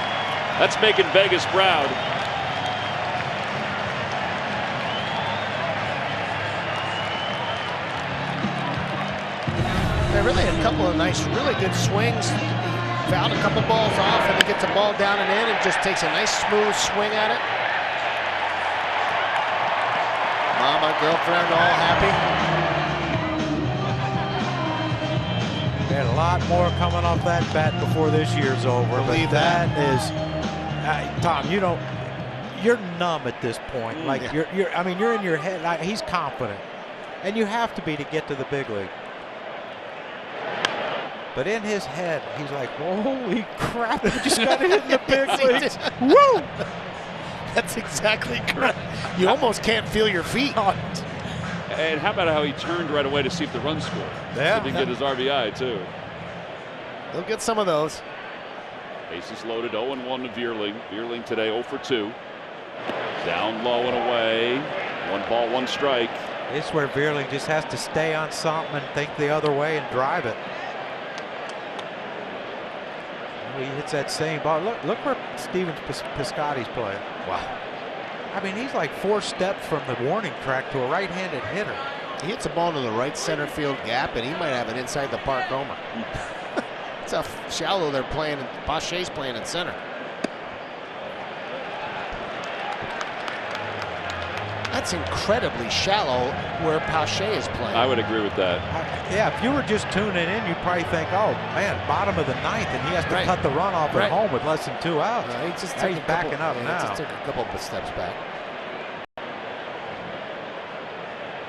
B: That's making Vegas proud.
D: They really had a couple of nice, really good swings. He fouled a couple balls off and then gets a ball down and in and just takes a nice smooth swing at it. Mama, girlfriend, all happy.
C: They had a lot more coming off that bat before this year's over.
D: Believe
C: but that is, Tom, you're numb at this point. Like
D: yeah.
C: you're in your head. He's confident, and you have to be to get to the big league. But in his head, he's like, holy crap, I just got hit in the big leagues. Woo!
D: That's exactly correct. You almost can't feel your feet.
B: And how about how he turned right away to see if the run scored?
C: Yeah.
B: So he get his RBI, too.
D: He'll get some of those.
B: Bases loaded, 0-1 to Veerling. Veerling today 0 for 2. Down low and away. 1 ball, 1 strike.
C: It's where Veerling just has to stay on something and think the other way and drive it. He hits that same ball. Look where Steven Piscotty's playing.
D: Wow.
C: I mean, he's like 4 steps from the warning track to a right-handed hitter.
D: He hits a ball into the right center field gap, and he might have an inside the park homer. That's how shallow they're playing. Pache's playing in center. That's incredibly shallow where Pache is playing.
B: I would agree with that.
C: Yeah, if you were just tuning in, you'd probably think, oh, man, bottom of the 9th, and he has to cut the run off at home with less than 2 outs.
D: He's
C: backing up now.
D: He just took a couple of steps back.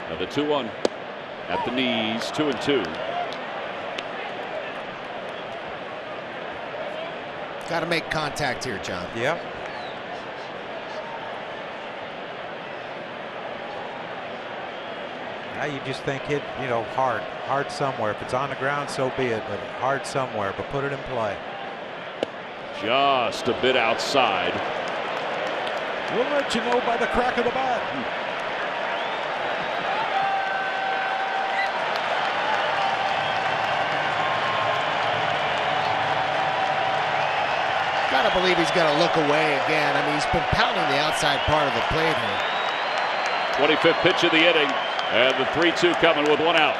B: Another 2-1 at the knees, 2-2.
D: Got to make contact here, John.
C: Yep. Now you just think hit, hard somewhere. If it's on the ground, so be it, but hard somewhere, but put it in play.
B: Just a bit outside.
C: We'll let you know by the crack of the bat.
D: Gotta believe he's got to look away again. I mean, he's been pounding the outside part of the plate here.
B: 25th pitch of the inning. And the 3-2 coming with 1 out.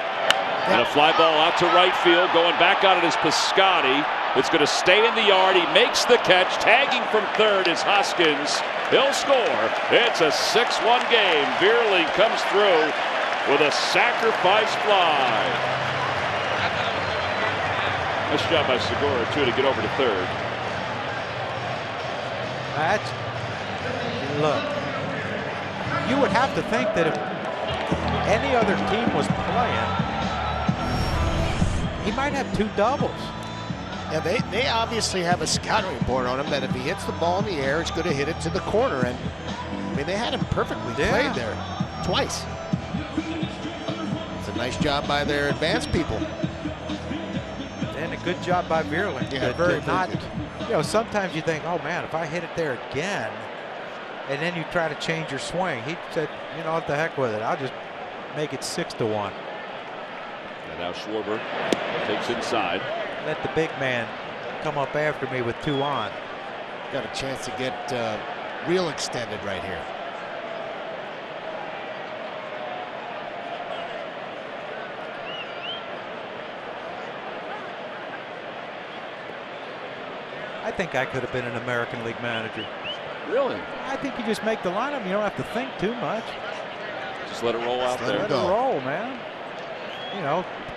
B: And a fly ball out to right field. Going back on it is Piscotty. It's going to stay in the yard. He makes the catch. Tagging from third is Hoskins. He'll score. It's a 6-1 game. Veerling comes through with a sacrifice fly. Nice job by Segura, too, to get over to third.
C: Look, you would have to think that if any other team was playing, he might have 2 doubles.
D: Yeah, they obviously have a scouting report on him that if he hits the ball in the air, it's going to hit it to the corner. And I mean, they had him perfectly played there twice. It's a nice job by their advanced people.
C: And a good job by Veerling.
D: Yeah,
C: sometimes you think, oh man, if I hit it there again, and then you try to change your swing. He said, what the heck with it? I'll just make it 6-1.
B: And now Schwarber takes inside.
C: Let the big man come up after me with 2 on.
D: Got a chance to get real extended right here.
C: I think I could have been an American League manager.
B: Really?
C: I think you just make the lineup. You don't have to think too much.
B: Just let it roll out there.
C: Let it roll, man.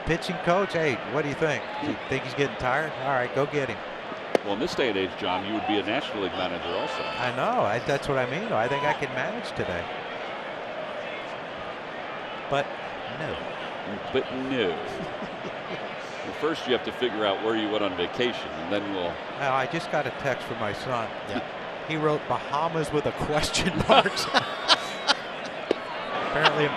C: Pitching coach, hey, what do you think? Do you think he's getting tired? All right, go get him.
B: Well, in this day and age, John, you would be a National League manager also.
C: I know. That's what I mean. I think I can manage today. But no.
B: But no. Well, first you have to figure out where you went on vacation, and then we'll...
C: Now, I just got a text from my son. Yeah. He wrote Bahamas with a question mark. Apparently,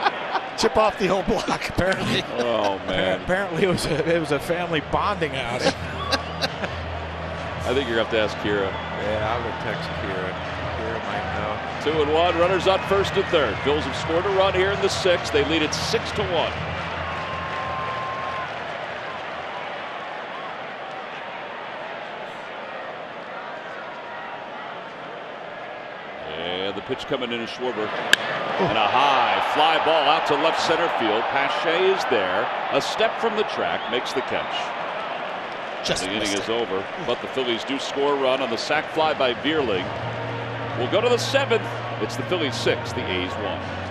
D: chip off the old block. Apparently.
B: Oh man.
C: Apparently, it was a family bonding outing.
B: I think you're gonna have to ask Kira.
C: Yeah, I'm gonna text Kira. Kira might know.
B: 2-1. Runners on first and third. Phils have scored a run here in the 6th. They lead it 6-1. And the pitch coming in is Schwarber. And a high fly ball out to left center field. PHI is there. A step from the track, makes the catch.
E: Just
B: the inning is over, but the Phillies do score a run on the sac fly by Bierling. We'll go to the 7th. It's the Phillies 6, the A's 1.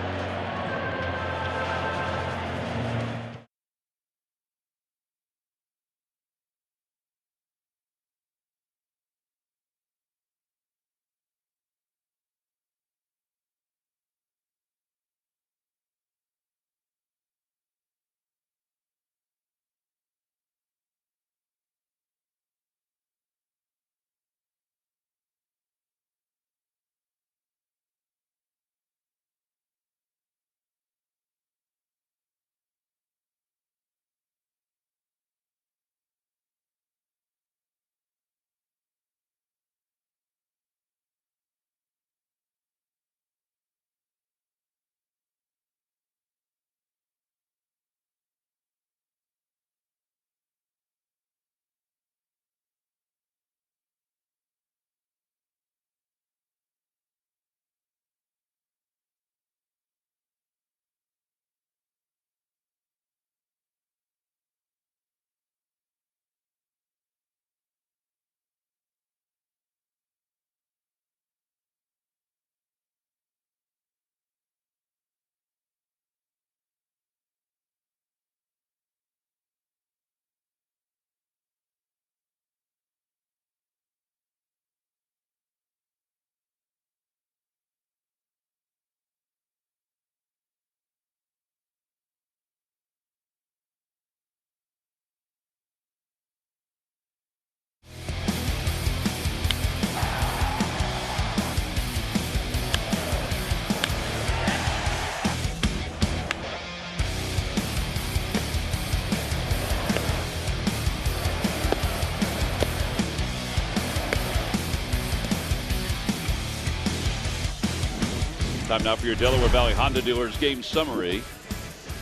B: Time now for your Delaware Valley Honda Dealers game summary.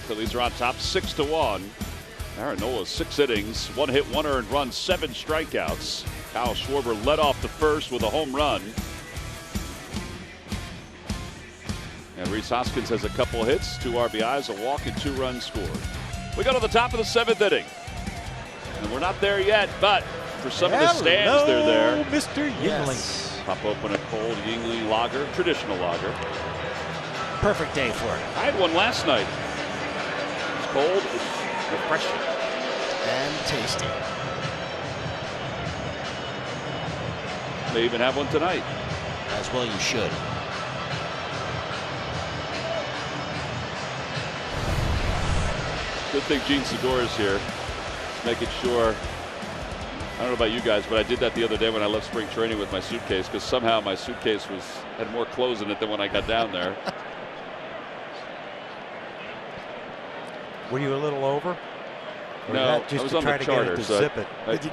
B: Phillies are on top 6-1. Aaron Nola 6 innings, 1 hit, 1 earned run, 7 strikeouts. Kyle Schwarber led off the first with a home run. And Rhys Hoskins has a couple hits, 2 RBIs, a walk, and 2 runs scored. We go to the top of the 7th inning. And we're not there yet, but for some of the stands, they're there.
C: Mr. Yingling.
E: Yes.
B: Pop open a cold Yingling lager, traditional lager.
E: Perfect day for it.
B: I had one last night. It's cold, it's refreshing.
E: And tasty.
B: May even have one tonight.
E: As well you should.
B: Good thing Gene Segura's here. Making sure. I don't know about you guys, but I did that the other day when I left spring training with my suitcase, because somehow my suitcase had more clothes in it than when I got down there.
C: Were you a little over? Or
B: No,
C: just
B: I was
C: to
B: on
C: try
B: the
C: to
B: charter.
C: get it to
B: So
C: zip it.
E: Did you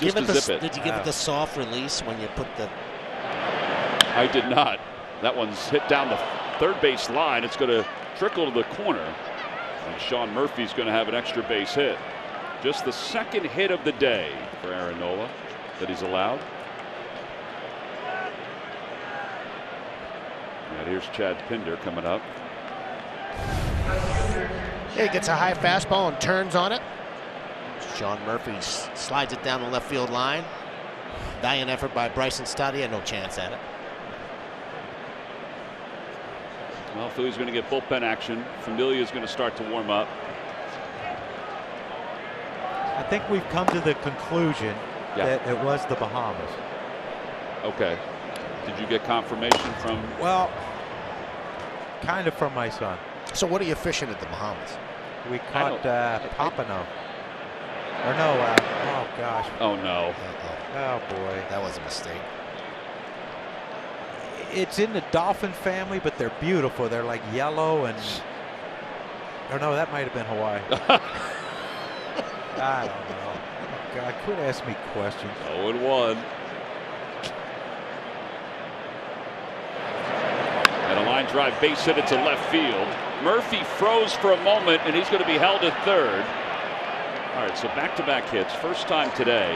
E: give it the soft release when you put the...
B: I did not. That one's hit down the third base line. It's going to trickle to the corner. And Sean Murphy's going to have an extra base hit. Just the second hit of the day for Aaron Nola that he's allowed. And here's Chad Pinder coming up.
E: He gets a high fastball and turns on it. Sean Murphy slides it down the left field line. Valiant effort by Bryson Stott. He had no chance at it.
B: Well, Philly's going to get bullpen action. Familia's going to start to warm up.
C: I think we've come to the conclusion that it was the Bahamas.
B: Okay. Did you get confirmation from?
C: Well, kind of from my son.
E: So what are you fishing at the Bahamas?
C: We caught Pompano. Or no, oh gosh.
B: Oh no.
C: Oh boy.
E: That was a mistake.
C: It's in the dolphin family, but they're beautiful. They're like yellow and. Or no, that might have been Hawaii. I don't know. God, quit asking me questions.
B: 0-1. And a line drive base hit it to left field. Murphy froze for a moment, and he's going to be held at third. All right, so back-to-back hits. First time today.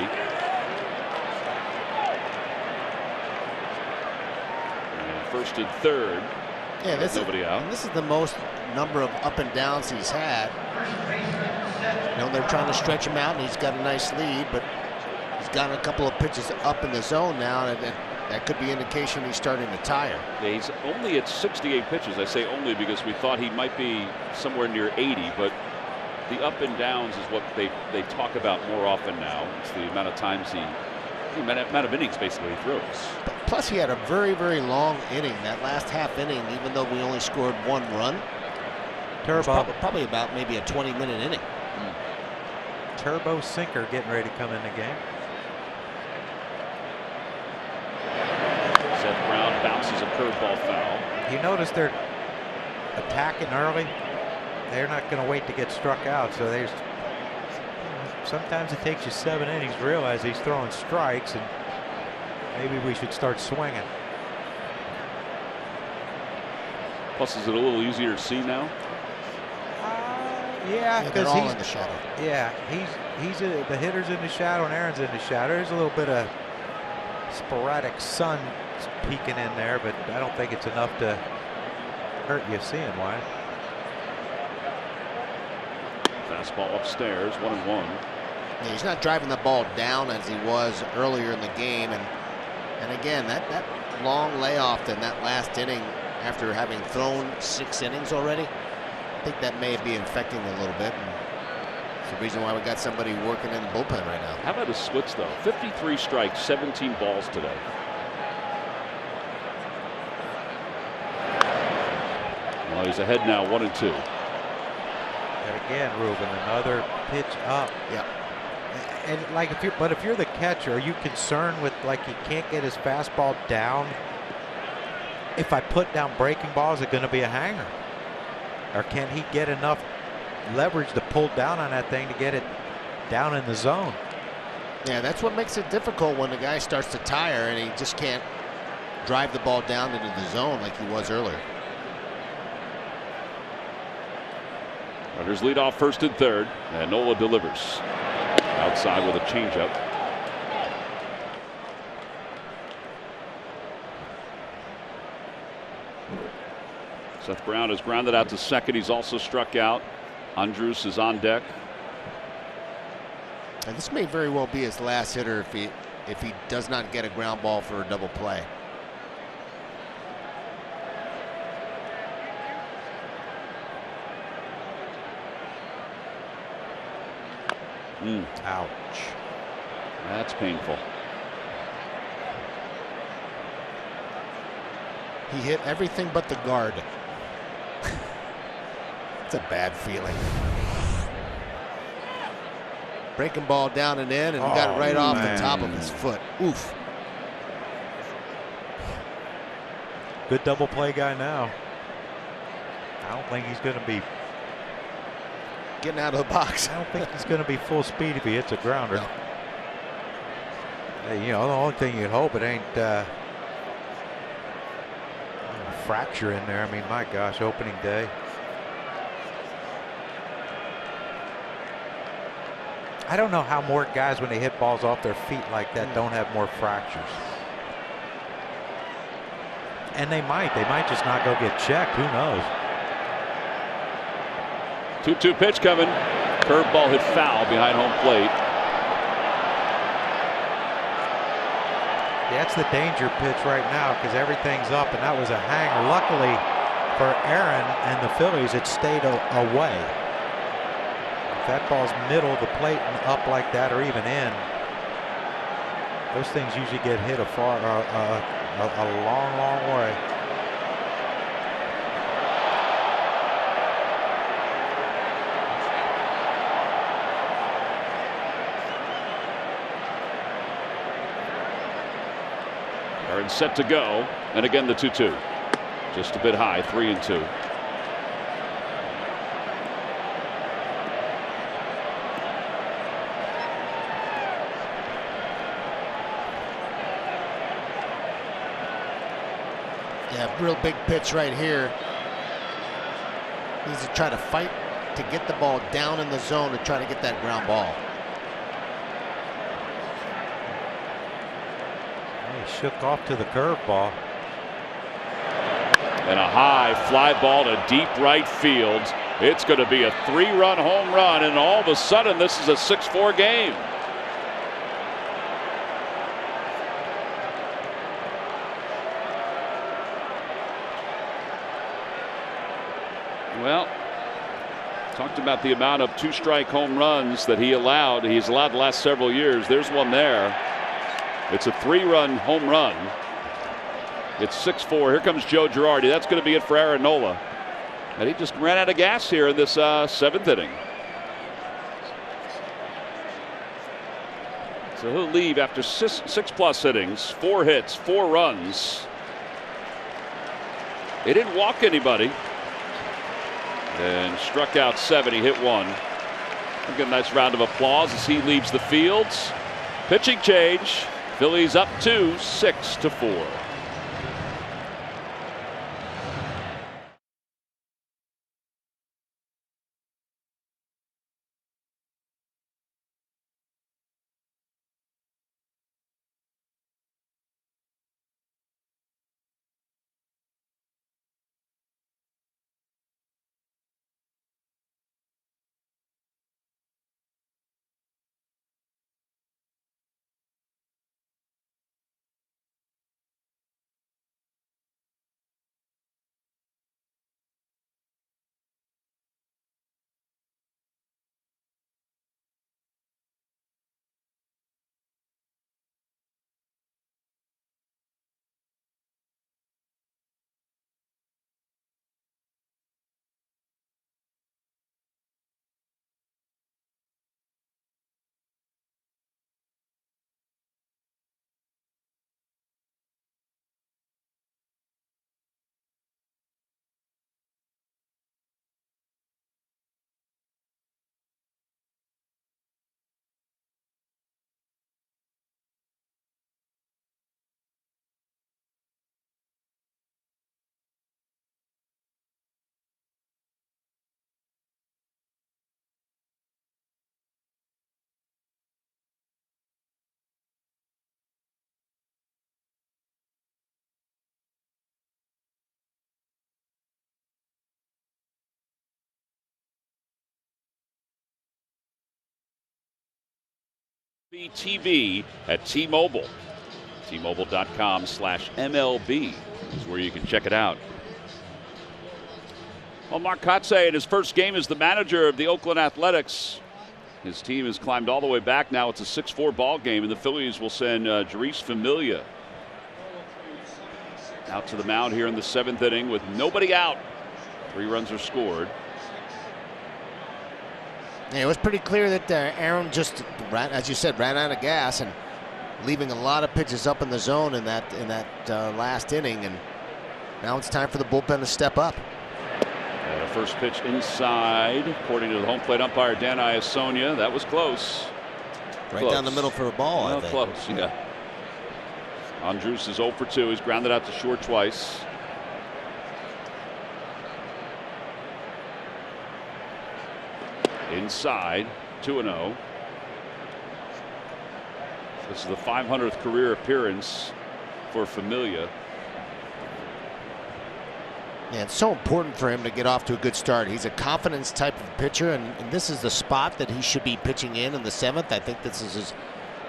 B: And first and third.
E: Yeah,
B: nobody out.
E: This is the most number of up and downs he's had. You know, they're trying to stretch him out, and he's got a nice lead, but he's gotten a couple of pitches up in the zone now, and that could be indication he's starting to tire.
B: Yeah, he's only at 68 pitches. I say only because we thought he might be somewhere near 80, but the up and downs is what they talk about more often now. It's the amount of times the amount of innings basically he throws.
E: Plus, he had a very, very long inning. That last half inning, even though we only scored 1 run,
C: Turbo.
E: Probably about maybe a 20-minute inning.
C: Turbo sinker getting ready to come in the game.
B: Seth Brown bounces a curveball foul.
C: You notice they're attacking early. They're not going to wait to get struck out. So there's sometimes it takes you 7 innings to realize he's throwing strikes, and maybe we should start swinging.
B: Plus, is it a little easier to see now?
C: Yeah,
E: they're
C: because
E: all
C: he's
E: in the shadow.
C: Yeah, the hitter's in the shadow and Aaron's in the shadow. There's a little bit of sporadic sun peeking in there, but I don't think it's enough to hurt you seeing why.
B: Fastball upstairs, 1-1.
E: Yeah, he's not driving the ball down as he was earlier in the game, and again that long layoff in that last inning after having thrown 6 innings already, I think that may be infecting a little bit, and it's the reason why we got somebody working in the bullpen right now.
B: How about his splits though? 53 strikes, 17 balls today. Well, he's ahead now, 1-2.
C: And again, Ruben, another pitch up.
E: Yeah.
C: And like if you're the catcher, are you concerned with, like, he can't get his fastball down? If I put down breaking balls, is it going to be a hanger? Or can he get enough leverage to pull down on that thing to get it down in the zone?
E: Yeah, that's what makes it difficult when the guy starts to tire and he just can't drive the ball down into the zone like he was earlier.
B: Runners lead off first and third, and Nola delivers. Outside with a changeup. Seth Brown has grounded out to second. He's also struck out. Andrus is on deck.
E: And this may very well be his last hitter if he does not get a ground ball for a double play.
C: Ouch.
B: That's painful.
E: He hit everything but the guard. It's a bad feeling. Breaking ball down and in, and got it right off the top of his foot. Oof.
C: Good double play guy now. I don't think he's going to be
E: getting out of the box.
C: I don't think he's going to be full speed if he hits a grounder.
E: No.
C: Hey, you know, the only thing you'd hope it ain't a fracture in there. I mean, my gosh, opening day. I don't know how more guys, when they hit balls off their feet like that, don't have more fractures. And they might just not go get checked. Who knows?
B: 2-2 pitch coming. Curveball hit foul behind home plate.
C: That's the danger pitch right now, because everything's up, and that was a hanger. Luckily for Aaron and the Phillies, it stayed away. If that ball's middle of the plate and up like that, or even in, those things usually get hit a long, long way.
B: Aaron set to go, and again the 2-2. Just a bit high, 3-2.
E: Yeah, real big pitch right here. Needs to try to fight to get the ball down in the zone to try to get that ground ball.
C: He shook off to the curveball.
A: And a high fly ball to deep right field. It's going to be a 3-run home run, and all of a sudden this is a 6-4 game. Well, talked about the amount of 2-strike home runs that he allowed. He's allowed the last several years. There's one there. It's a 3-run home run. It's 6-4. Here comes Joe Girardi. That's going to be it for Aaron Nola. And he just ran out of gas here in this 7th inning. So he'll leave after 6+ innings, 4 hits, 4 runs. He didn't walk anybody. And struck out 7. He hit 1. We'll get a nice round of applause as he leaves the fields. Pitching change. Phillies up 2, 6-4. TV at T-Mobile. T-Mobile.com/MLB is where you can check it out. Well, Mark Kotsay in his first game as the manager of the Oakland Athletics. His team has climbed all the way back. Now it's a 6-4 ball game, and the Phillies will send Jeurys Familia out to the mound here in the 7th inning with nobody out. 3 runs are scored.
E: Yeah, it was pretty clear that Aaron just, as you said, ran out of gas and leaving a lot of pitches up in the zone in that last inning. And now it's time for the bullpen to step up.
A: First pitch inside, according to the home plate umpire Dan Iasonia. That was close.
E: Right down the middle for a ball, I think.
A: Close, yeah. Andrus is 0 for 2. He's grounded out to short twice. Inside, 2-0. This is the 500th career appearance for Familia.
E: Yeah, it's so important for him to get off to a good start. He's a confidence type of pitcher, and this is the spot that he should be pitching in the 7th. I think this is his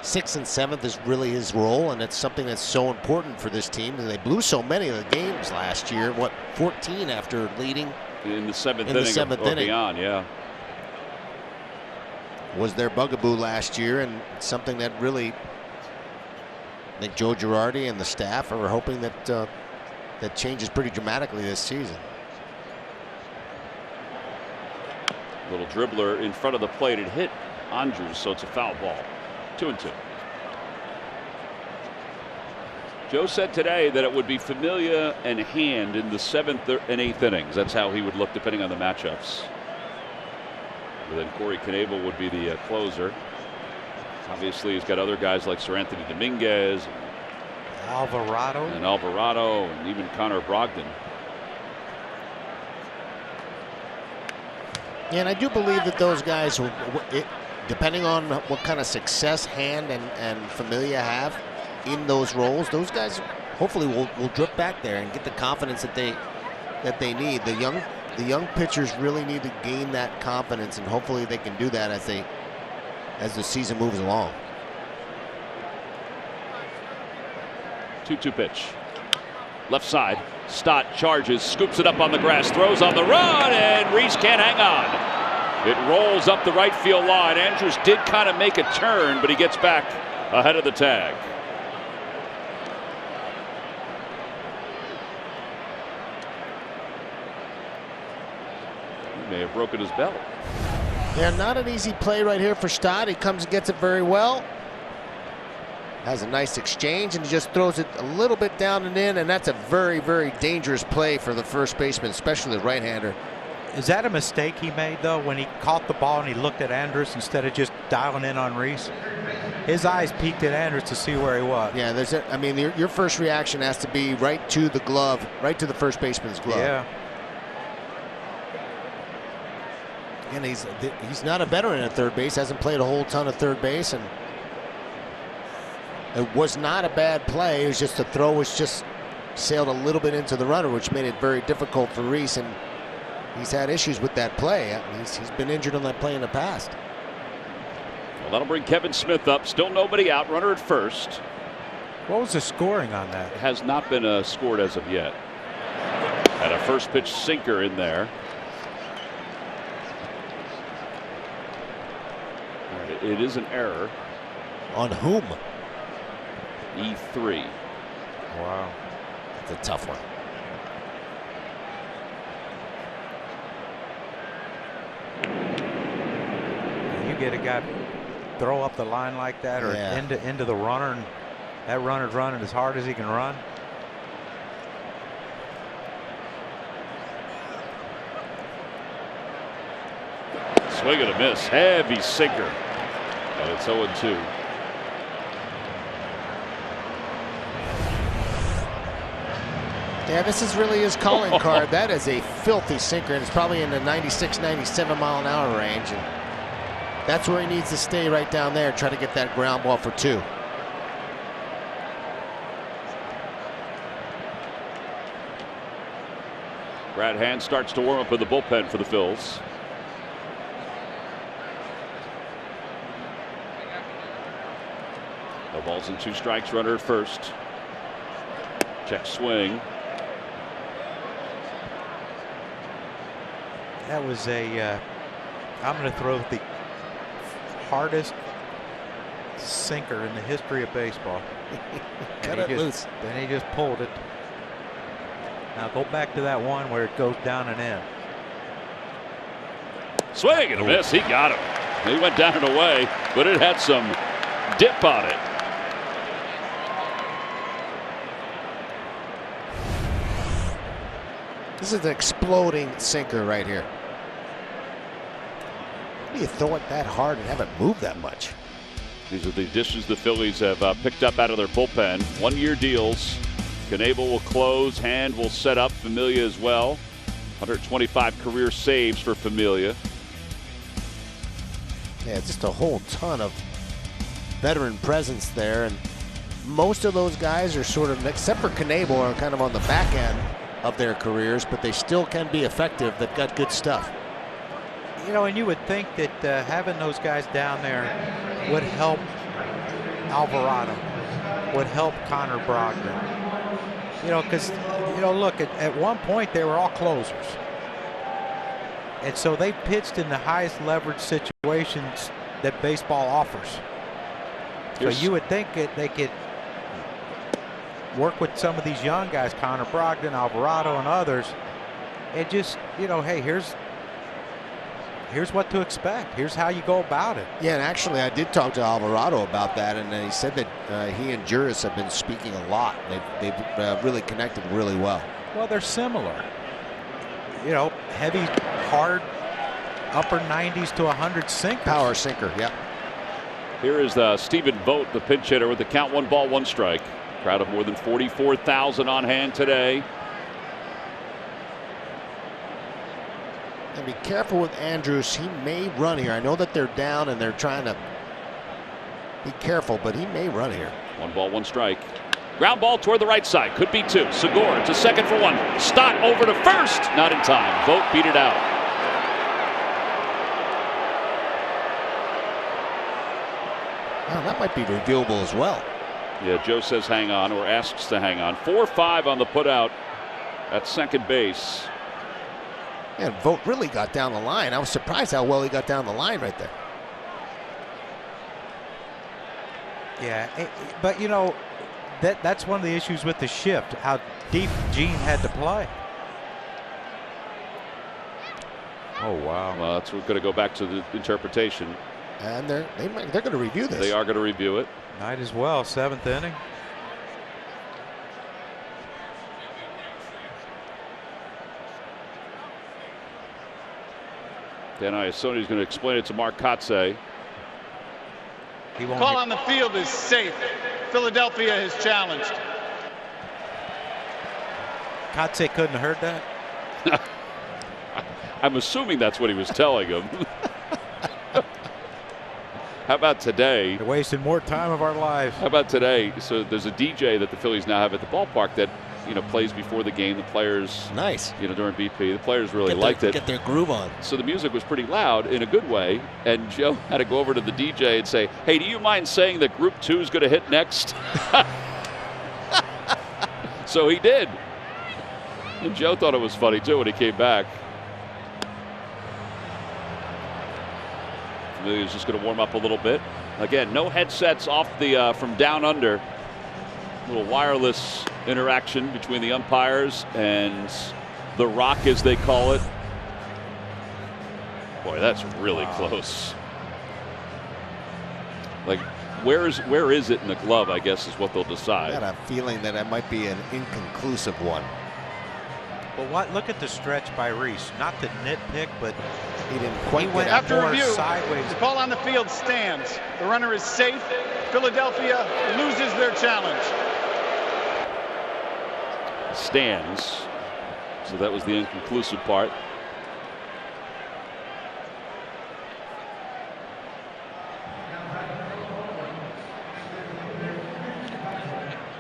E: 6th and 7th is really his role, and it's something that's so important for this team. And they blew so many of the games last year. What, 14 after leading
A: in the 7th inning or beyond, yeah.
E: Was their bugaboo last year, and something that really, I think Joe Girardi and the staff are hoping that that changes pretty dramatically this season.
A: Little dribbler in front of the plate. It hit Andrus, so it's a foul ball. 2-2. Joe said today that it would be Familia and Hand in the 7th and 8th innings. That's how he would look depending on the matchups. And then Corey Knebel would be the closer. Obviously, he's got other guys like Sir Anthony Dominguez,
C: Alvarado,
A: and even Connor Brogdon.
E: Yeah, and I do believe that those guys, depending on what kind of success Hand and Familia have in those roles, those guys hopefully will drip back there and get the confidence that they that they need. The young pitchers really need to gain that confidence, and hopefully they can do that as the season moves along.
B: 2-2 pitch. Left side. Stott charges, scoops it up on the grass, throws on the run, and Reese can't hang on. It rolls up the right field line. Andrews did kind of make a turn, but he gets back ahead of the tag. He may have broken his belt.
E: Yeah, not an easy play right here for Stott. He comes and gets it very well. Has a nice exchange, and he just throws it a little bit down and in, and that's a very, very dangerous play for the first baseman, especially the right-hander.
C: Is that a mistake he made, though, when he caught the ball and he looked at Andrus instead of just dialing in on Reese? His eyes peeked at Andrus to see where he was.
E: Yeah, I mean, your first reaction has to be right to the glove, right to the first baseman's glove.
C: Yeah.
E: And he's not a veteran at third base, hasn't played a whole ton of third base, and it was not a bad play. It was just the throw was just sailed a little bit into the runner, which made it very difficult for Reese, and he's had issues with that play. I mean, he's been injured on that play in the past.
B: Well, that'll bring Kevin Smith up. Still nobody out. Runner at first.
C: What was the scoring on that?
B: It has not been scored as of yet. And a first pitch sinker in there. All right, it is an error.
E: On whom?
B: E3.
C: Wow.
E: That's a tough one.
C: You get a guy throw up the line like that, or into the runner, and that runner's running as hard as he can run.
B: Swing and a miss. Heavy sinker. And it's 0-2.
E: Yeah, this is really his calling card. That is a filthy sinker, and it's probably in the 96, 97 mile an hour range. And that's where he needs to stay, right down there, try to get that ground ball for 2.
B: Brad Hand starts to warm up in the bullpen for the Phils. No balls and 2 strikes. Runner at first. Check swing.
C: That was I'm going to throw the hardest sinker in the history of baseball.
E: Cut it loose.
C: Then he just pulled it. Now go back to that one where it goes down and in.
B: Swing and a miss. He got him. He went down and away, but it had some dip on it.
E: This is an exploding sinker right here. How do you throw it that hard and have it move that much?
B: These are the additions the Phillies have picked up out of their bullpen. 1-year deals. Knebel will close. Hand will set up. Familia as well. 125 career saves for Familia.
E: Yeah, just a whole ton of veteran presence there, and most of those guys are sort of, except for Knebel, are kind of on the back end of their careers, but they still can be effective. They've got good stuff.
C: You know, and you would think that having those guys down there would help Alvarado, would help Connor Brogdon. You know, because, you know, look, at one point they were all closers. And so they pitched in the highest leverage situations that baseball offers. So you would think that they could work with some of these young guys, Connor Brogdon, Alvarado, and others, and just, you know, hey, here's what to expect. Here's how you go about it.
E: Yeah, and actually I did talk to Alvarado about that, and he said that he and Juris have been speaking a lot. They've really connected really well.
C: Well, they're similar. You know, heavy, hard, upper 90s to 100 sinkers.
E: Power sinker, yeah.
B: Here is Stephen Vogt, the pinch hitter, with the count 1 ball, 1 strike. Crowd of more than 44,000 on hand today.
E: And be careful with Andrus. He may run here. I know that they're down and they're trying to be careful, but he may run here.
B: 1 ball, 1 strike. Ground ball toward the right side. Could be two. Segura to second for one. Stott over to first. Not in time. Vogt beat it out.
E: Well, that might be reviewable as well.
B: Yeah, Joe says hang on, or asks to hang on. 4-5 on the putout at second base.
E: And Vogt really got down the line. I was surprised how well he got down the line right there.
C: Yeah, but you know, that's one of the issues with the shift, how deep Gene had to play. Oh, wow.
B: Well, that's we're going to go back to the interpretation.
E: And they're going to review this.
B: They are going to review it.
C: Might as well, 7th inning.
B: Dan Iasoni's going to explain it to Mark Kotze.
F: Call on the field is safe. Philadelphia has challenged.
C: Kotze couldn't have heard that.
B: I'm assuming that's what he was telling him. How about today?
C: They're wasting more time of our lives.
B: How about today? So there's a DJ that the Phillies now have at the ballpark that, you know, plays before the game. The players,
E: nice.
B: You know, during BP, the players really liked it.
E: Get their groove on.
B: So the music was pretty loud in a good way, and Joe had to go over to the DJ and say, "Hey, do you mind saying that Group 2 is going to hit next?" So he did, and Joe thought it was funny too when he came back. Familia's just going to warm up a little bit. Again, no headsets off the from down under. A little wireless interaction between the umpires and the Rock, as they call it. Boy, that's really close. Like, where is it in the glove, I guess, is what they'll decide.
E: I got a feeling that it might be an inconclusive one.
C: But look at the stretch by Reese. Not to nitpick, but
E: he didn't quite
C: went
F: after
C: more
F: review.
C: Sideways.
F: The call on the field stands. The runner is safe. Philadelphia loses their challenge.
B: Stands. So that was the inconclusive part.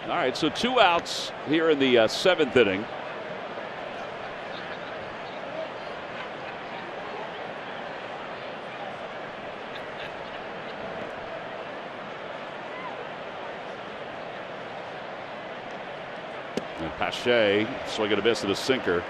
B: All right, so 2 outs here in the 7th inning. And PHI swinging a miss at a sinker.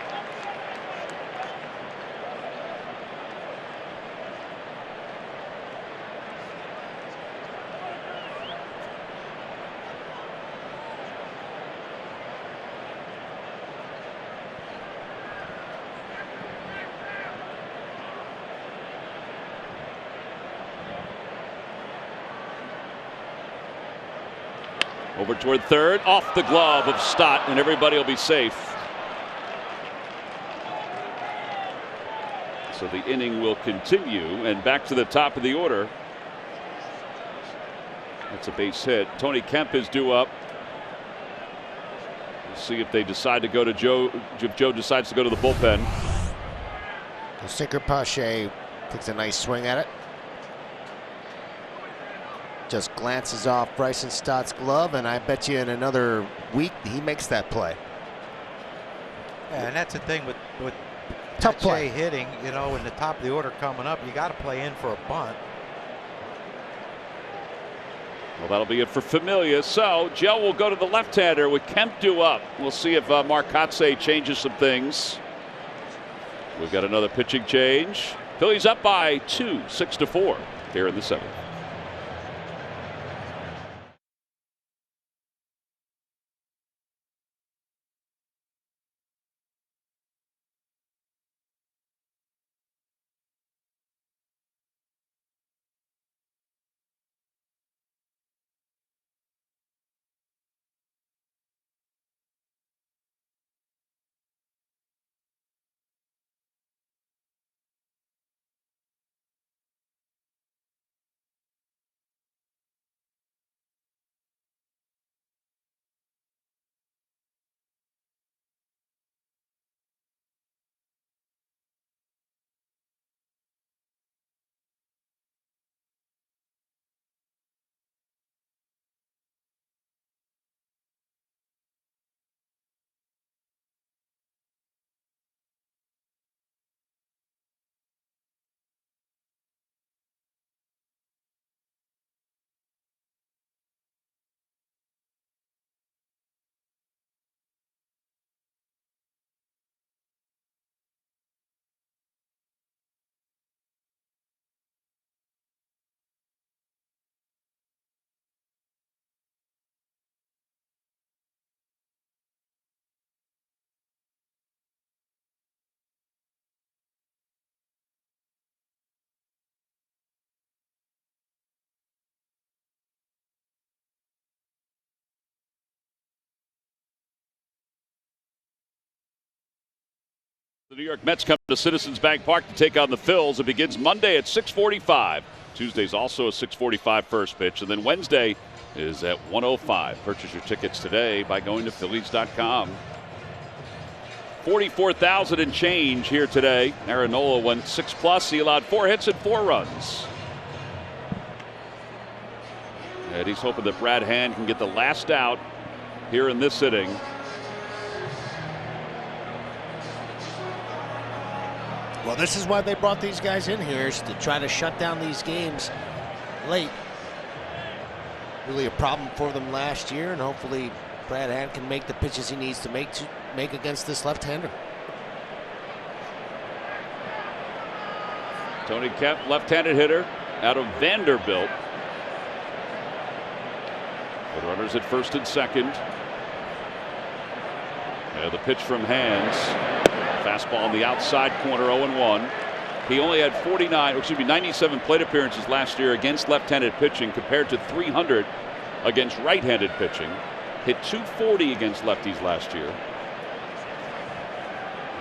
B: Over toward third, off the glove of Stott, and everybody will be safe. So the inning will continue, and back to the top of the order. That's a base hit. Tony Kemp is due up. We'll see if they decide to go to Joe, if Joe decides to go to the bullpen.
E: The sinker PHI takes a nice swing at it. Just glances off Bryson Stott's glove, and I bet you in another week he makes that play.
C: Yeah, and that's the thing with
E: tough play
C: hitting, you know, in the top of the order coming up, you got to play in for a bunt.
B: Well, that'll be it for Familia. So Joe will go to the left-hander with Kemp due up. We'll see if Mark Kotze changes some things. We've got another pitching change. Phillies up by 2, 6-4 here in the 7th.
A: The New York Mets come to Citizens Bank Park to take on the Phils. It begins Monday at 6:45. Tuesday's also a 6:45 first pitch. And then Wednesday is at 1:05. Purchase your tickets today by going to Phillies.com. 44,000 and change here today. Aaron Nola went 6+. He allowed 4 hits and 4 runs. And he's hoping that Brad Hand can get the last out here in this inning.
D: Well, this is why they brought these guys in here, is to try to shut down these games late. Really a problem for them last year, and hopefully Brad Hand can make the pitches he needs to make against this left-hander.
A: Tony Kemp, left-handed hitter out of Vanderbilt. The runners at first and second. The pitch from Hands. Fastball on the outside corner, 0-1. He only had 97 plate appearances last year against left-handed pitching compared to 300 against right-handed pitching. Hit .240 against lefties last year.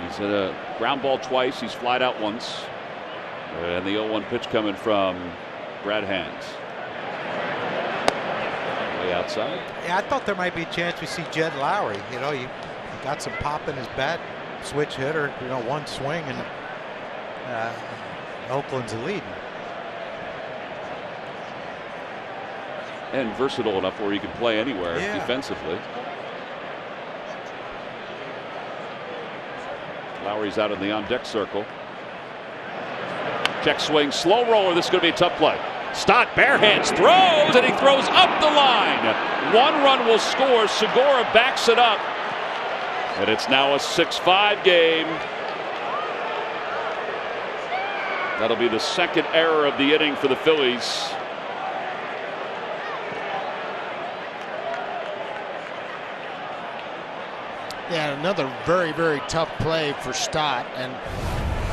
A: He's hit a ground ball twice. He's flied out once. And the 0-1 pitch coming from Brad Hands. Way outside.
C: Yeah, I thought there might be a chance we see Jed Lowry. You know, he got some pop in his bat. Switch hitter, you know, one swing and Oakland's leading.
A: And versatile enough where he can play anywhere defensively. Lowry's out in the on-deck circle. Check swing, slow roller. This is going to be a tough play. Stott bare hands, throws, and he throws up the line. 1 run will score. Segura backs it up. And it's now a 6-5 game. That'll be the second error of the inning for the Phillies.
D: Yeah, another very, very tough play for Stott, and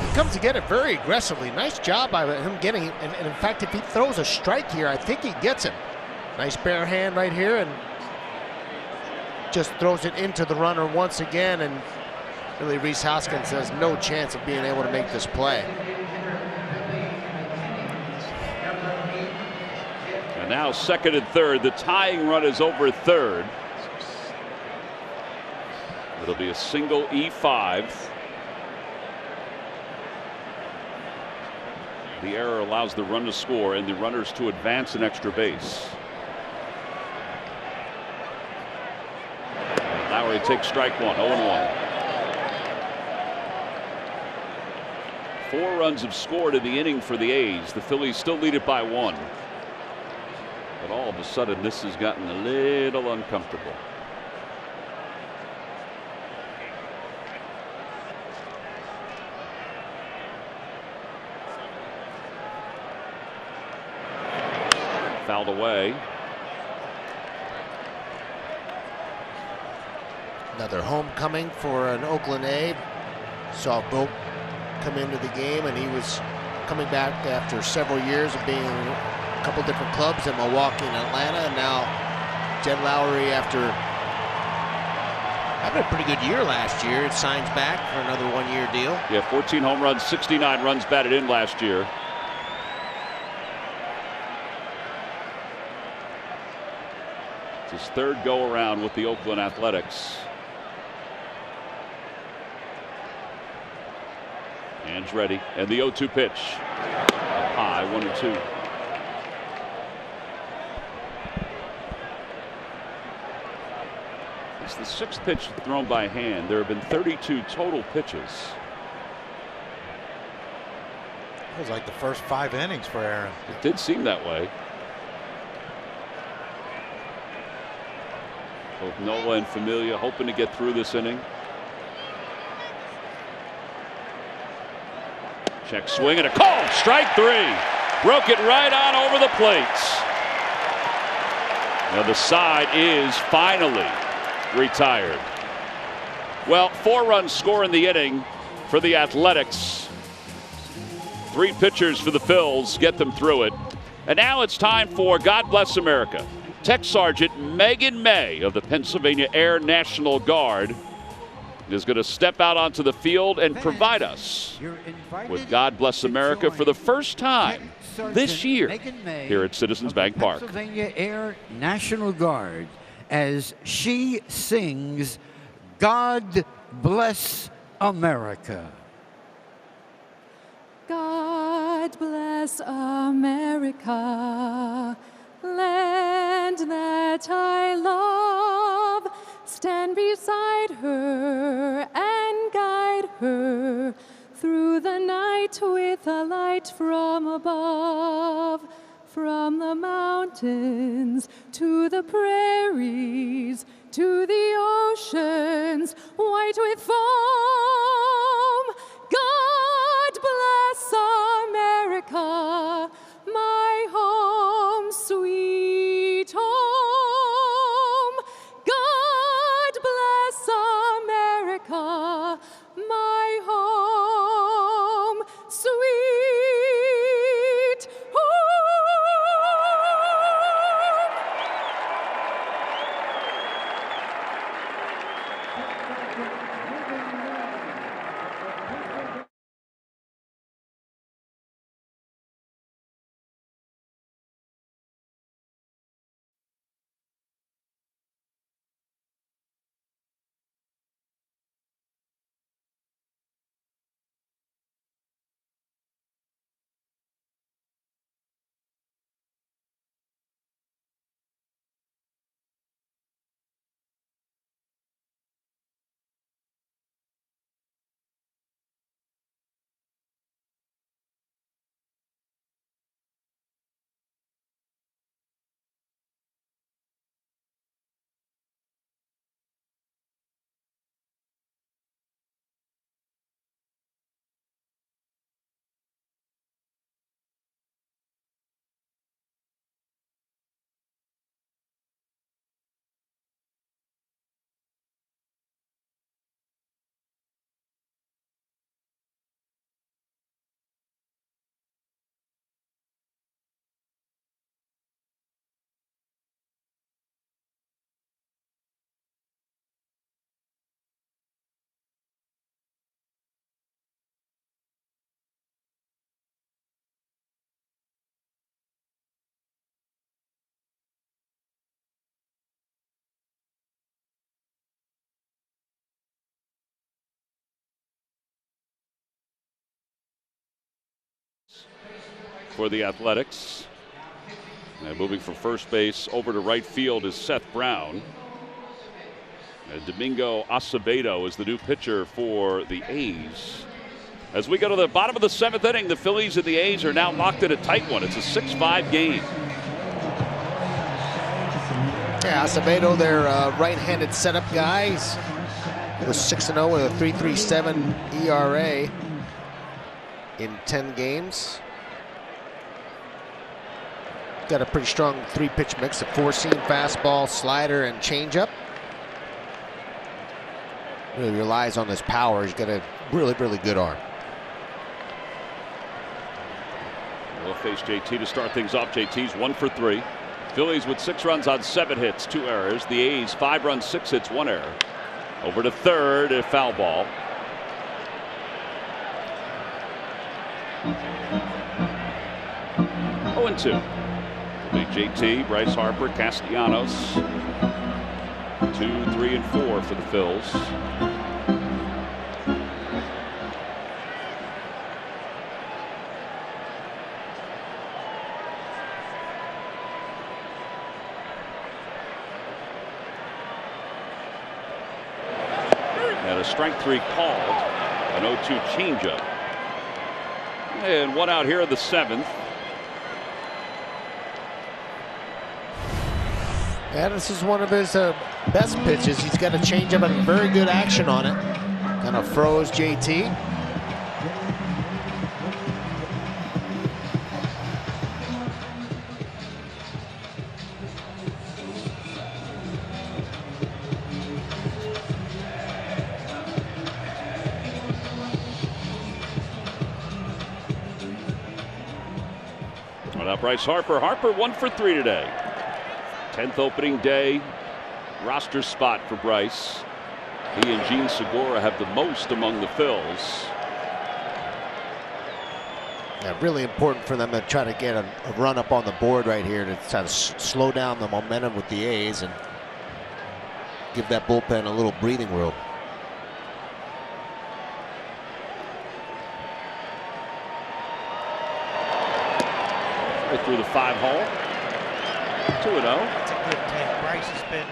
D: he comes to get it very aggressively. Nice job by him getting it, and in fact, if he throws a strike here, I think he gets him. Nice bare hand right here, and just throws it into the runner once again, and really Rhys Hoskins has no chance of being able to make this play.
A: And now second and third. The tying run is over third. It'll be a single E5. The error allows the run to score and the runners to advance an extra base. Lowry takes strike one, 0-1. 4 runs have scored in the inning for the A's. The Phillies still lead it by 1. But all of a sudden, this has gotten a little uncomfortable. Fouled away.
D: Another homecoming for an Oakland A. Saw Vogt come into the game, and he was coming back after several years of being in a couple different clubs in Milwaukee and Atlanta. And now Jed Lowry, after having a pretty good year last year, signs back for another 1-year deal.
A: Yeah, 14 home runs, 69 runs batted in last year. It's his third go around with the Oakland Athletics. Hands ready, and the 0-2 pitch. Up high, 1-2. It's the 6th pitch thrown by Hand. There have been 32 total pitches.
C: It was like the first 5 innings for Aaron.
A: It did seem that way. Both Nola and Familia hoping to get through this inning. Check swing and a call. Strike 3. Broke it right on over the plates. Now the side is finally retired. Well, 4 runs score in the inning for the Athletics. 3 pitchers for the Phils get them through it. And now it's time for God Bless America. Tech Sergeant Megan May of the Pennsylvania Air National Guard is going to step out onto the field and provide us with God Bless America for the first time this year here at Citizens Bank Park.
G: Pennsylvania Air National Guard as she sings God Bless America.
H: God bless America, land that I love. Stand beside her and guide her through the night with a light from above. From the mountains to the prairies to the oceans white with foam. God bless America, my home, sweet home. God bless America, my home, sweet home.
A: For the Athletics. And moving from first base over to right field is Seth Brown. And Domingo Acevedo is the new pitcher for the A's. As we go to the bottom of the seventh inning, the Phillies and the A's are now locked in a tight one. It's a 6-5 game.
E: Yeah, Acevedo, their right-handed setup guy, was 6-0 with a 3.37 ERA in 10 games. Got a pretty strong three-pitch mix of four-seam fastball, slider, and changeup. Really relies on his power. He's got a really, really good arm.
A: We'll face JT to start things off. JT's 1 for 3. Phillies with 6 runs on 7 hits, 2 errors. The A's 5 runs, 6 hits, 1 error. Over to third, a foul ball. Oh, and 2. JT, Bryce Harper, Castellanos. 2, 3, and 4 for the Phils. And a strike 3 called. An 0-2 changeup. And 1 out here in the 7th.
E: Yeah, this is one of his best pitches. He's got a changeup and very good action on it. Kind of froze JT.
A: Well, now Bryce Harper. Harper 1 for 3 today. 10th opening day roster spot for Bryce. He and Gene Segura have the most among the Phils.
E: Yeah, really important for them to try to get a run up on the board right here to try to slow down the momentum with the A's and give that bullpen a little breathing room.
A: Right through the 5-hole. 2-0.
C: It's a good take. Bryce has been,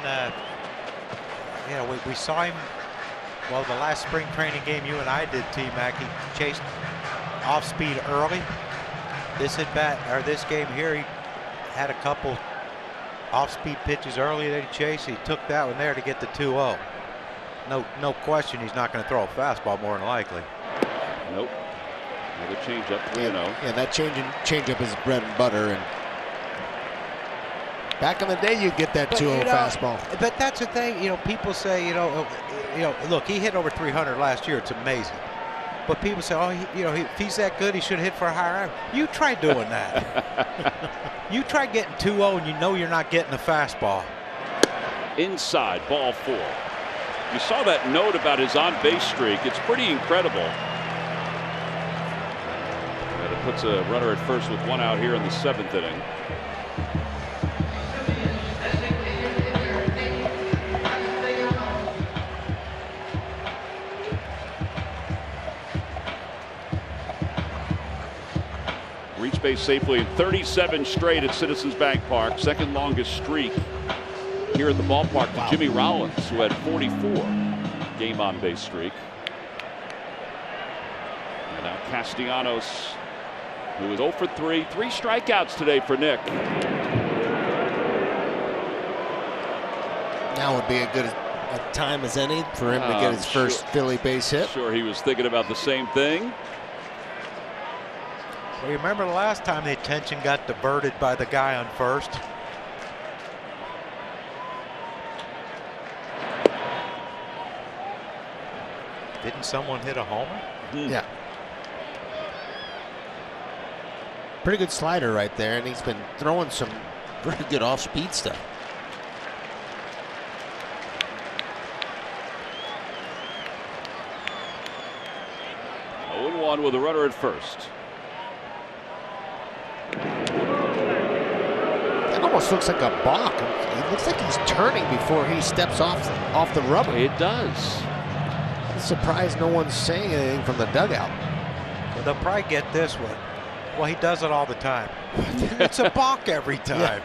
C: you know, we saw him, well, the last spring training game you and I did, T-Mac, he chased off speed early. This at bat, or this game here, he had a couple off-speed pitches early that he chased. He took that one there to get the 2-0. No question he's not going to throw a fastball more than likely.
A: Nope. Another changeup, 3-0.
E: Yeah, that changeup is bread and butter. And back in the day, you get that 2-0 fastball.
C: But that's the thing, you know. People say, you know, look, he hit over 300 last year. It's amazing. But people say, oh, if he's that good, he should hit for a higher average. You try doing that. You try getting 2-0 and you know you're not getting a fastball.
A: Inside, ball 4. You saw that note about his on-base streak. It's pretty incredible. And it puts a runner at first with 1 out here in the 7th inning. Reach base safely in 37 straight at Citizens Bank Park. Second longest streak here at the ballpark for Jimmy Rollins, who had 44 game on base streak. And now Castellanos, who is 0 for 3. 3 strikeouts today for Nick.
E: Now would be a good time as any for him to get his first Philly base hit.
A: Sure, he was thinking about the same thing.
C: Well, you remember the last time the attention got diverted by the guy on first? Didn't someone hit a homer?
E: Yeah. Pretty good slider right there, and he's been throwing some pretty good off-speed stuff.
A: Oh, 0-1 with a runner at first.
E: That almost looks like a balk. It looks like he's turning before he steps off the rubber.
A: It does.
E: I'm surprised no one's saying anything from the dugout.
C: Well, they'll probably get this one. Well, he does it all the time. It's a balk every time.
A: Yeah.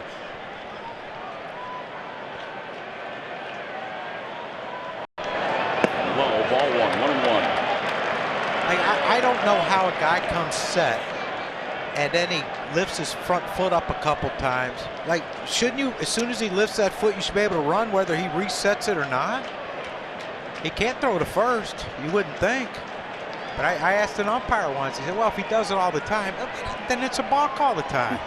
A: Low, ball 1, 1-1.
C: I don't know how a guy comes set and then he lifts his front foot up a couple times. Like, shouldn't you, as soon as he lifts that foot, you should be able to run whether he resets it or not? He can't throw to first, you wouldn't think. But I asked an umpire once, he said, well, if he does it all the time, then it's a balk all the time.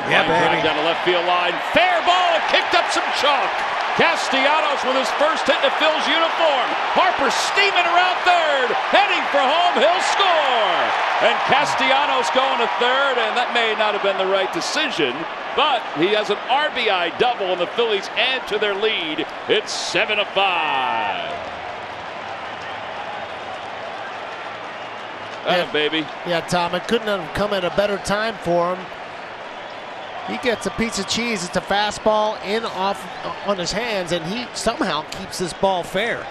C: Yeah, baby.
A: Down the left field line. Fair ball. It kicked up some chalk. Castellanos with his first hit in the Phil's uniform. Harper steaming around third. Heading for home. He'll score. And Castellanos going to third. And that may not have been the right decision. But he has an RBI double. And the Phillies add to their lead. It's 7-5.
E: Yeah,
A: baby.
E: Yeah, Tom, it couldn't have come at a better time for him. He gets a piece of cheese. It's a fastball in off on his hands, and he somehow keeps this ball fair.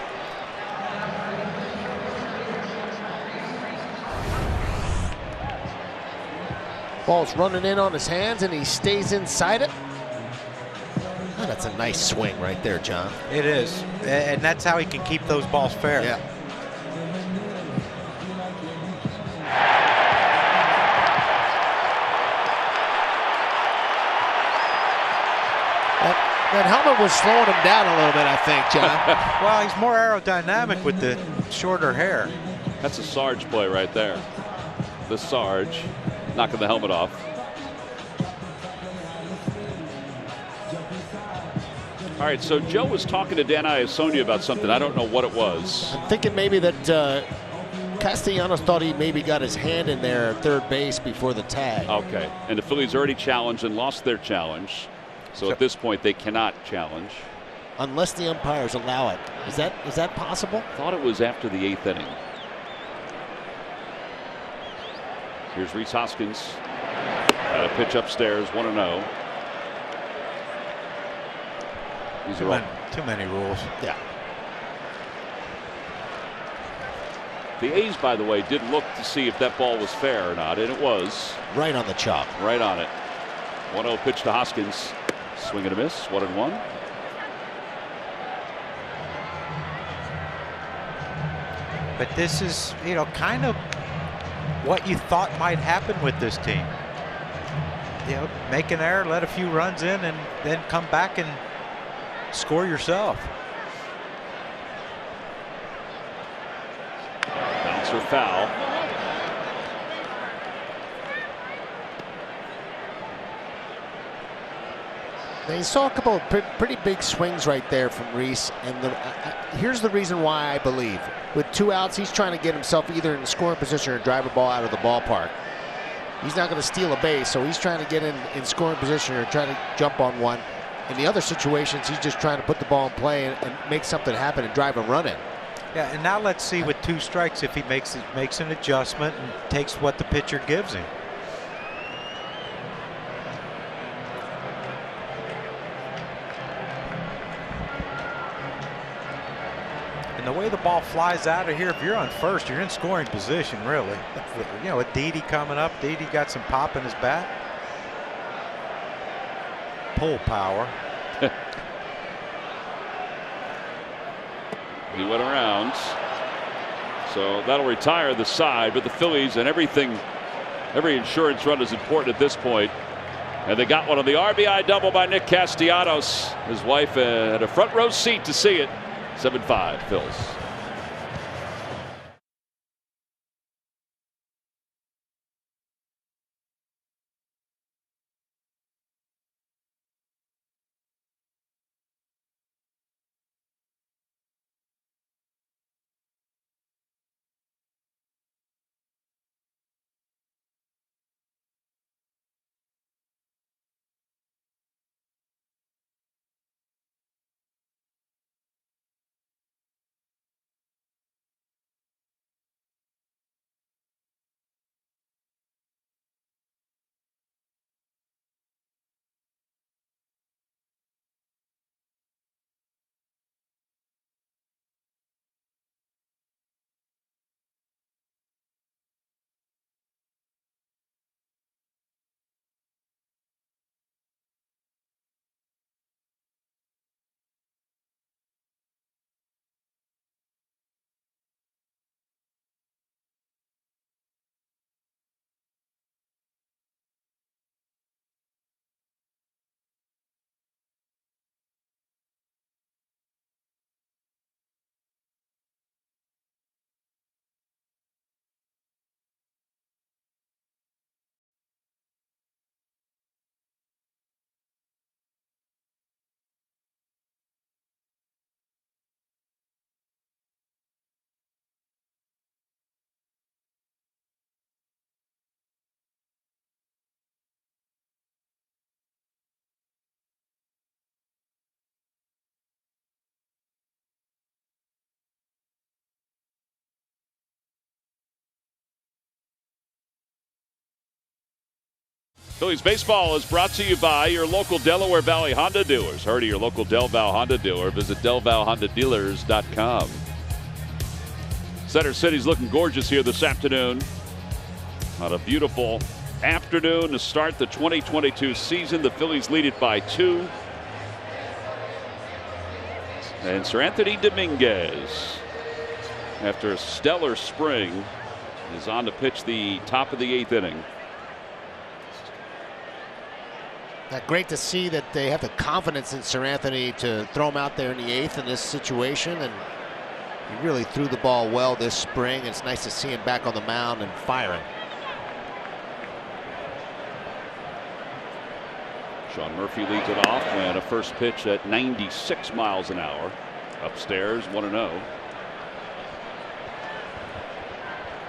E: Ball's running in on his hands, and he stays inside it. Oh, that's a nice swing right there, John.
C: It is, and that's how he can keep those balls fair.
E: Yeah. That helmet was slowing him down a little bit, I think, John.
C: Well, he's more aerodynamic with the shorter hair.
A: That's a Sarge play right there. The Sarge knocking the helmet off. All right, so Joe was talking to Dan Iassogna about something. I don't know what it was.
E: I'm thinking maybe that Castellanos thought he maybe got his hand in there at third base before the tag.
A: Okay, and the Phillies already challenged and lost their challenge. So at this point, they cannot challenge.
E: unless the umpires allow it. Is that possible?
A: Thought it was after the 8th inning. Here's Rhys Hoskins. Got a pitch upstairs, 1-0. These are all
C: Too many rules.
E: Yeah.
A: The A's, by the way, did look to see if that ball was fair or not, and it was.
E: Right on the chalk.
A: Right on it. 1-0 pitch to Hoskins. Swing and a miss. 1-1.
C: But this is, kind of what you thought might happen with this team. Make an error, let a few runs in, and then come back and score yourself.
A: Bouncer foul.
E: Now you saw a couple of pretty big swings right there from Rhys, and here's the reason why I believe. With 2 outs, he's trying to get himself either in scoring position or drive a ball out of the ballpark. He's not going to steal a base, so he's trying to get in scoring position or try to jump on one. In the other situations, he's just trying to put the ball in play and make something happen and drive a run in.
C: Yeah, and now let's see with 2 strikes if he makes an adjustment and takes what the pitcher gives him. And the way the ball flies out of here, if you're on first, you're in scoring position, really. With Didi coming up, Didi got some pop in his bat. Pull power.
A: He went around. So that'll retire the side, but the Phillies and every insurance run is important at this point. And they got one on the RBI double by Nick Castellanos. His wife had a front row seat to see it. 7-5 Phils. Phillies baseball is brought to you by your local Delaware Valley Honda dealers. Hurry to your local Del Val Honda dealer. Visit DelValHondaDealers.com. Center City's looking gorgeous here this afternoon. On a beautiful afternoon to start the 2022 season. The Phillies lead it by 2. And Sir Anthony Dominguez, after a stellar spring, is on to pitch the top of the 8th inning.
E: Great to see that they have the confidence in Sir Anthony to throw him out there in the 8th in this situation, and he really threw the ball well this spring. It's nice to see him back on the mound and firing.
A: Sean Murphy leads it off, and a first pitch at 96 miles an hour. Upstairs, 1-0.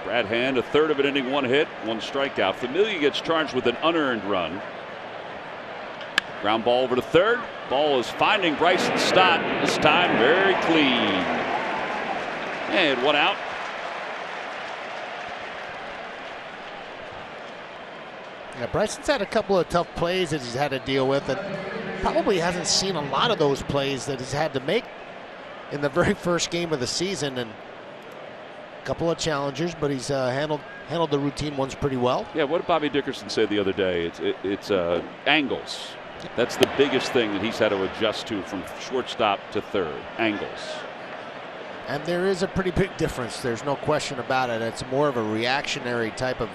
A: Brad Hand, a third of an inning, 1 hit, 1 strikeout. Familia gets charged with an unearned run. Ground ball over to third.
B: Ball is finding Bryson Stott. This time very clean. And 1 out.
E: Yeah, Bryson's had a couple of tough plays that he's had to deal with, and probably hasn't seen a lot of those plays that he's had to make in the very first game of the season. And a couple of challengers, but he's handled the routine ones pretty well.
B: Yeah, what did Bobby Dickerson say the other day? It's angles. That's the biggest thing that he's had to adjust to from shortstop to third. Angles.
E: And there is a pretty big difference. There's no question about it. It's more of a reactionary type of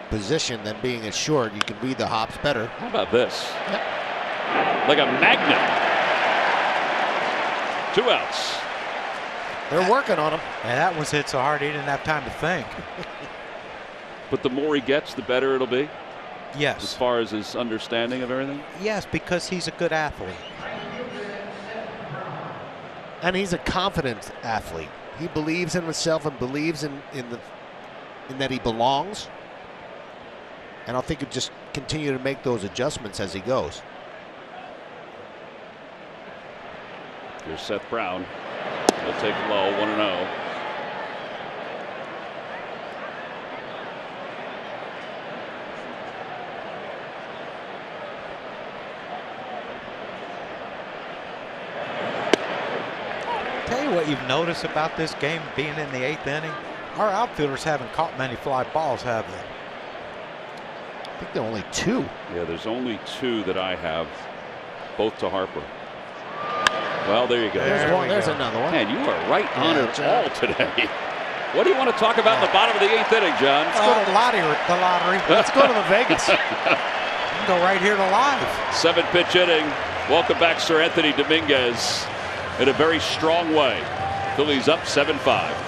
E: position than being as short. You can read the hops better.
B: How about this?
E: Yep.
B: Like a magnet. 2 outs.
E: They're working on him.
C: And that was hit so hard he didn't have time to think.
B: But the more he gets, the better it'll be.
C: Yes.
B: As far as his understanding of everything?
C: Yes, because he's a good athlete.
E: And he's a confident athlete. He believes in himself and believes in that he belongs. And I think he'll just continue to make those adjustments as he goes.
B: Here's Seth Brown. He'll take low, 1-0.
C: Tell you what you've noticed about this game being in the 8th inning, our outfielders haven't caught many fly balls, have they?
E: I think there are only 2.
B: Yeah, there's only 2 that I have, both to Harper. Well, there you go.
E: There's another one.
B: Man, you are right on it all today. What do you want to talk about in the bottom of the 8th inning, John?
C: Let's go to the lottery.
E: Let's go to the Vegas.
C: Go right here to live.
B: 7-pitch inning. Welcome back, Sir Anthony Dominguez, in a very strong way. Phillies up 7-5.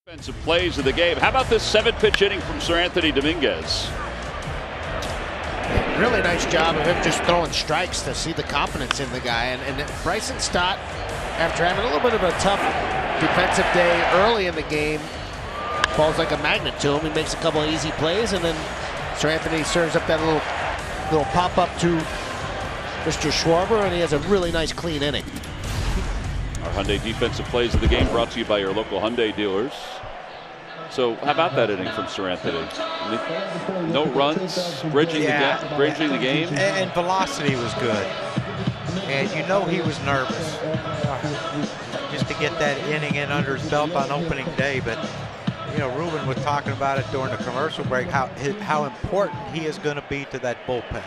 B: Defensive plays of the game. How about this 7-pitch inning from Sir Anthony Dominguez?
E: Really nice job of him just throwing strikes to see the confidence in the guy. And Bryson Stott, after having a little bit of a tough defensive day early in the game, falls like a magnet to him. He makes a couple of easy plays, and then Sir Anthony serves up that little pop-up to Mr. Schwarber, and he has a really nice clean inning.
B: Our Hyundai defensive plays of the game brought to you by your local Hyundai dealers. So how about that inning from Sir Anthony? No runs, bridging the game.
C: And velocity was good. And you know he was nervous just to get that inning in under his belt on opening day. But, you know, Ruben was talking about it during the commercial break, how important he is going to be to that bullpen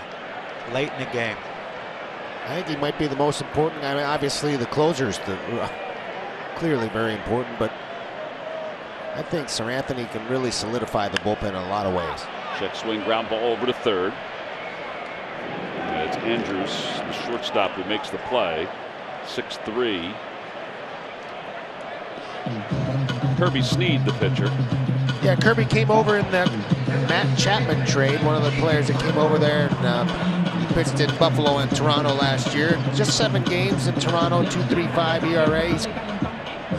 C: late in the game.
E: I think he might be the most important. I mean, obviously the closer's clearly very important, but I think Sir Anthony can really solidify the bullpen in a lot of ways.
A: Check swing, ground ball over to third. And it's Andrews, the shortstop, who makes the play. 6-3. Kirby Snead, the pitcher.
E: Yeah, Kirby came over in that Matt Chapman trade, one of the players that came over there and pitched in Buffalo and Toronto last year. Just 7 games in Toronto, 2.35 ERA. He's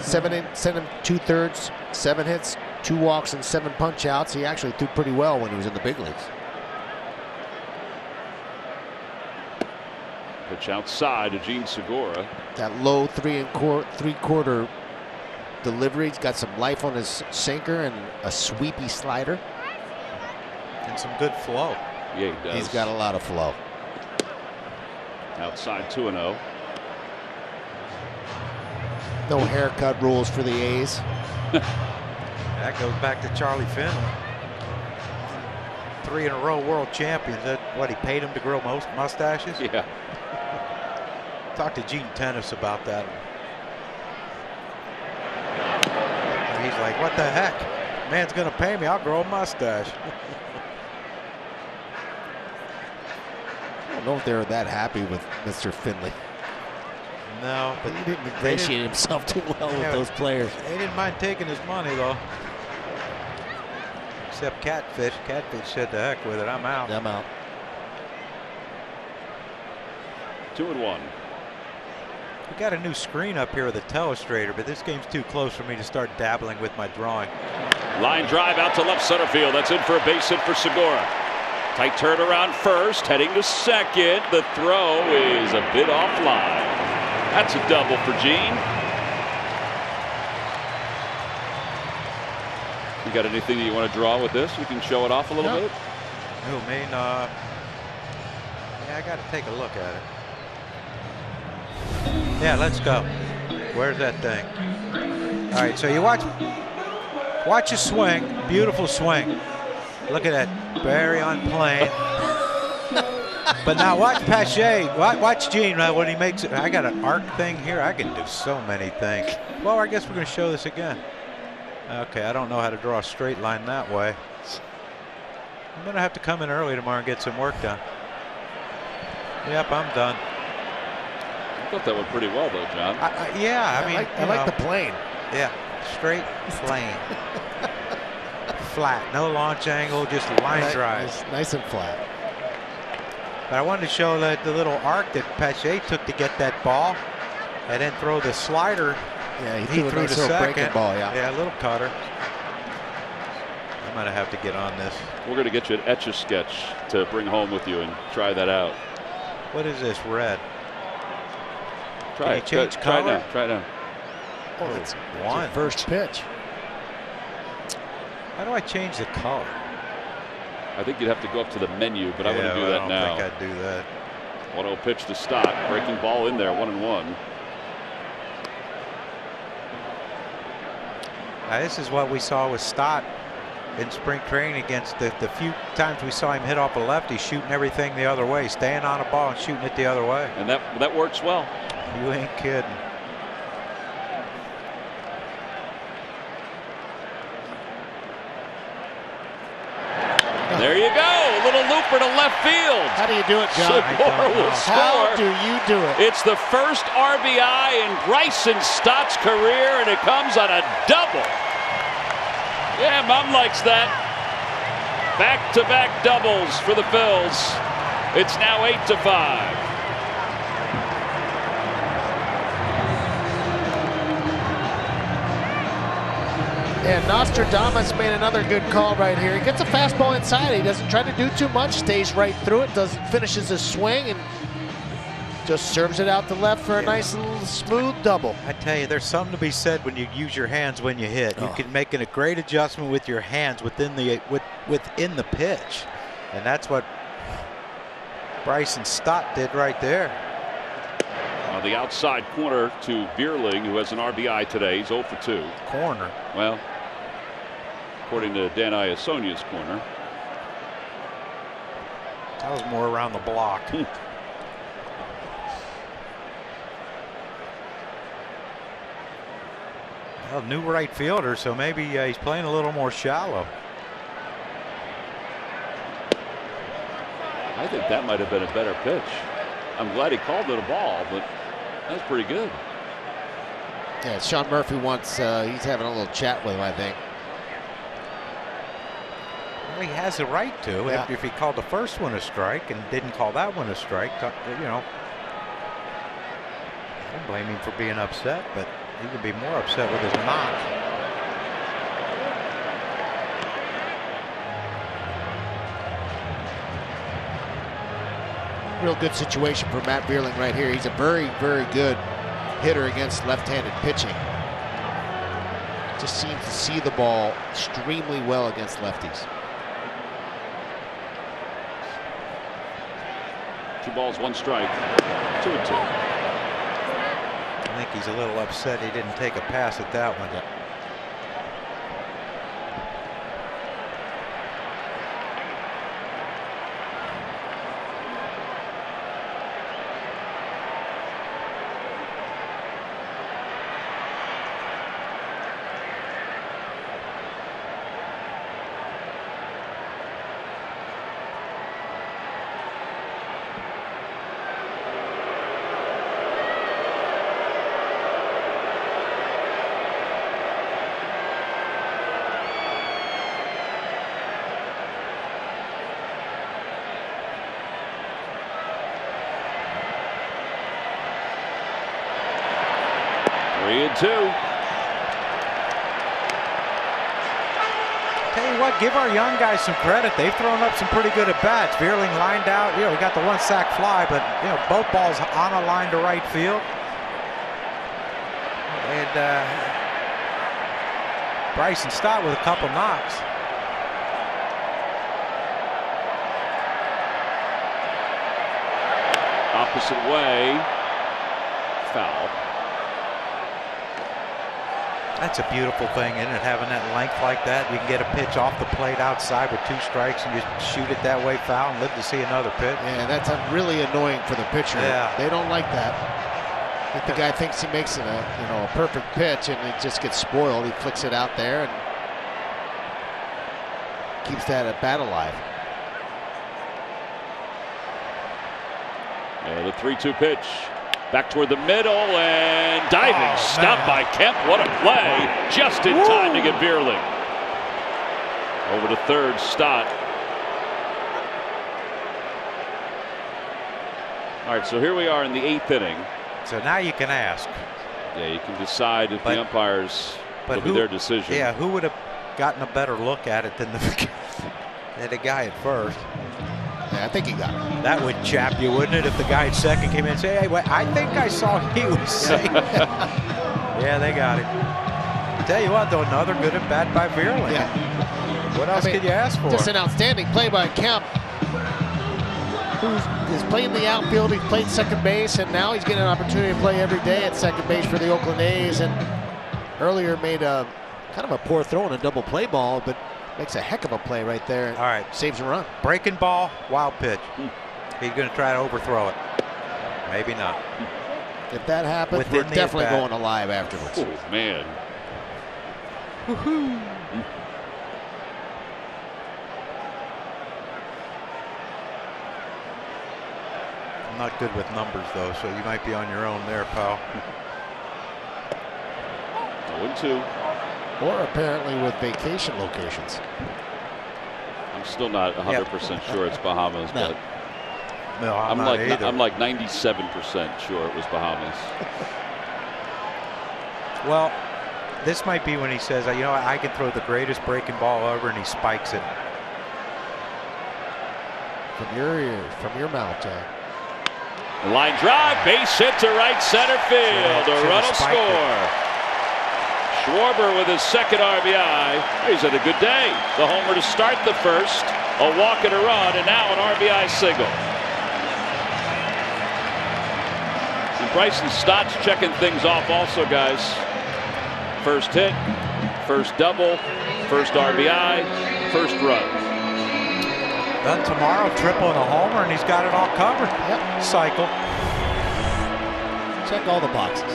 E: 7 2/3, 7 hits, 2 walks, and 7 punch outs. He actually threw pretty well when he was in the big leagues.
A: Pitch outside to Gene Segura.
E: That low 3 3/4 delivery. He's got some life on his sinker and a sweepy slider.
C: And some good flow.
A: Yeah, he does.
E: He's got a lot of flow.
A: Outside 2-0.
E: No haircut rules for the A's.
C: That goes back to Charlie Finley. 3 in a row world champions. That what, he paid him to grow mustaches?
A: Yeah.
C: Talk to Gene Tennis about that. And he's like, what the heck? Man's gonna pay me, I'll grow a mustache.
E: I don't know if they're that happy with Mr. Finley.
C: No, but
E: He didn't ingratiate himself too well with those players.
C: They didn't mind taking his money though. Except Catfish. Catfish said, "The heck with it, I'm out."
E: I'm out.
A: 2-1.
C: We got a new screen up here with a telestrator, but this game's too close for me to start dabbling with my drawing.
A: Line drive out to left center field. That's in for a base hit for Segura. Tight turn around first, heading to second. The throw is a bit offline. That's a double for Gene. You got anything that you want to draw with this? You can show it off a little bit.
C: Oh, man, yeah, I got to take a look at it. Yeah, let's go. Where's that thing? All right, so you watch a swing, beautiful swing. Look at that, very on plane. But now watch PHI, watch Gene when he makes it. I got an arc thing here. I can do so many things. Well, I guess we're going to show this again. Okay, I don't know how to draw a straight line that way. I'm going to have to come in early tomorrow and get some work done. Yep, I'm done.
A: I thought that went pretty well, though, John.
C: Yeah, I mean,
E: I like the plane.
C: Yeah, straight plane. Flat, no launch angle, just line drive.
E: Nice and flat.
C: But I wanted to show that the little arc that PHI took to get that ball, and then throw the slider.
E: Yeah, he
C: threw
E: threw a nice
C: the
E: little breaking
C: second
E: ball. Yeah.
C: Yeah, a little cutter. I'm gonna have to get on this.
A: We're going to get you an Etch-a-Sketch to bring home with you and try that out.
C: What is this, red?
A: Try it.
C: Can you change
A: Try it
C: color?
A: now. Try it now.
C: Oh, it's one.
E: First pitch.
C: How do I change the color?
A: I think you'd have to go up to the menu, but I wouldn't do that now.
C: I don't think I'd do that.
A: 1-0 pitch to Stott. Breaking ball in there, 1-1.
C: Now, this is what we saw with Stott in spring training against the few times we saw him hit off a lefty, shooting everything the other way, staying on a ball and shooting it the other way.
A: And that works well.
C: You ain't kidding.
A: There you go. A little looper to left field.
E: How do you do it, John?
A: Segura will score.
E: How do you do it?
A: It's the first RBI in Bryson Stott's career, and it comes on a double. Yeah, Mom likes that. Back-to-back doubles for the Phils. It's now 8-5.
E: And Nostradamus made another good call right here. He gets a fastball inside. He doesn't try to do too much. Stays right through it. Finishes his swing and just serves it out to left for a nice little smooth double.
C: I tell you, there's something to be said when you use your hands when you hit. You can make a great adjustment with your hands within the pitch, and that's what Bryson Stott did right there.
A: On the outside corner to Bierling, who has an RBI today. He's 0 for 2.
C: Corner.
A: Well, according to Dan Iasonia's corner.
C: That was more around the block. Well, new right fielder, so maybe he's playing a little more shallow.
A: I think that might have been a better pitch. I'm glad he called it a ball, but that's pretty good.
E: Yeah, Sean Murphy wants, he's having a little chat with him, I think.
C: Well, he has a right to.
E: Yeah.
C: After if he called the first one a strike and didn't call that one a strike, you know. I don't blame him for being upset, but he could be more upset with his knock.
E: Real good situation for Matt Vierling right here. He's a very, very good hitter against left-handed pitching. Just seems to see the ball extremely well against lefties.
A: 2 balls, 1 strike. 2-2.
C: I think he's a little upset he didn't take a pass at that one.
E: Yeah.
C: Tell you what, give our young guys some credit. They've thrown up some pretty good at bats. Vierling lined out. You know, he got the 1 sack fly, but you know, both balls on a line to right field. And Bryson Stott with a couple knocks.
A: Opposite way. Foul.
C: That's a beautiful thing, isn't it? Having that length like that. You can get a pitch off the plate outside with 2 strikes and just shoot it that way foul and live to see another pitch.
E: Yeah, that's really annoying for the pitcher.
C: Yeah.
E: They don't like that. If the guy thinks he makes it a perfect pitch and it just gets spoiled, he flicks it out there and keeps that at bat alive.
A: And the 3-2 pitch. Back toward the middle and diving stop by Kemp. What a play. Just in time to get Vierling. Over to third, Stott. All right, so here we are in the 8th inning.
C: So now you can ask.
A: Yeah, you can decide if the umpires will be their decision.
C: Yeah, who would have gotten a better look at it than the guy at first?
E: Yeah, I think he got it.
C: That would chap you, wouldn't it, if the guy at second came in and said, hey, wait, I think I saw he was safe. Yeah, they got it. Tell you what, though, another good at bat by Vierling.
E: Yeah.
C: What else could you ask for?
E: Just an outstanding play by Kemp, who is playing the outfield. He played second base, and now he's getting an opportunity to play every day at second base for the Oakland A's. And earlier made a kind of a poor throw in a double play ball, but makes a heck of a play right there.
C: All right.
E: Saves a run.
C: Breaking ball, wild pitch. He's going to try to overthrow it. Maybe not.
E: If that happens, we're definitely going to live afterwards.
A: Oh, man.
C: Woohoo. I'm not good with numbers, though, so you might be on your own there, pal.
A: 0-2.
E: Or apparently with vacation locations.
A: I'm still not 100% sure it's Bahamas,
E: No.
A: but
C: No,
A: I'm
C: not either.
A: I'm like 97% sure it was Bahamas.
C: Well, this might be when he says, you know, I can throw the greatest breaking ball ever, and he spikes it.
E: From your ears, from your mouth, Jay.
A: Line drive, base hit to right center field. A run will score. Schwarber with his second RBI. He's had a good day. The homer to start the first, a walk and a run, and now an RBI single. And Bryson Stott's checking things off also, guys. First hit, first double, first RBI, first run.
C: Then tomorrow, triple and a homer, and he's got it all covered.
E: Yep.
C: Cycle.
E: Check all the boxes.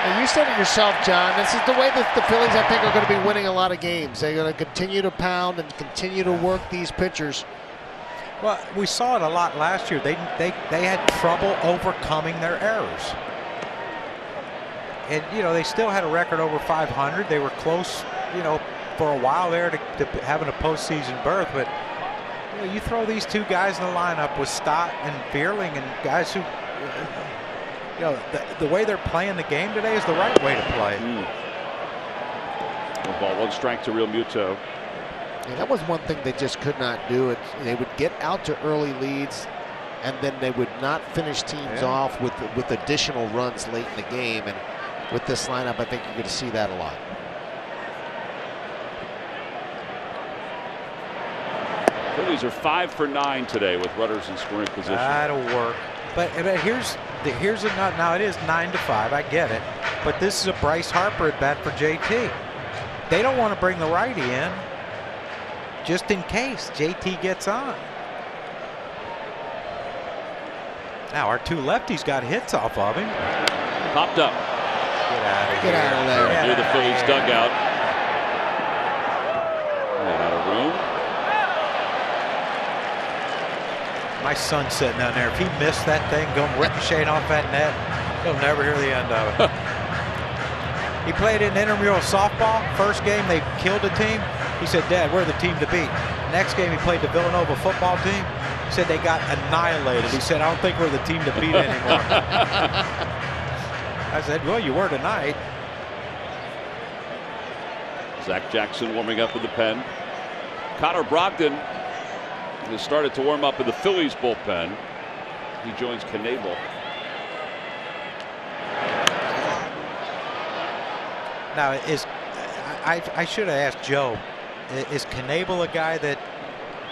E: And you said it yourself, John. This is the way that the Phillies, I think, are going to be winning a lot of games. They're going to continue to pound and continue to work these pitchers.
C: Well, we saw it a lot last year. They had trouble overcoming their errors. And, you know, they still had a record over 500. They were close, you know, for a while there to having a postseason berth. But, you know, you throw these two guys in the lineup with Stott and Bierling and guys who, you know, the way they're playing the game today is the right way to play.
A: One ball, one strike to Real Muto.
E: Yeah, that was one thing they just could not do. They would get out to early leads, and then they would not finish teams off with additional runs late in the game. And with this lineup, I think you're going to see that a lot.
A: Phillies are 5 for 9 today with runners in scoring position.
C: That'll work. But here's now it is 9-5. I get it. But this is a Bryce Harper at bat for JT. They don't want to bring the righty in just in case JT gets on. Now our two lefties got hits off of him.
A: Popped up.
C: Get out of here.
E: Get out of there.
A: Near the Phillies dugout. Out of room.
C: My son's sitting down there. If he missed that thing going ricocheting off that net, he'll never hear the end of it. He played in intramural softball. First game they killed the team. He said, "Dad, we're the team to beat." Next game he played the Villanova football team. He said they got annihilated. He said, "I don't think we're the team to beat anymore." I said, "Well, you were tonight."
A: Zach Jackson warming up in the pen. Connor Brogdon has started to warm up in the Phillies bullpen. He joins Knebel.
C: Now, I should have asked Joe, is Knebel a guy that,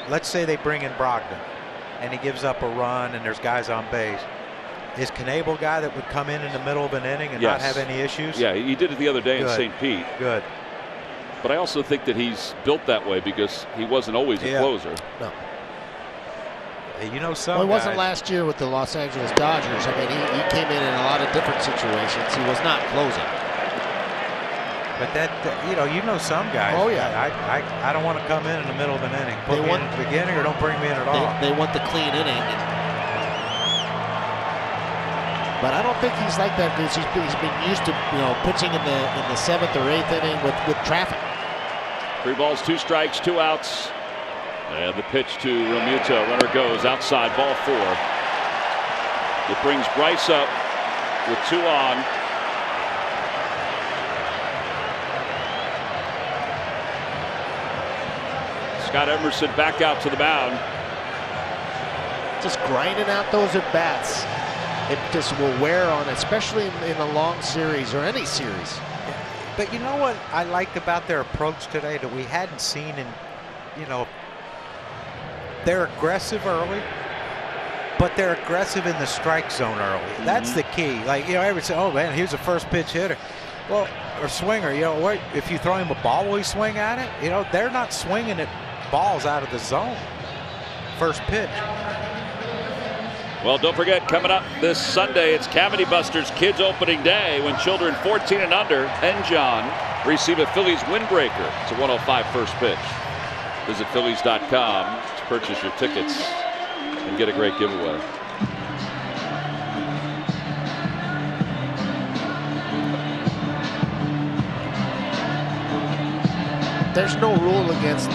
C: let's say they bring in Brogdon and he gives up a run and there's guys on base. Is Knebel a guy that would come in the middle of an inning and not have any issues?
A: Yeah, he did it the other day in St. Pete.
C: Good.
A: But I also think that he's built that way because he wasn't always a closer.
E: No.
C: You know, some
E: well, it wasn't last year with the Los Angeles Dodgers. I mean, he came in a lot of different situations. He was not closing.
C: But that, you know some guys.
E: Oh, yeah.
C: I don't want to come in the middle of an inning. Put me in at the beginning or don't bring me in at all.
E: They want the clean inning. But I don't think he's like that because he's been used to, you know, pitching in the 7th or 8th inning with traffic.
A: 3 balls, 2 strikes, 2 outs. And the pitch to Realmuto. Runner goes outside, ball 4. It brings Bryce up with 2 on. Scott Emerson back out to the mound.
E: Just grinding out those at bats. It just will wear on, especially in a long series or any series.
C: But you know what I liked about their approach today that we hadn't seen in, you know, they're aggressive early, but they're aggressive in the strike zone early. That's the key. Like, you know, everybody say, "Oh man, here's a first pitch hitter." Well, or swinger, you know, what if you throw him a ball, will he swing at it? You know, they're not swinging at balls out of the zone. First pitch.
A: Well, don't forget, coming up this Sunday, it's Cavity Busters Kids Opening Day when children 14 and under and John receive a Phillies windbreaker. It's a 105 first pitch. Visit Phillies.com to purchase your tickets and get a great giveaway.
E: There's no rule against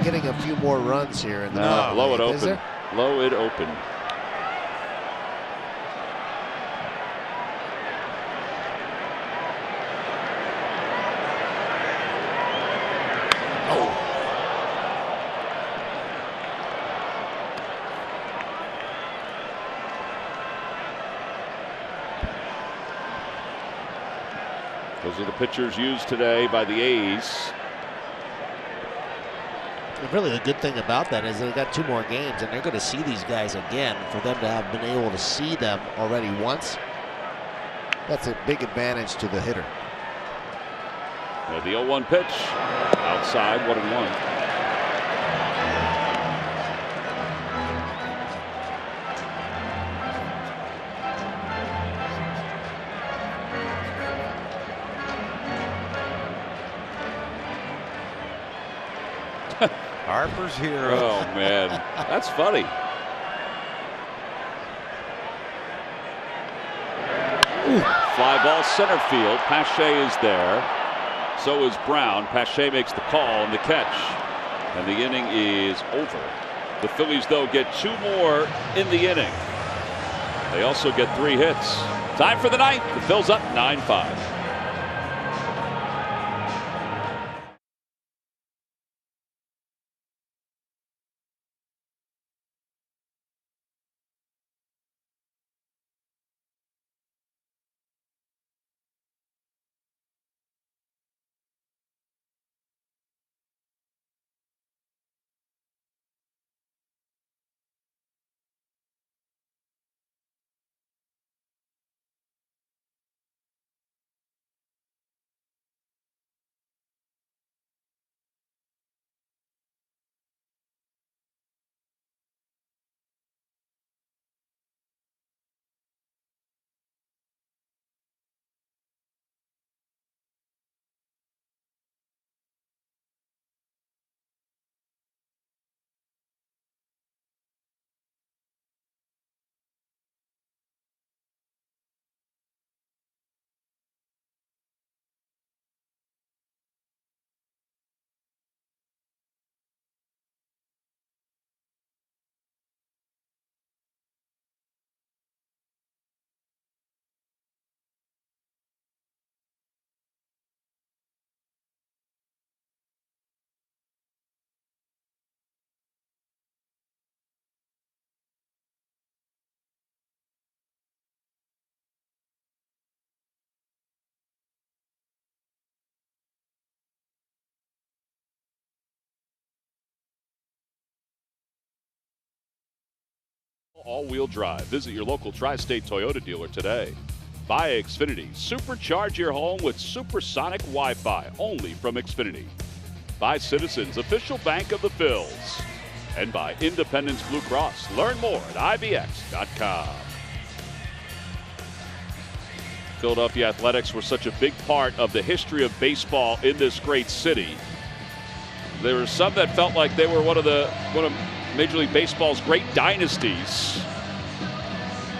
E: getting a few more runs here. In the
A: blow it
E: is
A: open.
E: there?
A: Blow it open. Those are the pitchers used today by the A's.
E: Really, the good thing about that is they've got 2 more games, and they're going to see these guys again. For them to have been able to see them already once, that's a big advantage to the hitter.
A: And the 0-1 pitch outside, 1-1.
I: Harper's hero.
B: Oh, man. That's funny. Ooh. Fly ball center field. PHI is there. So is Brown. PHI makes the call and the catch. And the inning is over. The Phillies, though, get 2 more in the inning. They also get 3 hits. Time for the ninth. The Phils up 9-5. All-wheel drive. Visit your local Tri-State Toyota dealer today. Buy Xfinity. Supercharge your home with supersonic Wi-Fi only from Xfinity. By Citizens, official bank of the Phils. And by Independence Blue Cross. Learn more at IBX.com. Philadelphia Athletics were such a big part of the history of baseball in this great city. There were some that felt like they were one of Major League Baseball's great dynasties.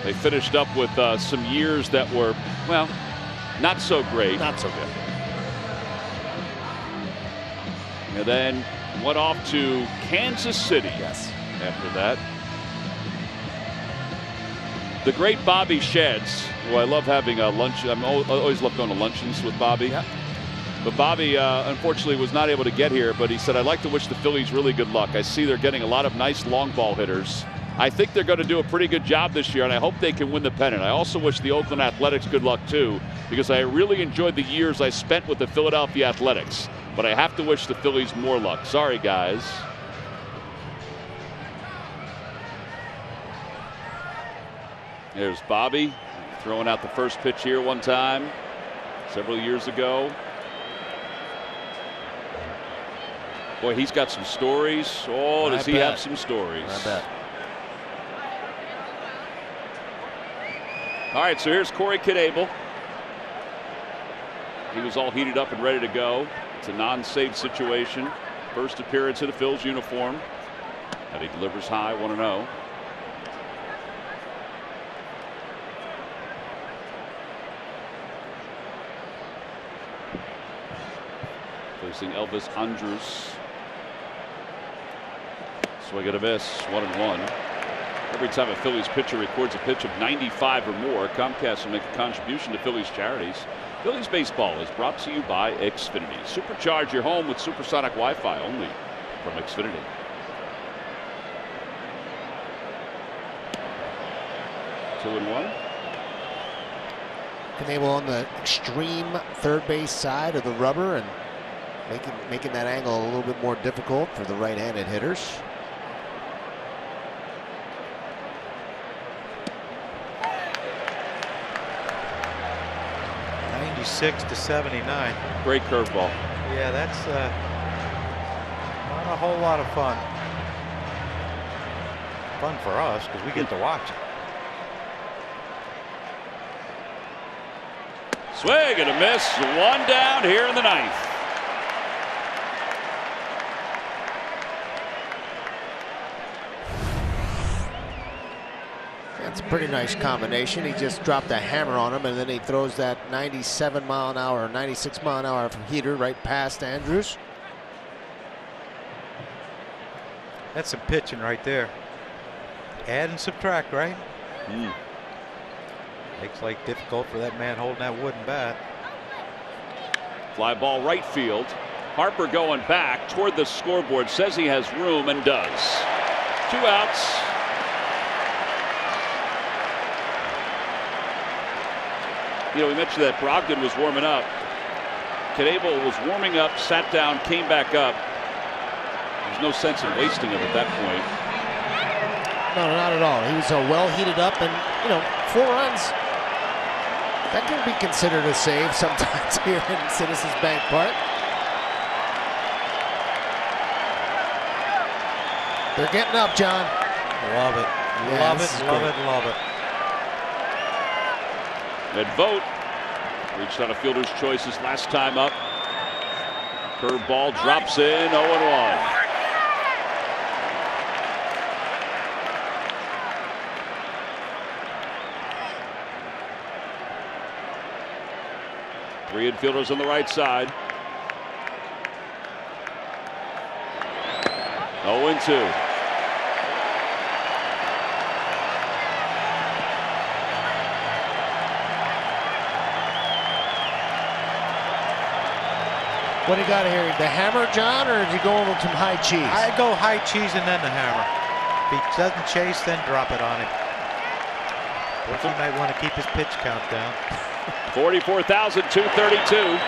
B: They finished up with some years that were, well, not so great.
E: Not so good.
B: And then went off to Kansas City.
E: Yes.
B: After that. The great Bobby Sheds, who I love having a lunch. I always love going to luncheons with Bobby.
E: Yep.
B: But Bobby, unfortunately, was not able to get here. But he said, I'd like to wish the Phillies really good luck. I see they're getting a lot of nice long ball hitters. I think they're going to do a pretty good job this year, and I hope they can win the pennant. I also wish the Oakland Athletics good luck, too, because I really enjoyed the years I spent with the Philadelphia Athletics. But I have to wish the Phillies more luck. Sorry, guys. There's Bobby throwing out the first pitch here one time several years ago. Boy, he's got some stories. Oh, does he have some stories?
E: I bet.
B: All right, so here's Corey Knebel. He was all heated up and ready to go. It's a non-save situation. First appearance in a Phil's uniform. And he delivers high, 1-0. Facing Elvis Andrus. Swing and a miss, 1-1. Every time a Phillies pitcher records a pitch of 95 or more, Comcast will make a contribution to Phillies charities. Phillies baseball is brought to you by Xfinity. Supercharge your home with supersonic Wi-Fi only from Xfinity. Two and one.
E: Knebel on the extreme third base side of the rubber and making that angle a little bit more difficult for the right-handed hitters.
I: To 79.
B: Great curveball.
I: Yeah, that's not a whole lot of fun. Fun for us because we get to watch it.
B: Swing and a miss. One down here in the ninth.
E: That's a pretty nice combination. He just dropped a hammer on him, and then he throws that 97 mile an hour, or 96 mile an hour heater right past Andrews.
I: That's some pitching right there. Add and subtract, right? Makes life difficult for that man holding that wooden bat.
A: Fly ball right field. Harper going back toward the scoreboard, says he has room and does. 2 outs. You know, we mentioned that Brogdon was warming up. Knebel was warming up, sat down, came back up. There's no sense in wasting him at that point.
E: No, not at all. He was well heated up, and, you know, 4 runs. That can be considered a save sometimes here in Citizens Bank Park. They're getting up, John.
I: Love it.
E: Yeah,
I: Love it, love it, love it.
A: And Vogt reached out a fielder's choices last time up. Curveball drops in, 0-1. Three infielders on the right side. 0-2.
E: What do you got here? The hammer, John, or did you go over with some high cheese?
I: I go high cheese and then the hammer. If he doesn't chase, then drop it on him. But he might want to keep his pitch count down.
A: 44,232.
I: There's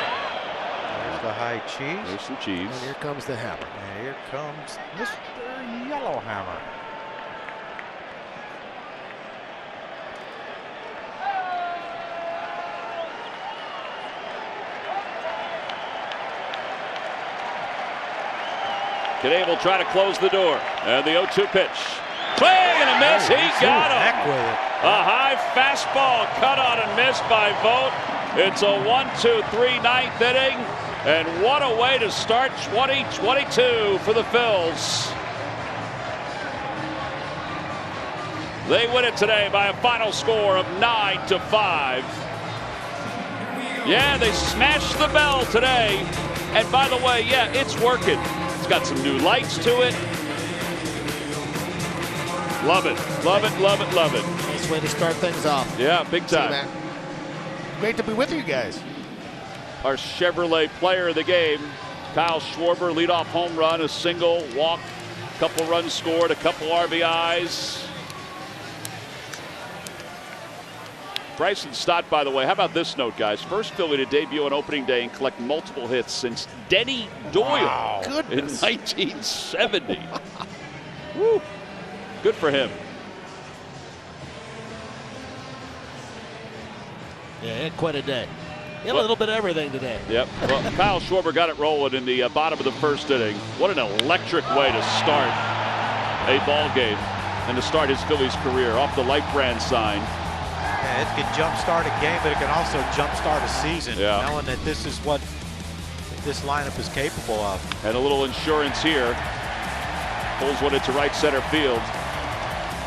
I: the high cheese.
A: There's some cheese.
E: And here comes the hammer.
I: And here comes Mr. Yellowhammer.
A: Knebel trying to close the door. And the 0-2 pitch. Swing and a miss. He got him.
I: Heck with it.
A: A high fastball cut on and missed by Vogt. It's a 1-2-3 ninth inning. And what a way to start 2022 for the Phils. They win it today by a final score of 9-5. Yeah, they smashed the bell today. And by the way, yeah, it's working. It's got some new lights to it. Love it, love it, love it, love it.
E: Nice way to start things off.
A: Yeah, big time.
E: See, great to be with you guys.
A: Our Chevrolet player of the game, Kyle Schwarber, leadoff home run, a single, walk, couple runs scored, a couple RBIs. Bryson Stott, by the way, how about this note, guys? First Philly to debut on opening day and collect multiple hits since Denny Doyle in 1970. Woo. Good for him.
E: Yeah, he had quite a day. He had a little bit of everything today.
A: Yep. Well, Kyle Schwarber got it rolling in the bottom of the first inning. What an electric way to start a ball game and to start his Phillies career off the Light Brand sign.
I: Yeah, it can jumpstart a game, but it can also jumpstart a season.
A: Yeah.
I: Knowing that this is what this lineup is capable of.
A: And a little insurance here. Pulls one into right center field.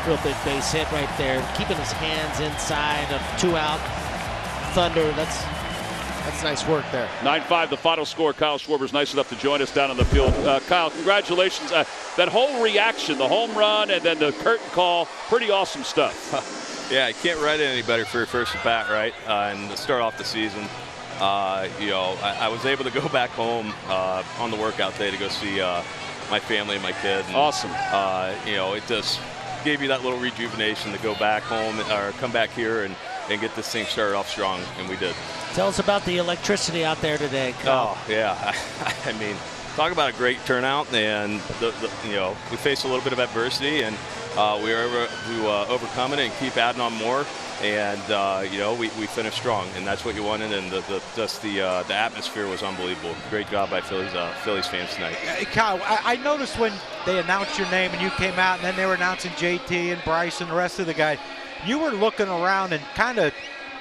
D: Real big base hit right there. Keeping his hands inside of 2 out. Thunder, that's
E: nice work there.
A: 9-5 the final score. Kyle Schwarber's nice enough to join us down on the field. Kyle, congratulations. That whole reaction, the home run and then the curtain call, pretty awesome stuff.
J: Yeah, you can't write it any better for your first at bat, right? And to start off the season, you know, I was able to go back home on the workout day to go see my family and my kid. And,
A: awesome.
J: You know, it just gave you that little rejuvenation to go back home or come back here and get this thing started off strong, and we did.
D: Tell us about the electricity out there today, Kyle.
J: Oh, yeah. I mean, talk about a great turnout, and you know, we faced a little bit of adversity, and we were able to overcome it and keep adding on more, and you know, we finished strong, and that's what you wanted, and the atmosphere was unbelievable. Great job by Phillies fans tonight.
C: Kyle, I noticed when they announced your name and you came out, and then they were announcing JT and Bryce and the rest of the guys, you were looking around and kind of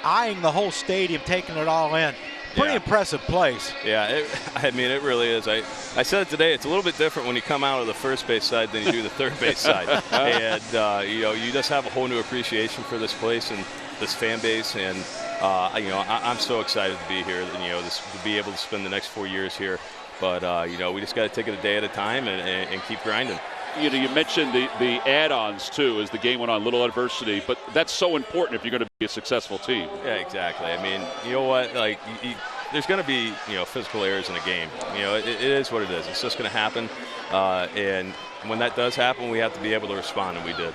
C: eyeing the whole stadium, taking it all in. Pretty impressive place.
J: Yeah, I mean, it really is. I said it today. It's a little bit different when you come out of the first base side than you do the third base side. And, you just have a whole new appreciation for this place and this fan base. And, I'm so excited to be here, to be able to spend the next 4 years here. But, we just got to take it a day at a time and keep grinding.
A: You mentioned the add-ons, too, as the game went on, little adversity. But that's so important if you're going to be a successful team.
J: Yeah, exactly. I mean, you know what? Like, there's going to be, physical errors in a game. It is what it is. It's just going to happen. And when that does happen, we have to be able to respond, and we did.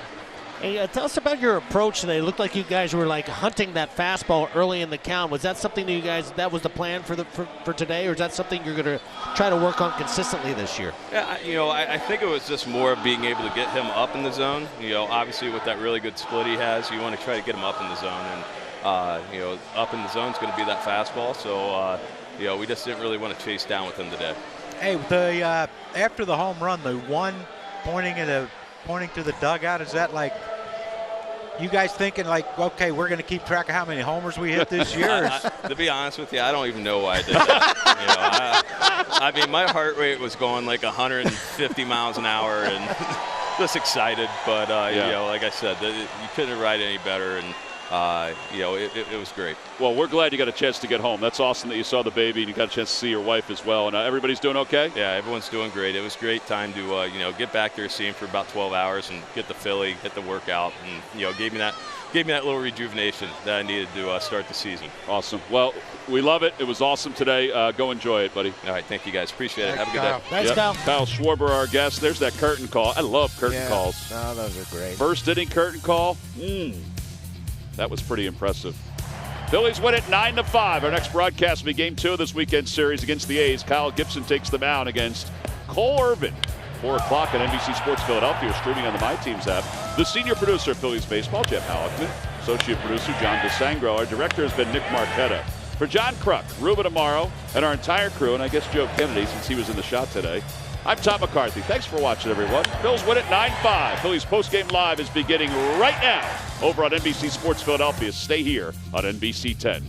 D: Hey, tell us about your approach today. It looked like you guys were like hunting that fastball early in the count. Was that something that you guys, that was the plan for today, or is that something you're going to try to work on consistently this year?
J: Yeah, I think it was just more of being able to get him up in the zone. Obviously with that really good split he has, you want to try to get him up in the zone, and up in the zone is going to be that fastball. So we just didn't really want to chase down with him today.
C: Hey, after the home run, the one pointing to the dugout, is that like you guys thinking like, okay, we're going to keep track of how many homers we hit this year?
J: To be honest with you, I don't even know why I did that. I mean, my heart rate was going like 150 miles an hour and just excited. But, like I said, you couldn't write any better. And, it was great.
A: Well, we're glad you got a chance to get home. That's awesome that you saw the baby and you got a chance to see your wife as well. And everybody's doing okay?
J: Yeah, everyone's doing great. It was a great time to, get back there, see him for about 12 hours and get the Philly, hit the workout, and, gave me that little rejuvenation that I needed to start the season.
A: Awesome. Well, we love it. It was awesome today. Go enjoy it, buddy.
J: All right, thank you guys. Appreciate it. Have a good day.
D: Thanks, Kyle.
A: Kyle Schwarber, our guest. There's that curtain call. I love curtain calls.
C: Oh, those are great.
A: First inning curtain call. That was pretty impressive. Phillies win it 9-5. Our next broadcast will be Game 2 of this weekend series against the A's. Kyle Gibson takes them out against Cole Irvin. 4 o'clock on NBC Sports Philadelphia, streaming on the My Teams app. The senior producer of Phillies baseball, Jeff Halleckman. Associate producer, John DeSangro. Our director has been Nick Marquetta. For John Kruk, Ruben Amaro, and our entire crew, and I guess Joe Kennedy since he was in the shot today, I'm Tom McCarthy. Thanks for watching, everyone. Phils win it 9-5. Phillies postgame live is beginning right now over on NBC Sports Philadelphia. Stay here on NBC 10.